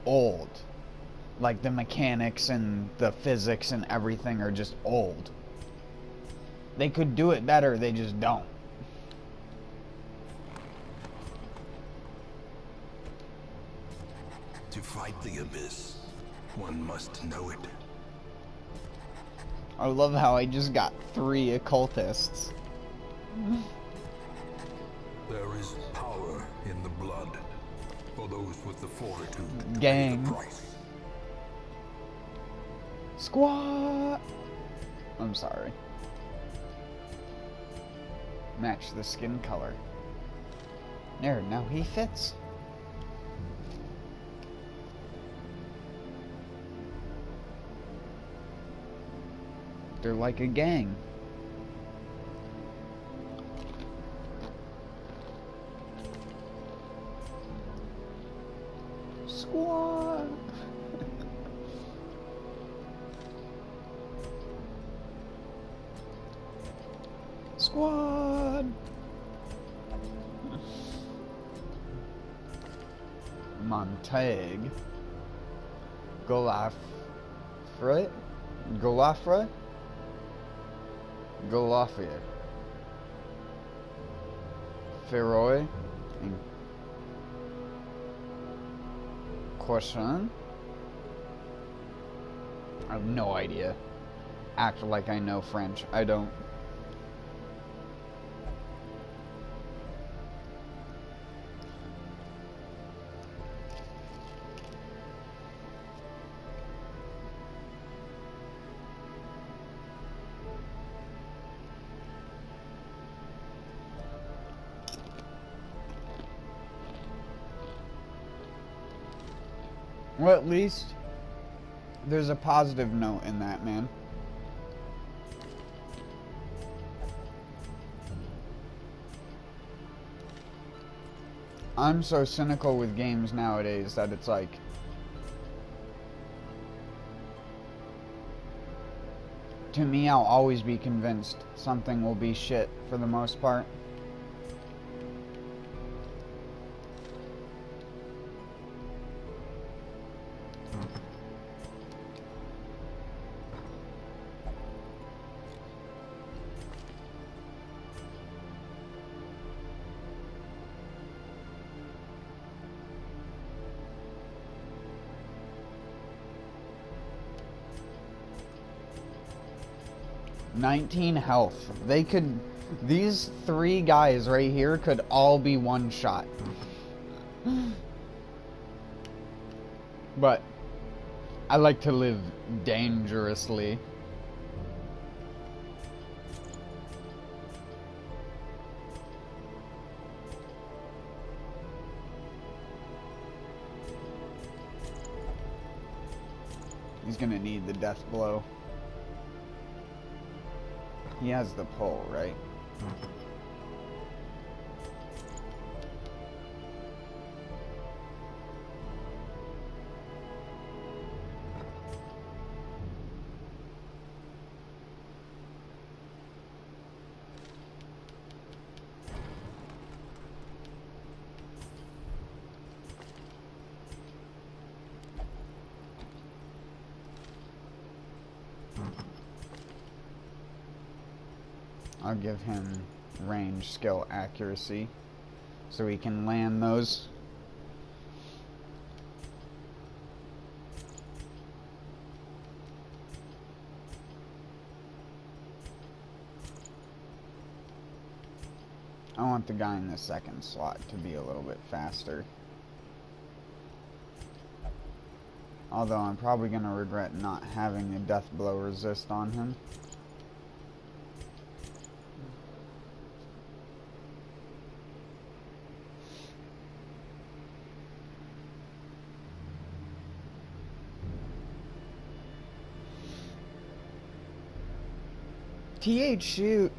old. Like the mechanics and the physics and everything are just old. They could do it better, they just don't. To fight the abyss, one must know it. I love how I just got 3 occultists. There is power in the blood for those with the fortitude to Gang. pay the price. Squat! I'm sorry. Match the skin color. There, now he fits. They're like a gang. Squad. Squad. Montag. Golafre. Golafre. Golafia. Feroy. And Croissant. I have no idea. Act like I know French. I don't. Well, at least there's a positive note in that, man. I'm so cynical with games nowadays that it's like, to me, I'll always be convinced something will be shit for the most part. 19 health. They could... These 3 guys right here could all be one shot. But I like to live dangerously. He's gonna need the death blow. He has the pull, right? I'll give him range, skill, accuracy, so he can land those. I want the guy in the second slot to be a little bit faster. Although I'm probably going to regret not having a death blow resist on him. THQ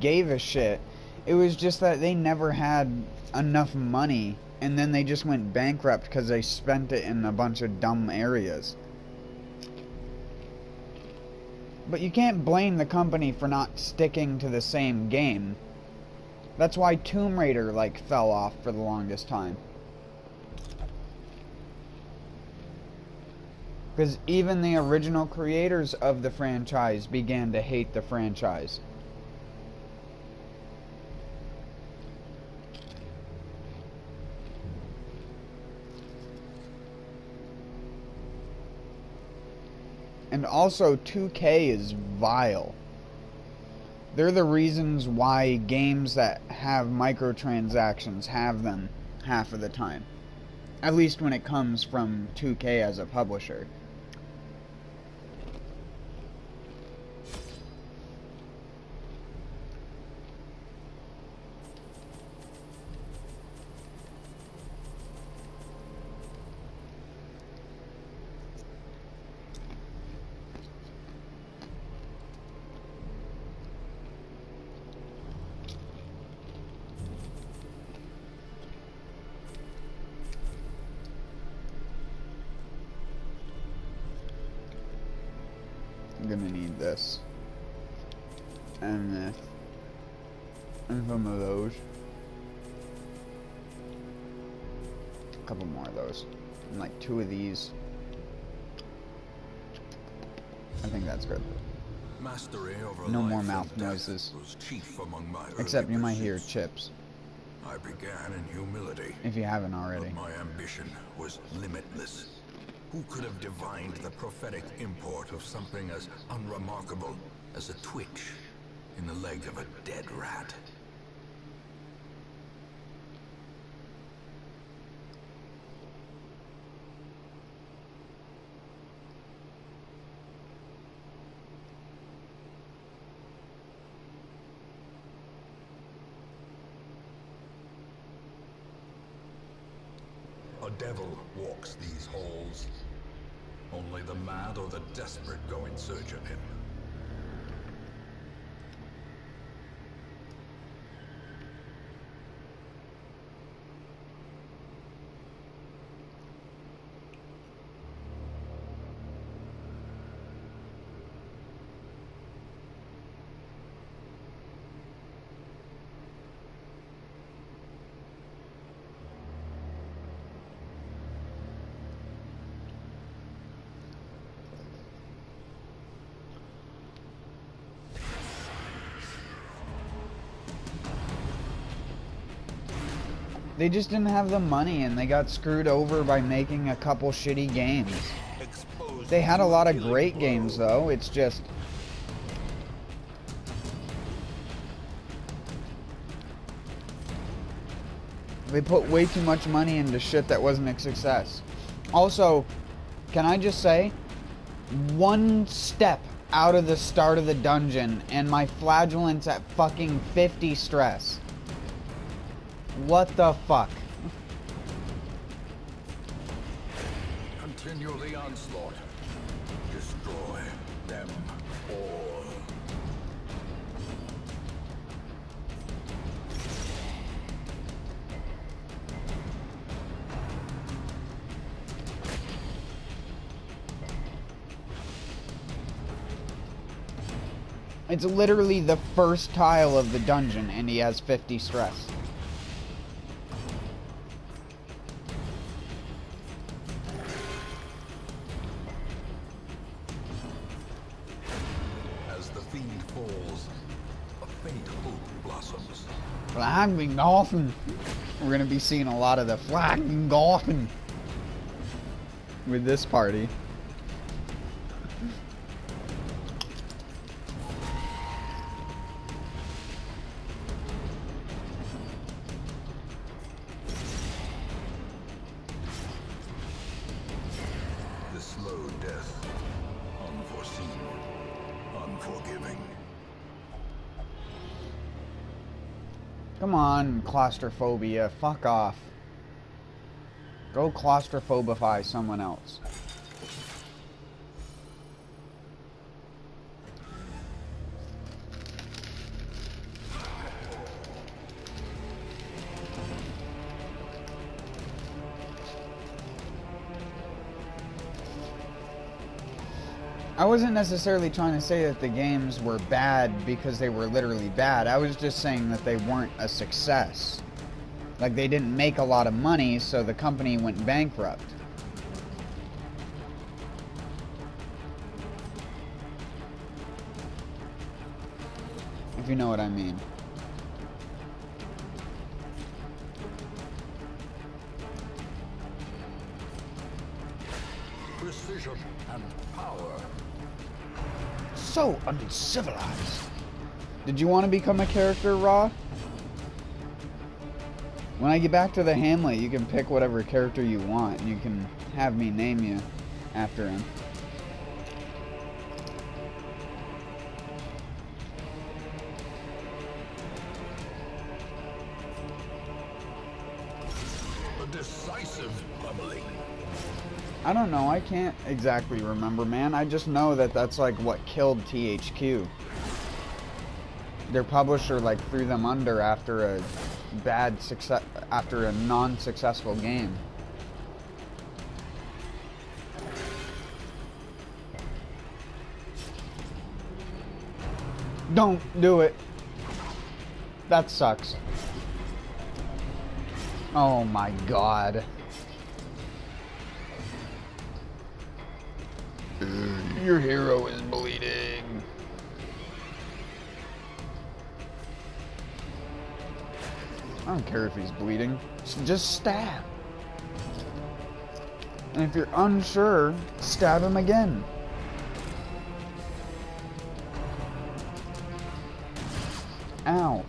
gave a shit. It was just that they never had enough money, and then they just went bankrupt because they spent it in a bunch of dumb areas. But you can't blame the company for not sticking to the same game. That's why Tomb Raider, like, fell off for the longest time. Because even the original creators of the franchise began to hate the franchise. And also, 2K is vile. They're the reasons why games that have microtransactions have them half of the time. At least when it comes from 2K as a publisher. I'm gonna need this. And this. And some of those. A couple more of those. And like 2 of these. I think that's good. Mastery over No life more and mouth death noises. was chief among my Except early you might hear pursuits. chips. I began in humility, If you haven't already. but my ambition was limitless. Who could have divined the prophetic import of something as unremarkable as a twitch in the leg of a dead rat? A devil walks these halls. Only the mad or the desperate go in search of him. They just didn't have the money and they got screwed over by making a couple shitty games. Expose They had a lot of great games, though. It's just... they put way too much money into shit that wasn't a success. Also, can I just say, one step out of the start of the dungeon and my flagellant's at fucking 50 stress. What the fuck? Continue the onslaught. Destroy them all. It's literally the first tile of the dungeon and he has 50 stress. As the fiend falls, a faint hope blossoms. Flagengolfen. We're gonna be seeing a lot of the Flagengolfen with this party. The slow death, unforeseen, unforgiving. Come on, claustrophobia. Fuck off. Go claustrophobify someone else. I wasn't necessarily trying to say that the games were bad because they were literally bad. I was just saying that they weren't a success. Like, they didn't make a lot of money, so the company went bankrupt. If you know what I mean. Precision and power. So uncivilized. Did you want to become a character, Raw? When I get back to the Hamlet, you can pick whatever character you want, and you can have me name you after him. A decisive pummeling. I don't know, I can't exactly remember, man. I just know that that's like what killed THQ. Their publisher like threw them under after a bad success, after a non-successful game. Don't do it. That sucks. Oh my god. Your hero is bleeding. I don't care if he's bleeding. Just stab. And if you're unsure, stab him again. Ow.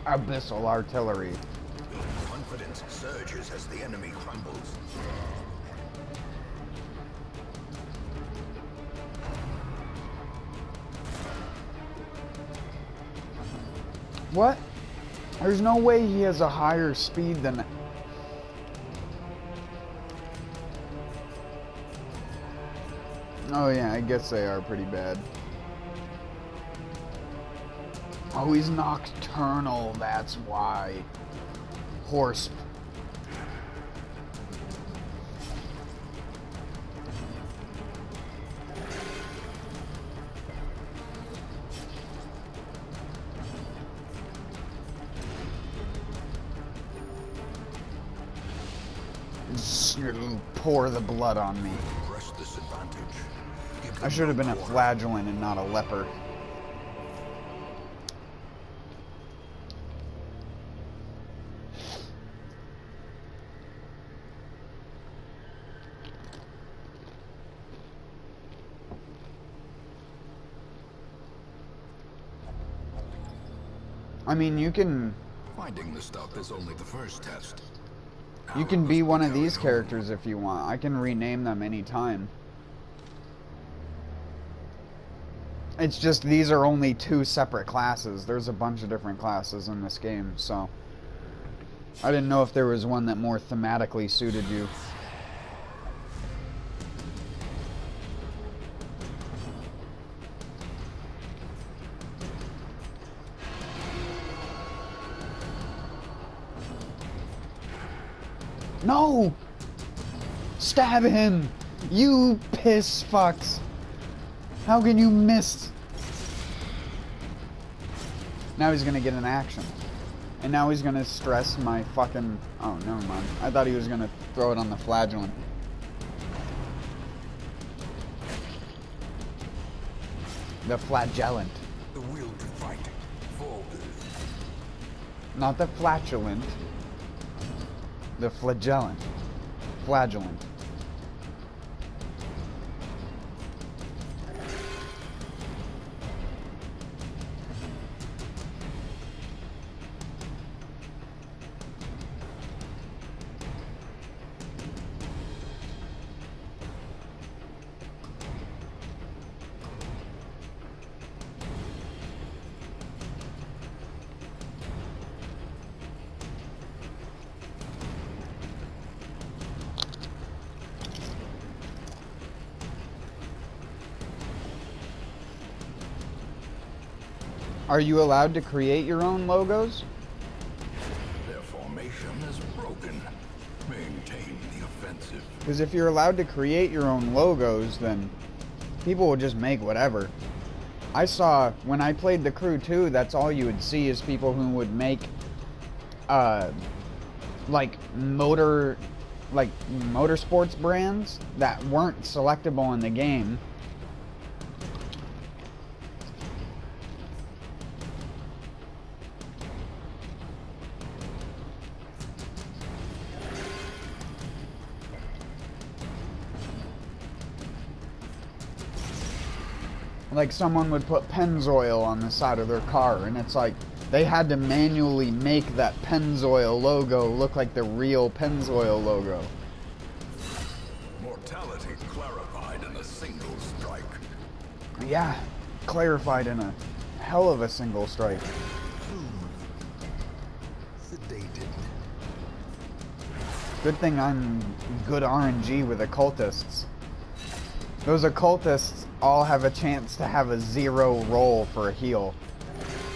Abyssal artillery. Confidence surges as the enemy crumbles. What? There's no way he has a higher speed than... Oh yeah, I guess they are pretty bad. Oh, he's nocturnal, that's why. Horse. pour the blood on me. Press this advantage. I should have been a flagellant and not a leper. I mean, you can... Finding the stuff is only the first test. You can be one of these characters if you want. I can rename them anytime. It's just these are only 2 separate classes. There's a bunch of different classes in this game, so... I didn't know if there was one that more thematically suited you. No! Stab him! You piss fucks! How can you miss? Now he's gonna get an action. And now he's gonna stress my fucking... Oh, never mind. I thought he was gonna throw it on the flagellant. The flagellant. The will to fight. Forward. Not the flatulent. The flagellant. Flagellant. Are you allowed to create your own logos? Their formation is broken. Maintain the offensive. Because if you're allowed to create your own logos, then people will just make whatever. I saw, when I played the crew too, that's all you would see is people who would make, like, motorsports brands that weren't selectable in the game. Like someone would put Pennzoil on the side of their car, and it's like they had to manually make that Pennzoil logo look like the real Pennzoil logo. Mortality clarified in a single strike. Yeah, clarified in a hell of a single strike. Sedated. Good thing I'm good RNG with occultists. Those occultists all have a chance to have a 0 roll for a heal.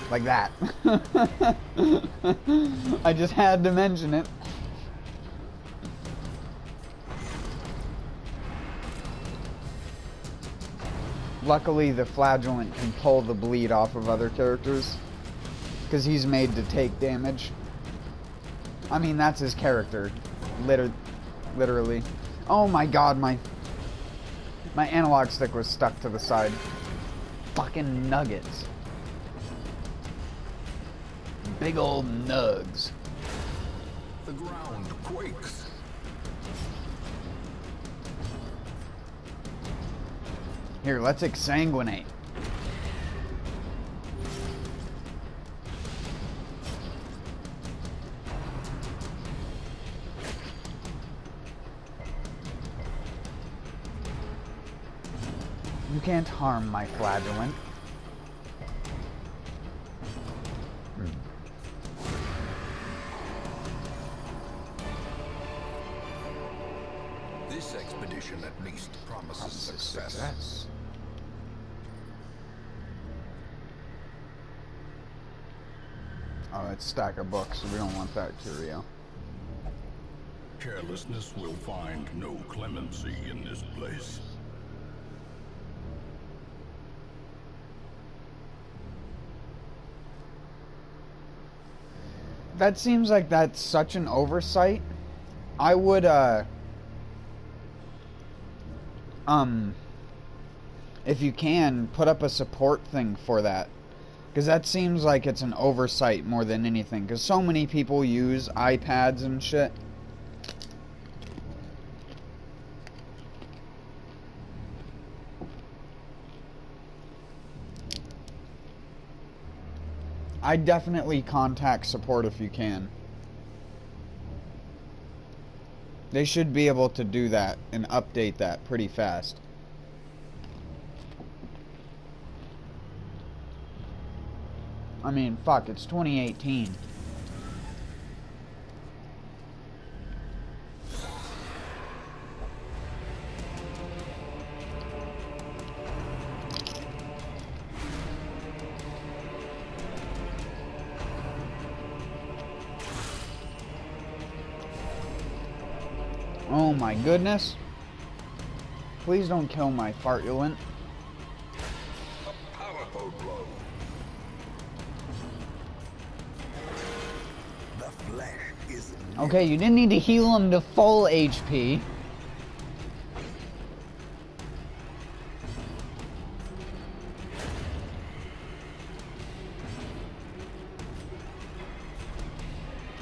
Like that. I just had to mention it. Luckily, the flagellant can pull the bleed off of other characters. Because he's made to take damage. I mean, that's his character. Literally. Oh my god, my analog stick was stuck to the side. Fucking nuggets. Big old nugs. The ground quakes. Here, let's exsanguinate. You can't harm my flagellant. This expedition at least promises success. Oh, it's a stack of books, so we don't want that curio. Carelessness will find no clemency in this place. That seems like that's such an oversight. I would if you can, put up a support thing for that. Because that seems like it's an oversight more than anything. Because so many people use iPads and shit. I'd definitely contact support if you can. They should be able to do that and update that pretty fast. I mean, fuck, it's 2018. Oh my goodness. Please don't kill my fartulent. A powerful blow. The flesh is Okay, you didn't need to heal him to full HP.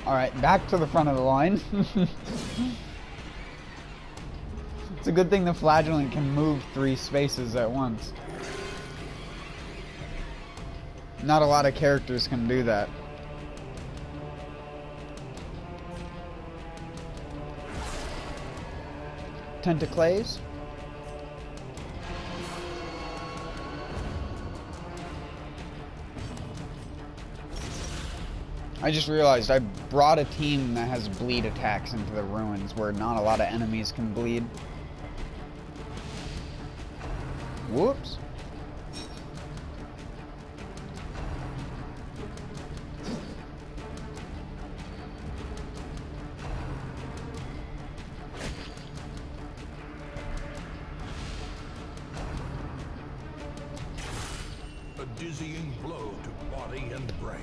Alright, back to the front of the line. It's a good thing the flagellant can move 3 spaces at once. Not a lot of characters can do that. Tentacles. I just realized I brought a team that has bleed attacks into the ruins where not a lot of enemies can bleed. Whoops. a dizzying blow to body and brain.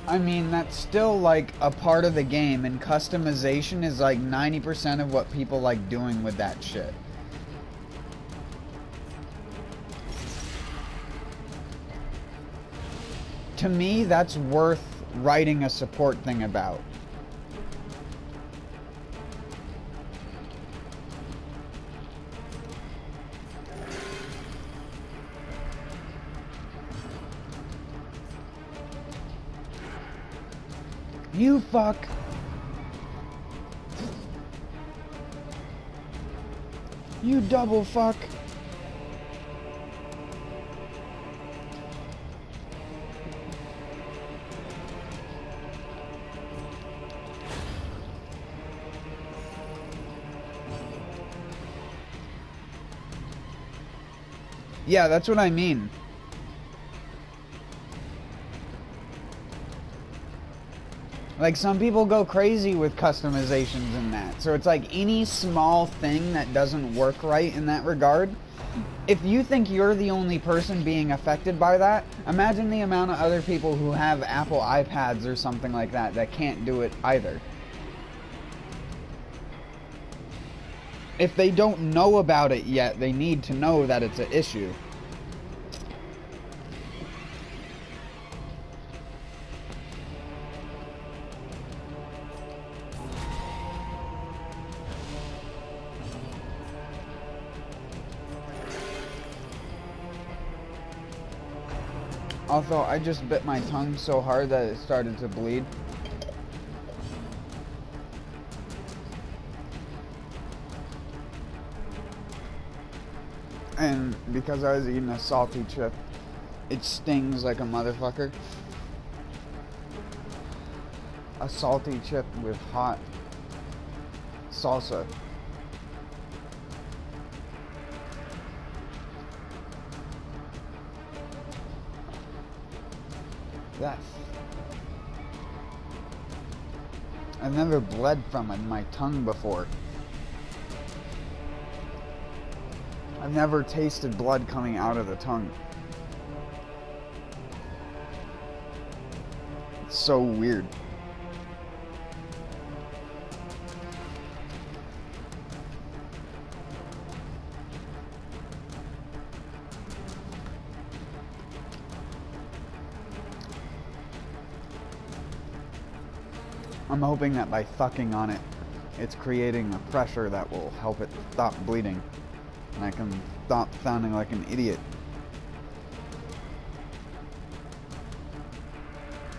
I mean, that's still like a part of the game, and customization is like 90% of what people like doing with that shit. To me, that's worth writing a support thing about. You fuck. You double fuck. Yeah, that's what I mean. Like, some people go crazy with customizations and that. So it's like any small thing that doesn't work right in that regard. If you think you're the only person being affected by that, imagine the amount of other people who have Apple iPads or something like that that can't do it either. If they don't know about it yet, they need to know that it's an issue. Also, I just bit my tongue so hard that it started to bleed. And because I was eating a salty chip, it stings like a motherfucker. A salty chip with hot salsa. That. I've never bled from it in my tongue before. I've never tasted blood coming out of the tongue. It's so weird. I'm hoping that by sucking on it, it's creating a pressure that will help it stop bleeding. And I can stop sounding like an idiot.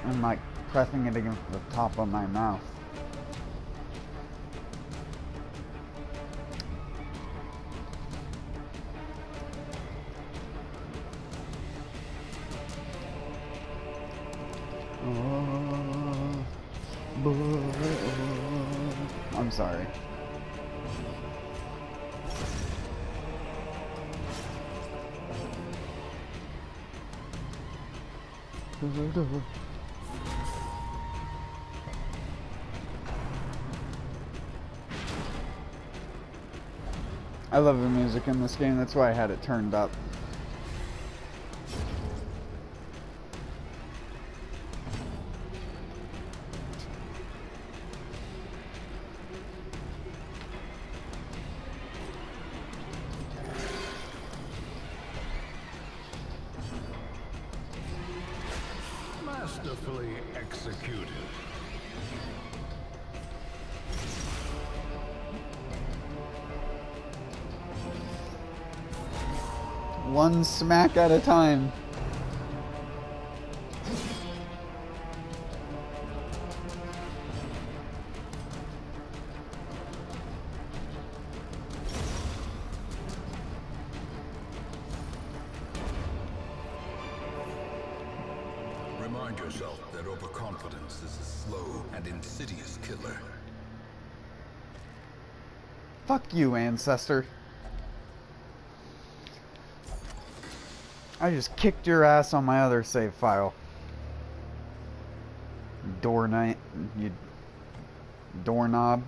I'm like pressing it against the top of my mouth. I'm sorry. I love the music in this game, that's why I had it turned up. Masterfully executed. One smack at a time. Remind yourself that overconfidence is a slow and insidious killer. Fuck you, ancestor. I just kicked your ass on my other save file. Door knight, you doorknob.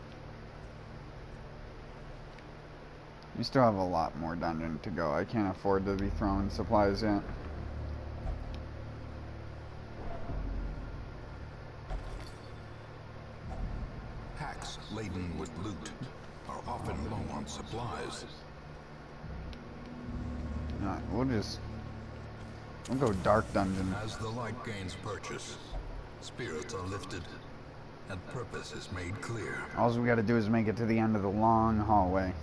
We still have a lot more dungeon to go. I can't afford to be throwing supplies yet. Hacks laden with loot are often low on supplies. Alright, we'll go dark dungeon. As the light gains purchase, spirits are lifted, and purpose is made clear. All we gotta do is make it to the end of the long hallway.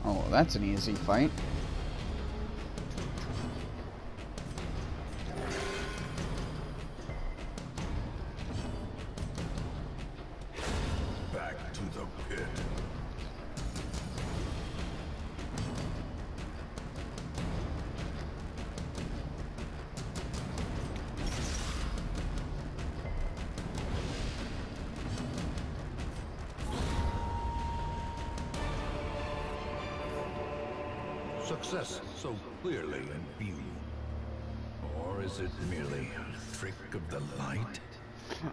Oh, that's an easy fight. Back to the pit. Success so clearly in view. Or is it merely a trick of the light?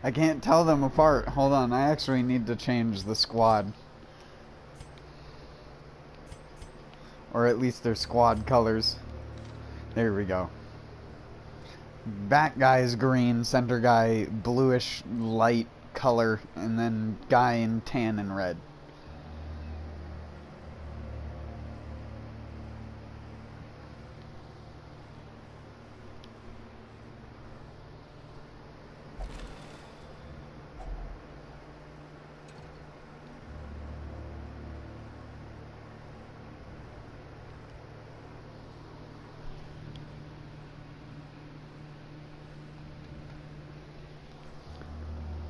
I can't tell them apart. Hold on, I actually need to change the squad. Or at least their squad colors. There we go. Back guy is green, center guy bluish light color, and then guy in tan and red.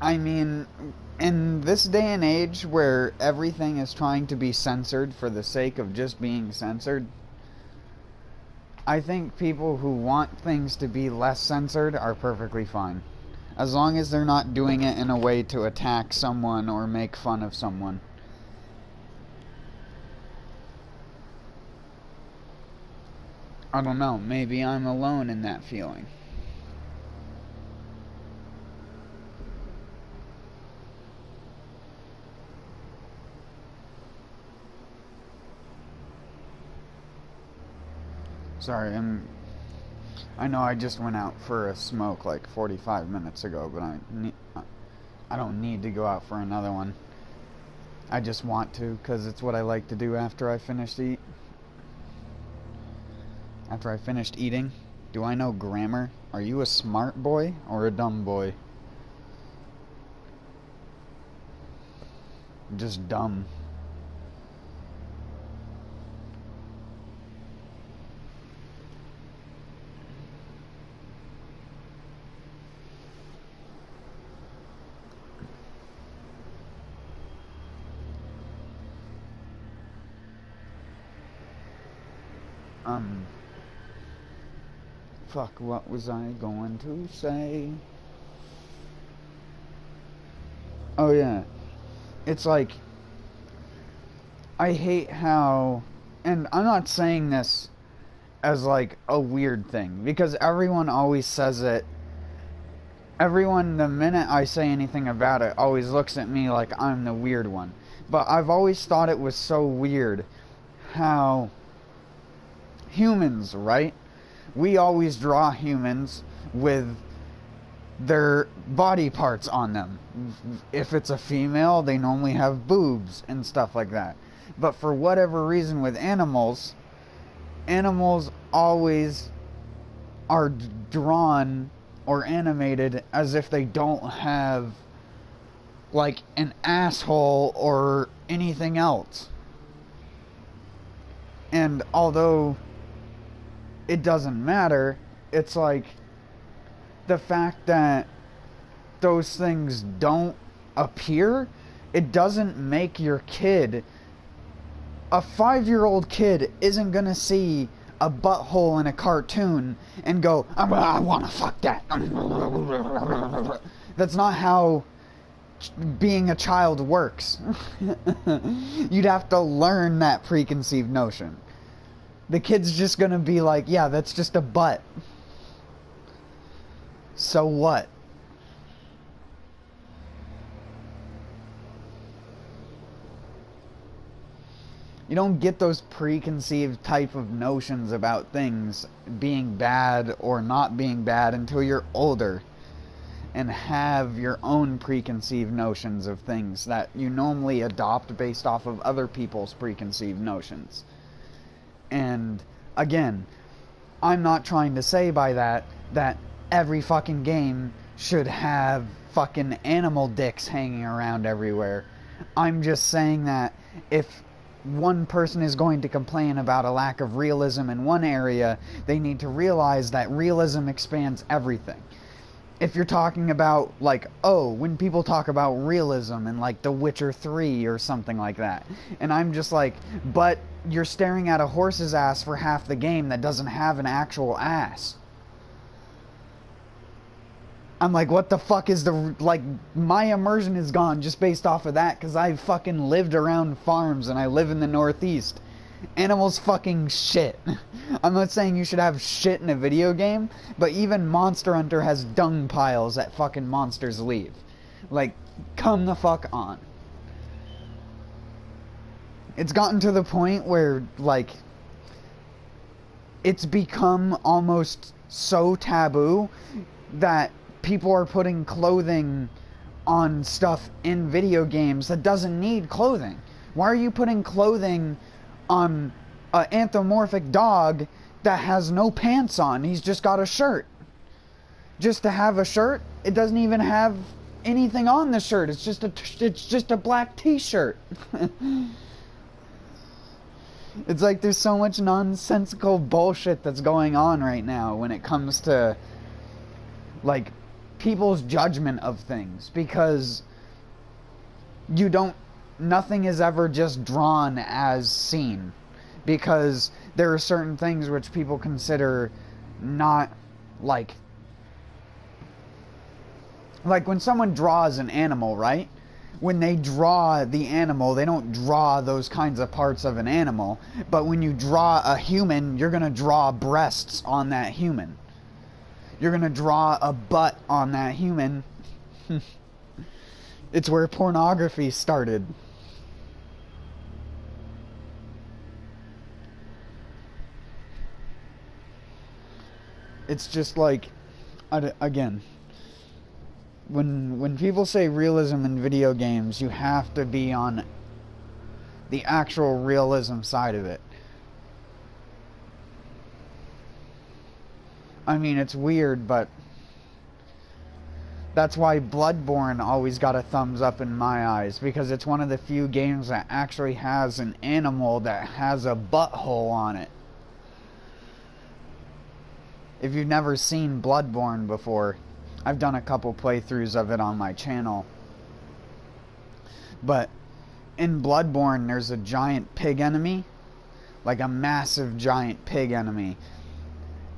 I mean, in this day and age where everything is trying to be censored for the sake of just being censored, I think people who want things to be less censored are perfectly fine. As long as they're not doing it in a way to attack someone or make fun of someone. I don't know, maybe I'm alone in that feeling. Sorry, I know I just went out for a smoke like 45 minutes ago, but I don't need to go out for another one. I just want to, because it's what I like to do after I finished eating. Do I know grammar? Are you a smart boy or a dumb boy? Just dumb. Fuck, what was I going to say? Oh yeah. It's like, I hate how, and I'm not saying this as like a weird thing, because everyone always says it. Everyone, the minute I say anything about it, always looks at me like I'm the weird one. But I've always thought it was so weird how humans, right? We always draw humans with their body parts on them. If it's a female, they normally have boobs and stuff like that. But for whatever reason with animals always are drawn or animated as if they don't have like an asshole or anything else. And although it doesn't matter, it's like the fact that those things don't appear, it doesn't make your kid, a 5-year-old kid isn't gonna see a butthole in a cartoon and go, I wanna fuck that. That's not how being a child works. You'd have to learn that preconceived notion. The kid's just gonna be like, yeah, that's just a butt. So what? You don't get those preconceived type of notions about things being bad or not being bad until you're older and have your own preconceived notions of things that you normally adopt based off of other people's preconceived notions. And again, I'm not trying to say by that every fucking game should have fucking animal dicks hanging around everywhere. I'm just saying that if one person is going to complain about a lack of realism in one area, they need to realize that realism expands everything. If you're talking about, like, when people talk about realism in, like, The Witcher 3 or something like that, and I'm just like, but you're staring at a horse's ass for half the game that doesn't have an actual ass. I'm like, what the fuck is my immersion is gone just based off of that, because I've fucking lived around farms and I live in the Northeast. Animals fucking shit. I'm not saying you should have shit in a video game, but even Monster Hunter has dung piles that fucking monsters leave. Like, come the fuck on. It's gotten to the point where, like, it's become almost so taboo that people are putting clothing on stuff in video games that doesn't need clothing. Why are you putting clothing on an anthropomorphic dog that has no pants on? He's just got a shirt. Just to have a shirt, it doesn't even have anything on the shirt. It's just a black t-shirt. It's like there's so much nonsensical bullshit that's going on right now when it comes to, like, people's judgment of things, because nothing is ever just drawn as seen, because there are certain things which people consider not, like when someone draws an animal, right? When they draw the animal, they don't draw those kinds of parts of an animal, but when you draw a human, you're gonna draw breasts on that human. You're gonna draw a butt on that human. It's where pornography started. It's just like, again, when people say realism in video games, you have to be on the actual realism side of it. I mean, it's weird, but that's why Bloodborne always got a thumbs up in my eyes, because it's one of the few games that actually has an animal that has a butthole on it. If you've never seen Bloodborne before, I've done a couple playthroughs of it on my channel. But in Bloodborne, there's a giant pig enemy, like a massive giant pig enemy.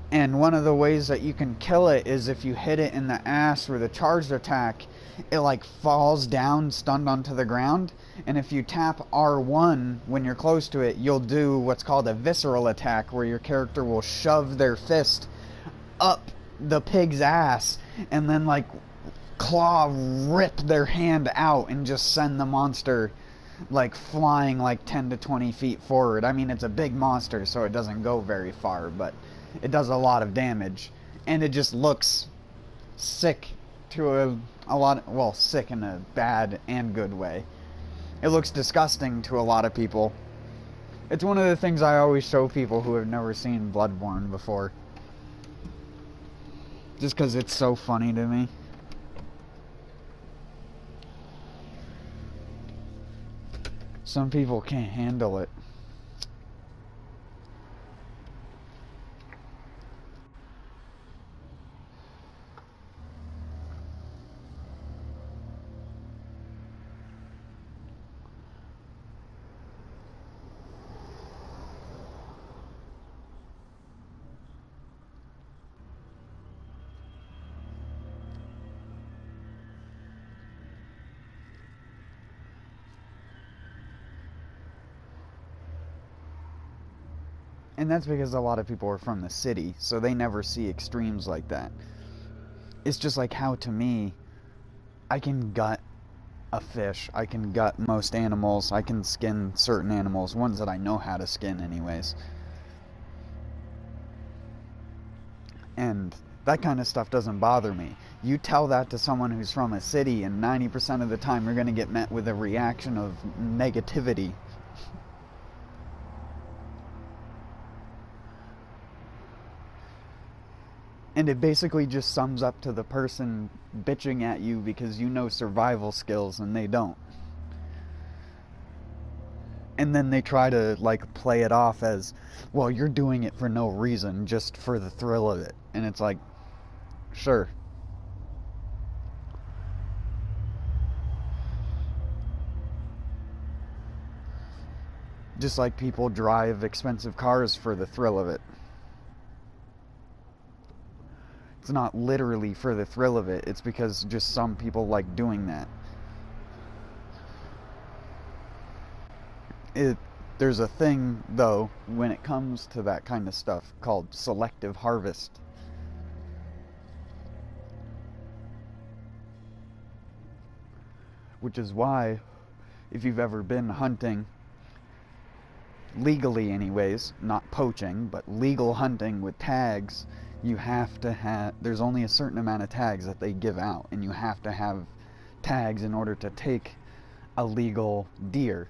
And one of the ways that you can kill it is if you hit it in the ass with a charged attack, it like falls down stunned onto the ground. And if you tap R1 when you're close to it, you'll do what's called a visceral attack, where your character will shove their fist up the pig's ass and then like claw rip their hand out and just send the monster like flying like 10 to 20 feet forward. I mean, it's a big monster, so it doesn't go very far, but it does a lot of damage, and it just looks sick to a lot. Well, sick in a bad and good way. It looks disgusting to a lot of people. It's one of the things I always show people who have never seen Bloodborne before, just because it's so funny to me. Some people can't handle it. And that's because a lot of people are from the city, so they never see extremes like that. It's just like how, to me, I can gut a fish, I can gut most animals, I can skin certain animals, ones that I know how to skin anyways. And that kind of stuff doesn't bother me. You tell that to someone who's from a city, and 90% of the time you're going to get met with a reaction of negativity. And it basically just sums up to the person bitching at you because you know survival skills and they don't. And then they try to like play it off as, well, you're doing it for no reason, just for the thrill of it. And it's like, sure. Just like people drive expensive cars for the thrill of it. It's not literally for the thrill of it. It's because just some people like doing that. There's a thing, though, when it comes to that kind of stuff called selective harvest. Which is why, if you've ever been hunting, legally anyways, not poaching, but legal hunting with tags, you have to have, there's only a certain amount of tags that they give out, and you have to have tags in order to take a legal deer.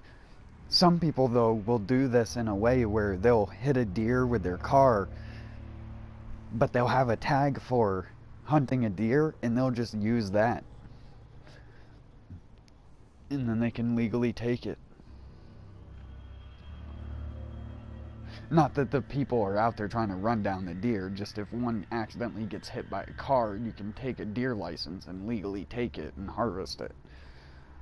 Some people, though, will do this in a way where they'll hit a deer with their car, but they'll have a tag for hunting a deer, and they'll just use that. And then they can legally take it. Not that the people are out there trying to run down the deer, just if one accidentally gets hit by a car, you can take a deer license and legally take it and harvest it.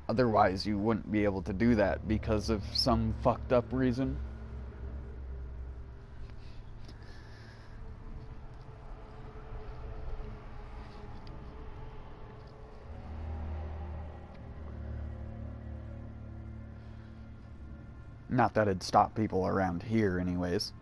Otherwise, you wouldn't be able to do that because of some fucked up reason. Not that it'd stop people around here, anyways.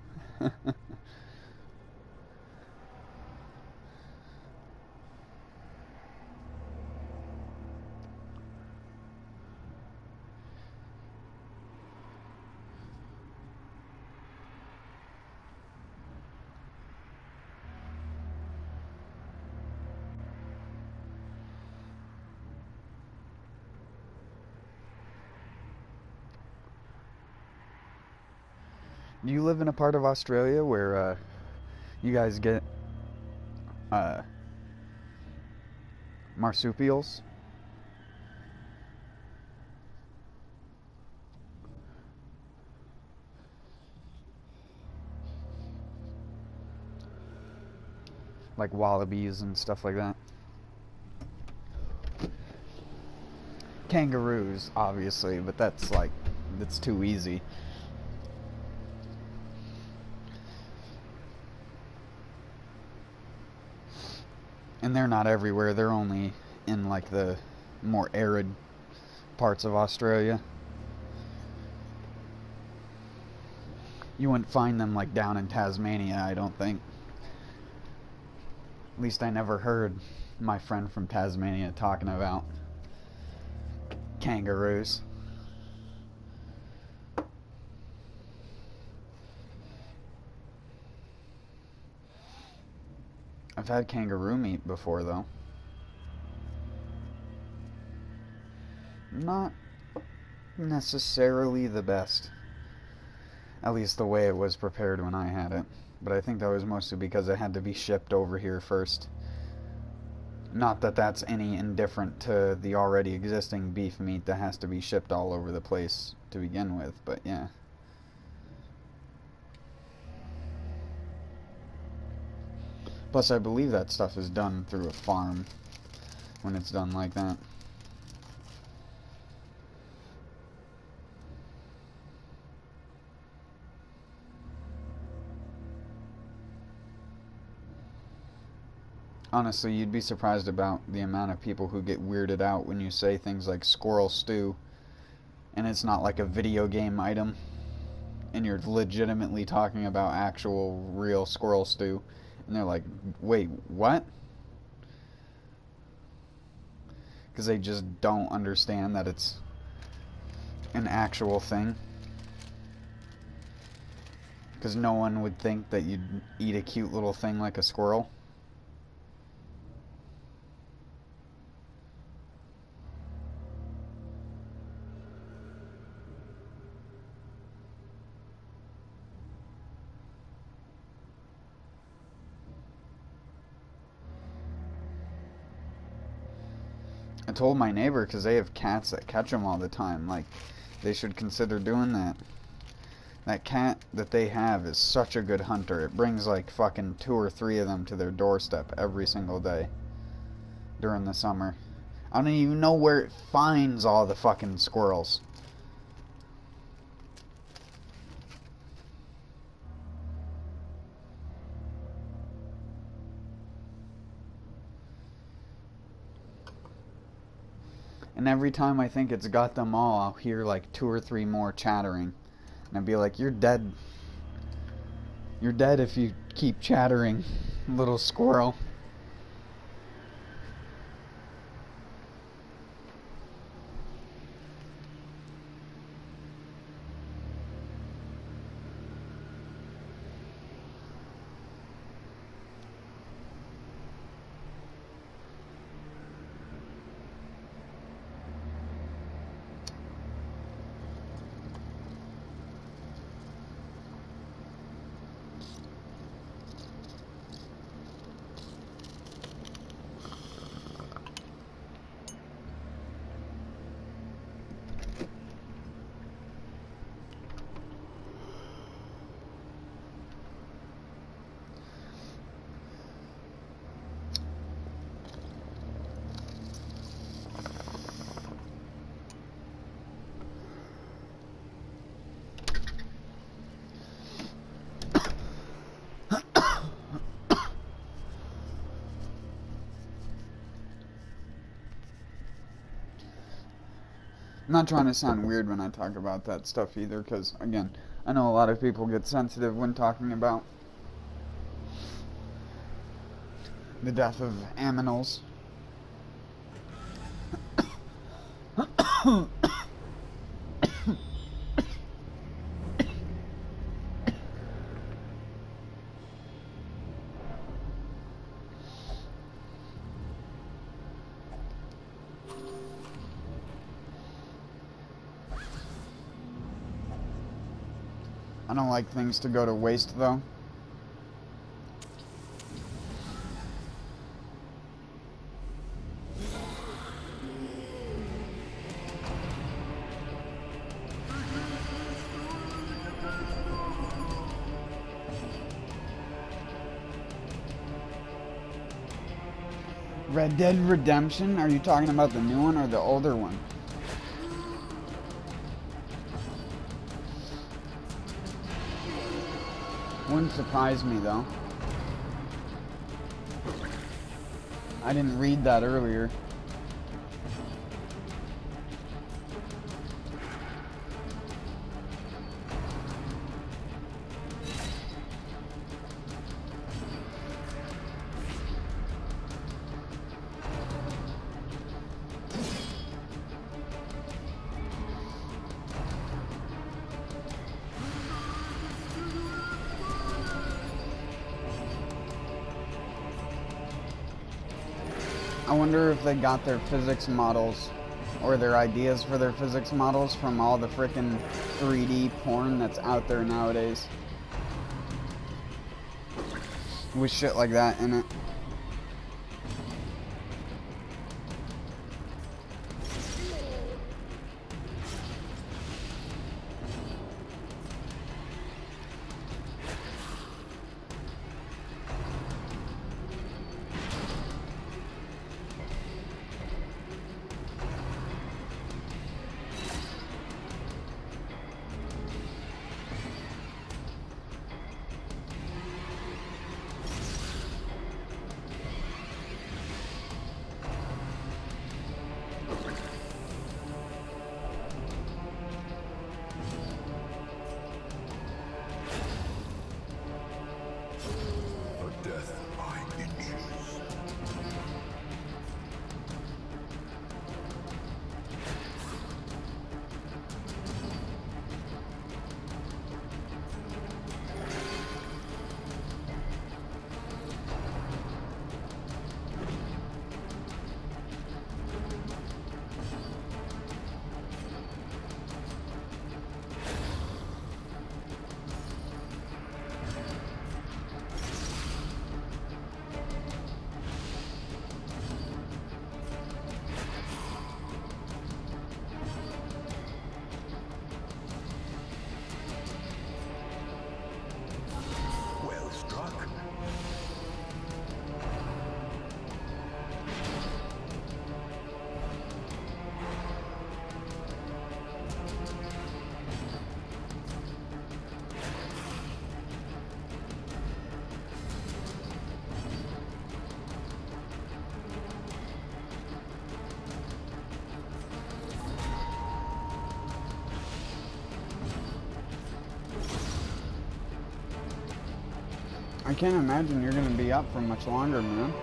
Do you live in a part of Australia where you guys get uh, marsupials? Like wallabies and stuff like that? Kangaroos, obviously, but that's too easy. And they're not everywhere. They're only in like the more arid parts of Australia. You wouldn't find them like down in Tasmania, I don't think. At least I never heard my friend from Tasmania talking about kangaroos. I've had kangaroo meat before, though. Not necessarily the best. At least the way it was prepared when I had it. But I think that was mostly because it had to be shipped over here first. Not that that's any indifferent to the already existing beef meat that has to be shipped all over the place to begin with, but yeah. Plus, I believe that stuff is done through a farm when it's done like that. Honestly, you'd be surprised about the amount of people who get weirded out when you say things like squirrel stew, and it's not like a video game item, and you're legitimately talking about actual, real squirrel stew, and they're like, wait, what? Because they just don't understand that it's an actual thing. Because no one would think that you'd eat a cute little thing like a squirrel. I told my neighbor, because they have cats that catch them all the time, like, they should consider doing that. That cat that they have is such a good hunter. It brings like fucking 2 or 3 of them to their doorstep every single day during the summer. I don't even know where it finds all the fucking squirrels. And every time I think it's got them all, I'll hear like 2 or 3 more chattering. And I'd be like, you're dead. You're dead if you keep chattering, little squirrel. I'm not trying to sound weird when I talk about that stuff either, because, again, I know a lot of people get sensitive when talking about the death of aminals. I don't like things to go to waste, though. Red Dead Redemption? Are you talking about the new one or the older one? Wouldn't surprise me, though. I didn't read that earlier. I wonder if they got their physics models or their ideas for their physics models from all the frickin' 3D porn that's out there nowadays. With shit like that in it. I can't imagine you're gonna be up for much longer, man.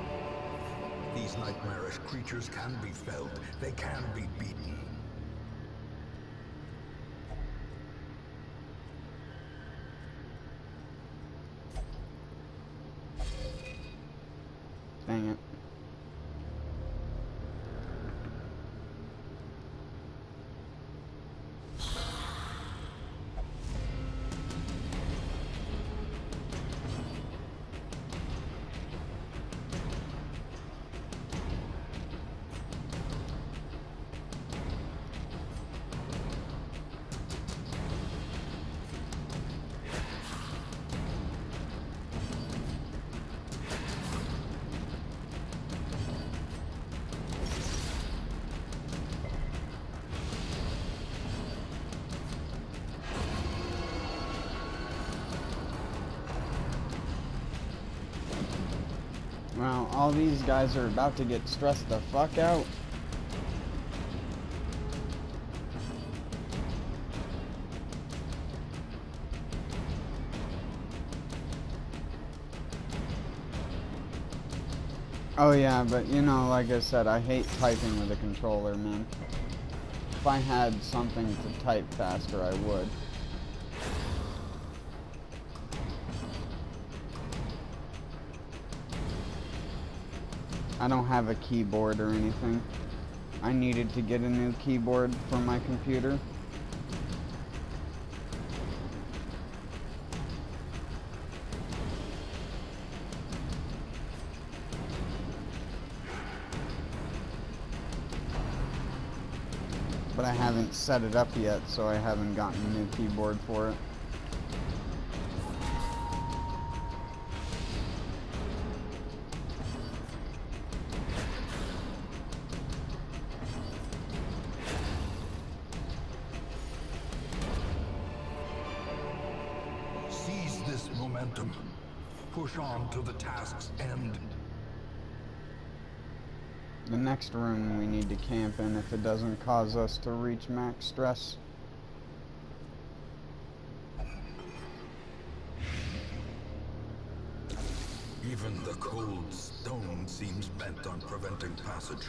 These nightmarish creatures can be felled. They can be beaten. Dang it. Wow, all these guys are about to get stressed the fuck out. Oh yeah, but you know, like I said, I hate typing with a controller, man. If I had something to type faster, I would. I don't have a keyboard or anything. I needed to get a new keyboard for my computer. but I haven't set it up yet, so I haven't gotten a new keyboard for it. Seize this momentum. Push on to the task's end. The next room we need to camp in if it doesn't cause us to reach max stress. Even the cold stone seems bent on preventing passage.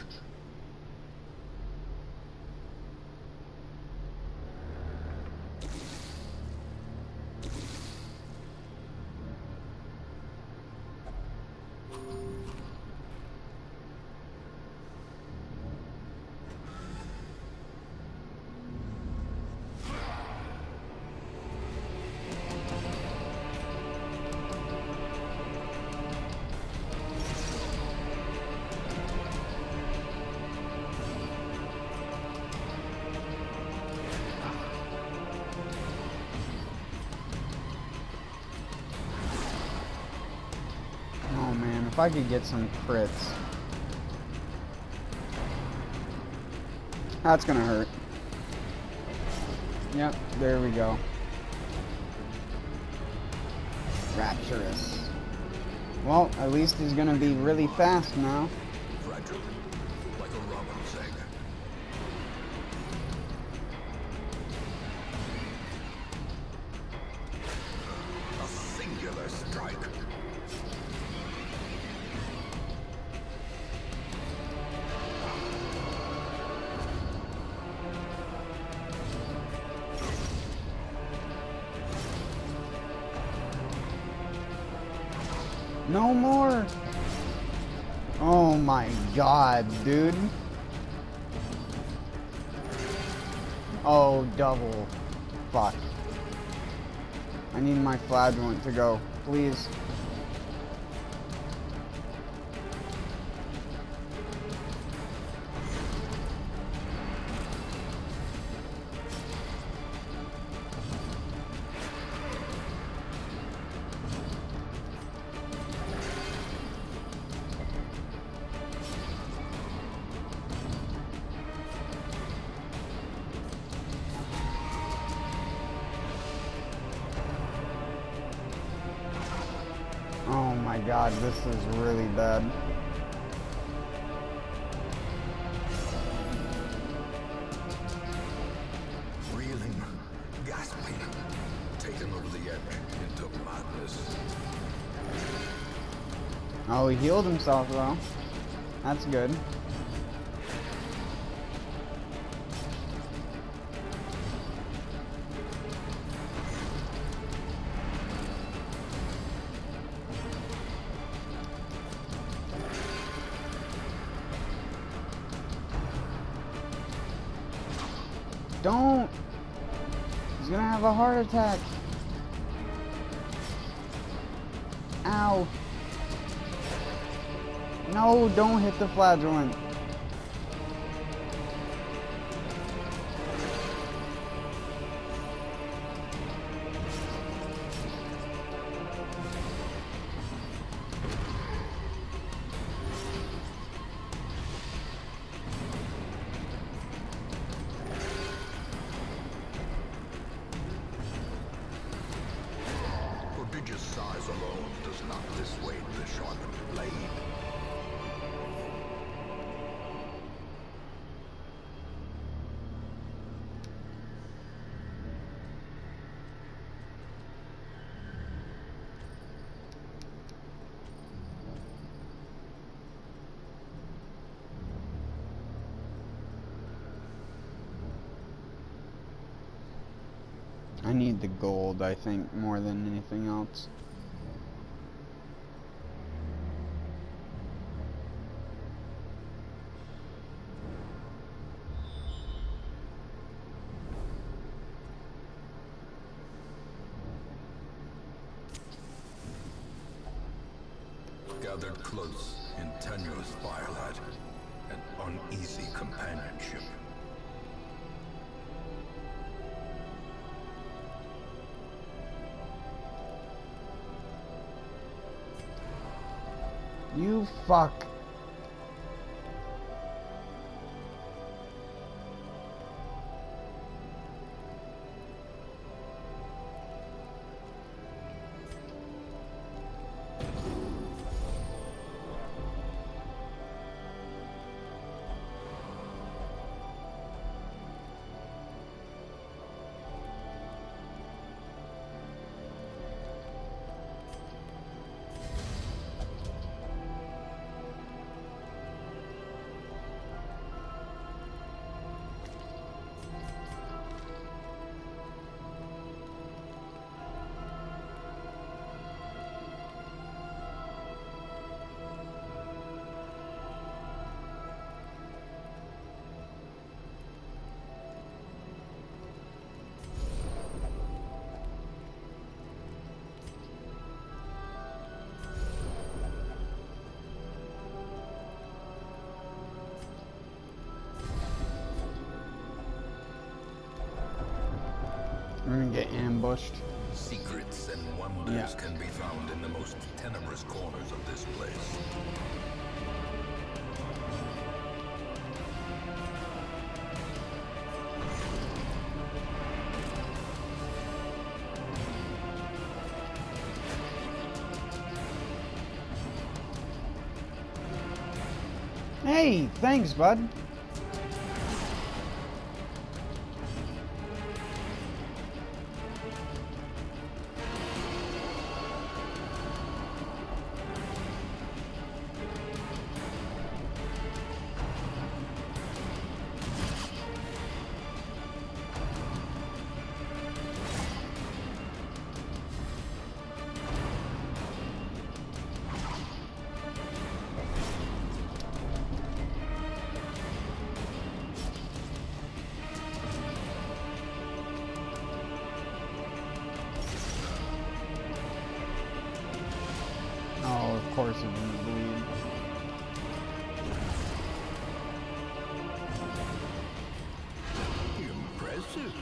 Oh man, if I could get some crits. That's gonna hurt. Yep, there we go. Rapturous. Well, at least he's gonna be really fast now. Fragile, like a robin's egg. A singular strike. No more! Oh my god, dude. Oh, double. Fuck. I need my flagellant to go, please. Oh my god, this is really bad. Reeling, gasping, taken over the edge into madness. Oh, he healed himself though. That's good. Don't! He's gonna have a heart attack. Ow. No, don't hit the flagellant. Prodigious size alone does not dissuade the sharpened blade. I need the gold, I think, more than anything else. Gathered close in tenuous firelight and uneasy companionship. You fuck. We're gonna get ambushed. Secrets and wonders can be found in the most tenebrous corners of this place. Hey, thanks, bud. Oh, of course it didn't bleed. Impressive.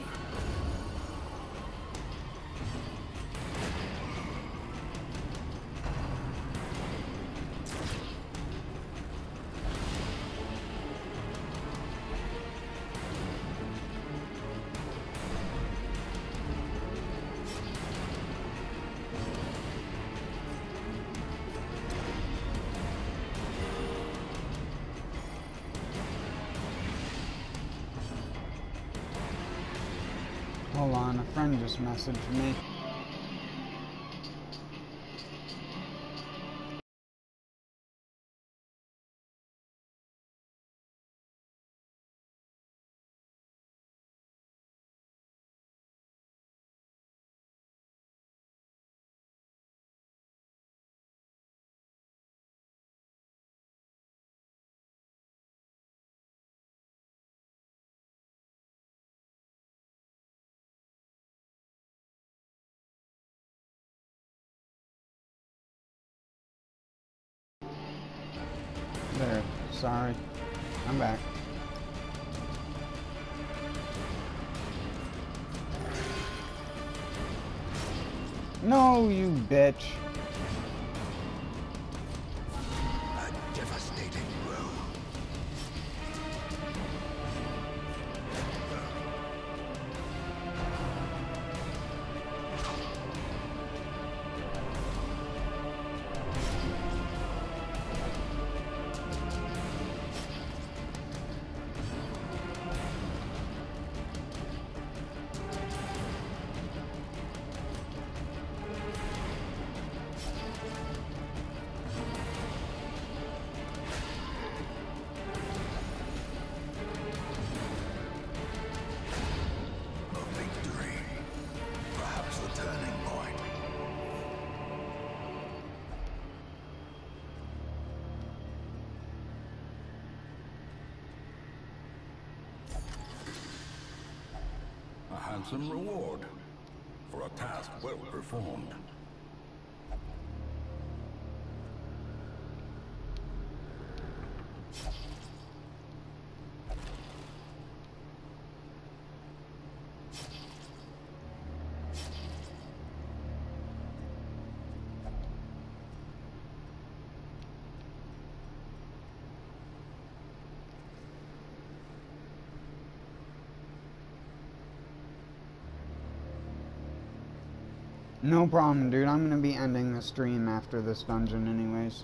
Hold on, a friend just messaged me. There, sorry. I'm back. No, you bitch. A devastating blow. A victory. Perhaps the turning point. A handsome reward for a task well performed. No problem, dude. I'm gonna be ending the stream after this dungeon anyways.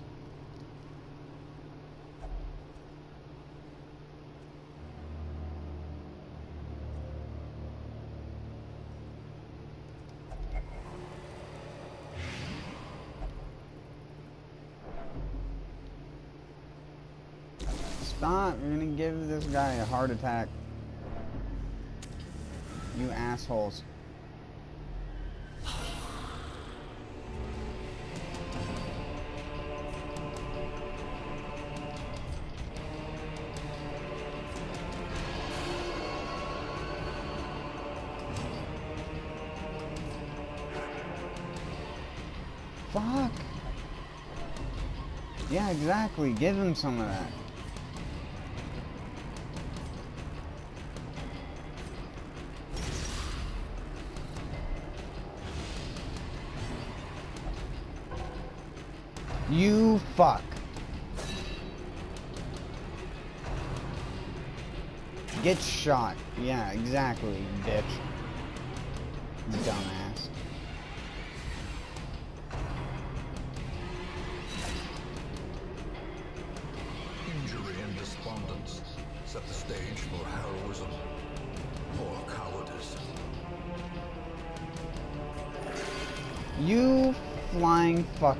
Stop, you're gonna give this guy a heart attack. You assholes. Fuck. Yeah, exactly. Give him some of that. You fuck. Get shot. Yeah, exactly, bitch. Dumbass. Injury and despondence set the stage for heroism or cowardice. You flying fuck.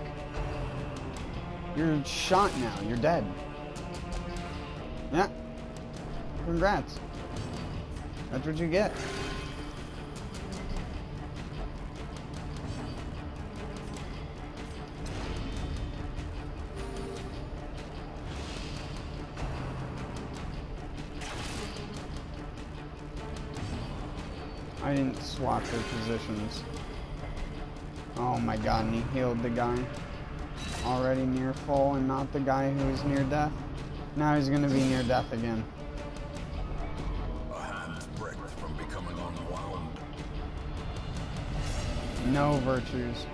You're shot now. You're dead. Yeah. Congrats. That's what you get. I didn't swap their positions. Oh my god, and he healed the guy. Already near full and not the guy who was near death. Now he's gonna be near death again. A hand's breadth from becoming unwound. No virtues.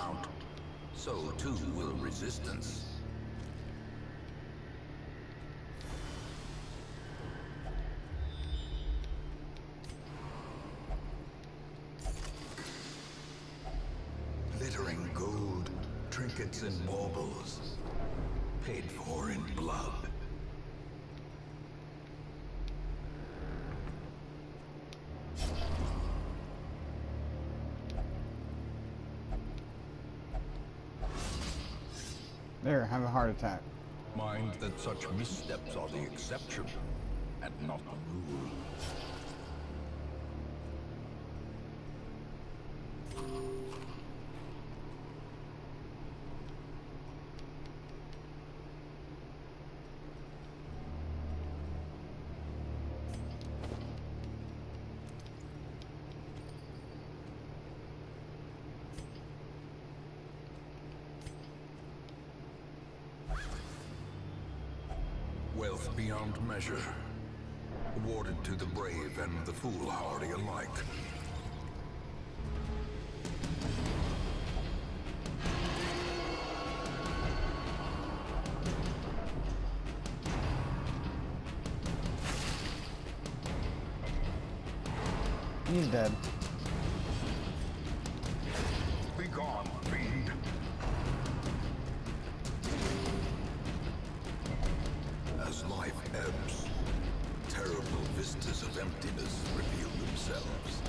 surmount, so too will resistance. Glittering gold, trinkets and baubles, paid for in blood. There, have a heart attack. Mind that such missteps are the exception, and not the rule. Wealth beyond measure, awarded to the brave and the foolhardy alike. He's dead. Be gone, fiend. As life ebbs, terrible vistas of emptiness reveal themselves.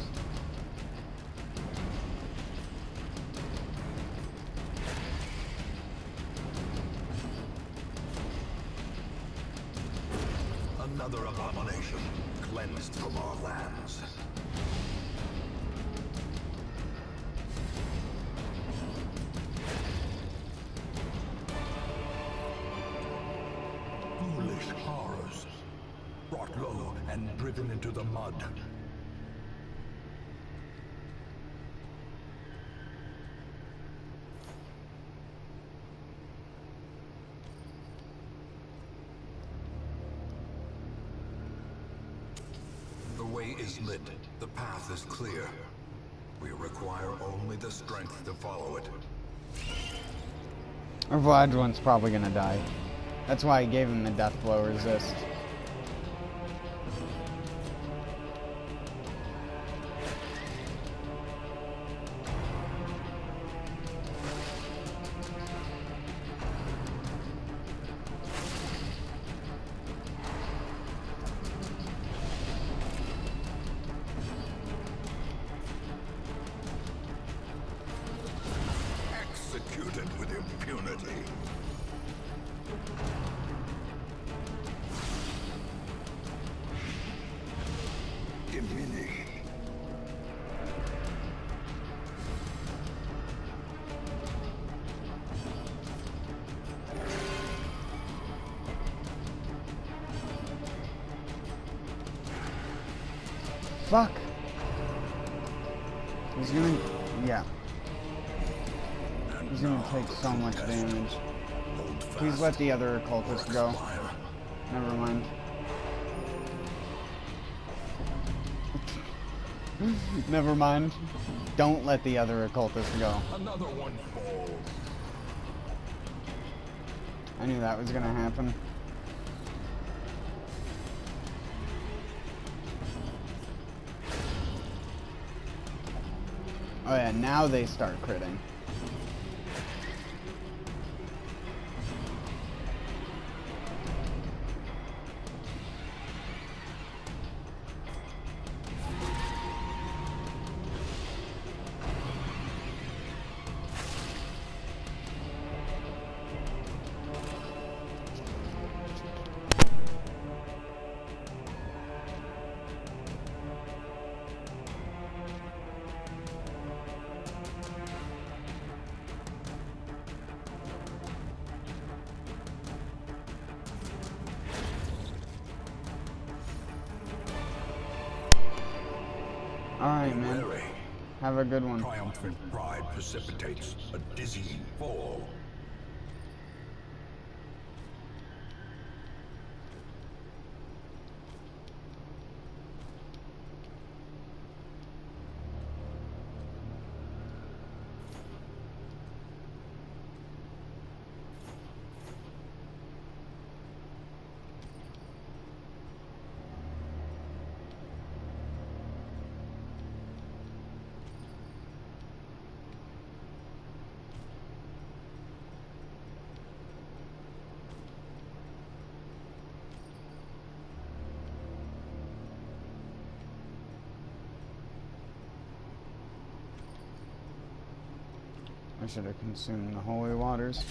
Another abomination cleansed from our lands. Foolish horrors, brought low and driven into the mud. The way is lit, the path is clear. We require only the strength to follow it. Our Vlad one's probably gonna die. That's why I gave him the death blow resist. Executed with impunity. Diminished. Fuck. He's gonna... yeah. He's gonna take so much damage. Please let the other occultist go. Never mind. Never mind. Don't let the other occultist go. Another one falls. I knew that was gonna happen. Oh yeah, now they start critting. Alright, man. Have a good one. Triumphant pride precipitates a dizzying fall. I should have consumed the holy waters.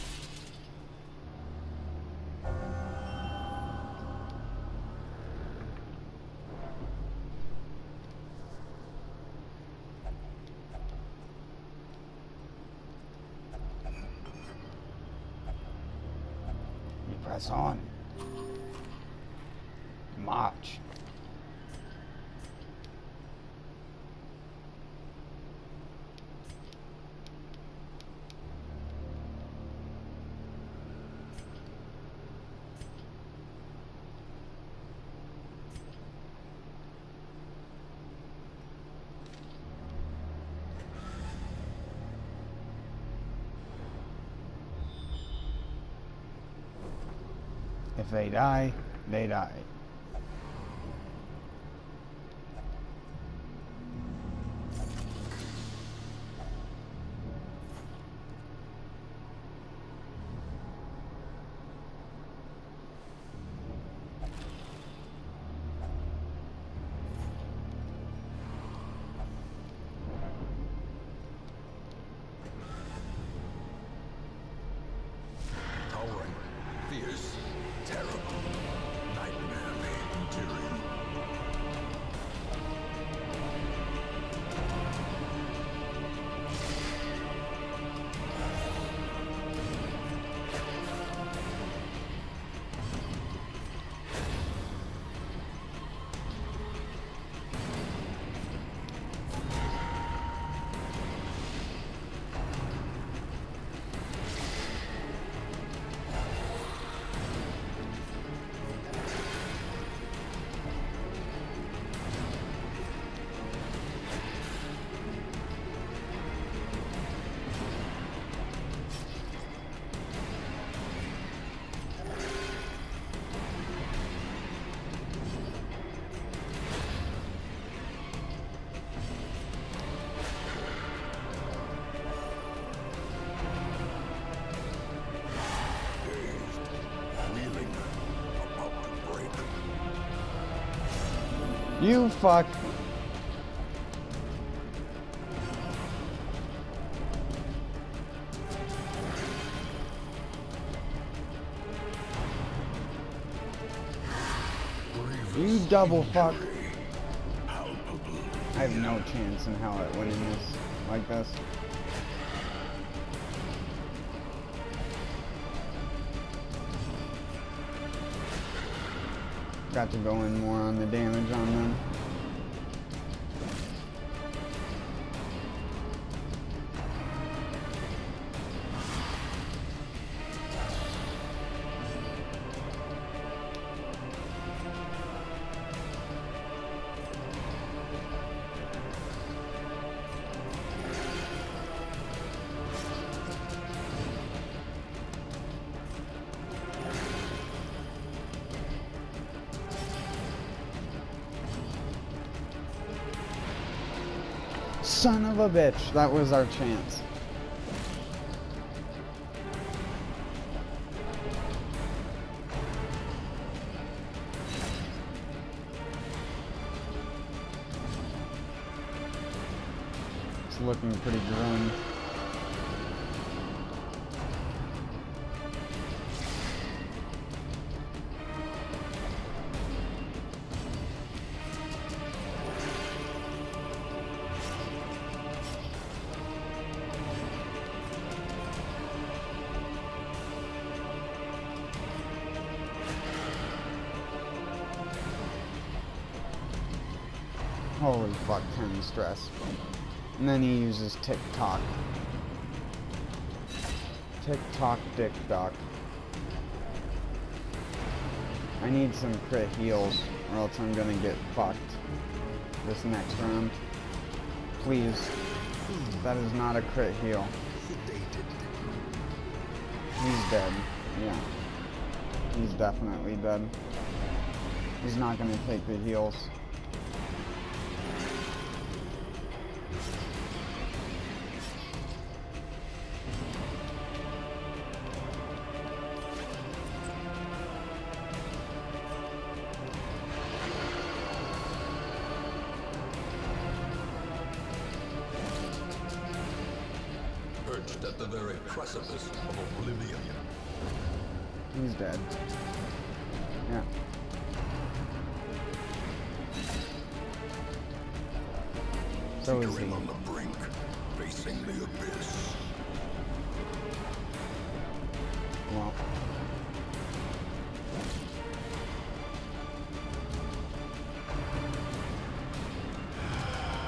You press on. March. If they die, they die. Towering, fierce, terrible, nightmare interior. You fuck. You double fuck. I have no chance in hell at winning this like this. Got to go in more on the damage on them. Son of a bitch, that was our chance. It's looking pretty grim. Holy fuck, 10 stress. And then he uses TikTok. TikTok, dick doc. I need some crit heals, or else I'm gonna get fucked this next round. Please. That is not a crit heal. He's dead. Yeah. He's definitely dead. He's not gonna take the heals. Urgent. just at the very precipice of oblivion. He's dead. Yeah. So is he. Teetering on the brink, facing the abyss. Well.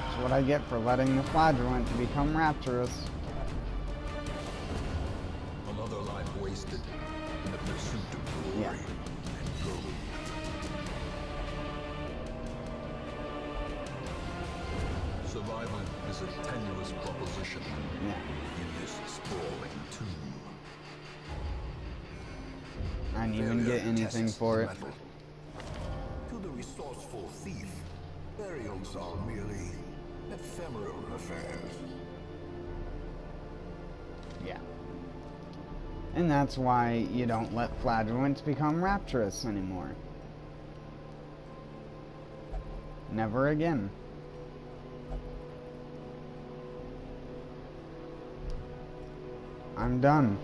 That's what I get for letting the flagellant become rapturous. Another life wasted in the pursuit of glory and gold. Survival is a tenuous proposition in this sprawling tomb. I didn't even get anything for it. To the resourceful thief, burials are merely ephemeral affairs. Yeah. And that's why you don't let flagellants become rapturous anymore. Never again. I'm done.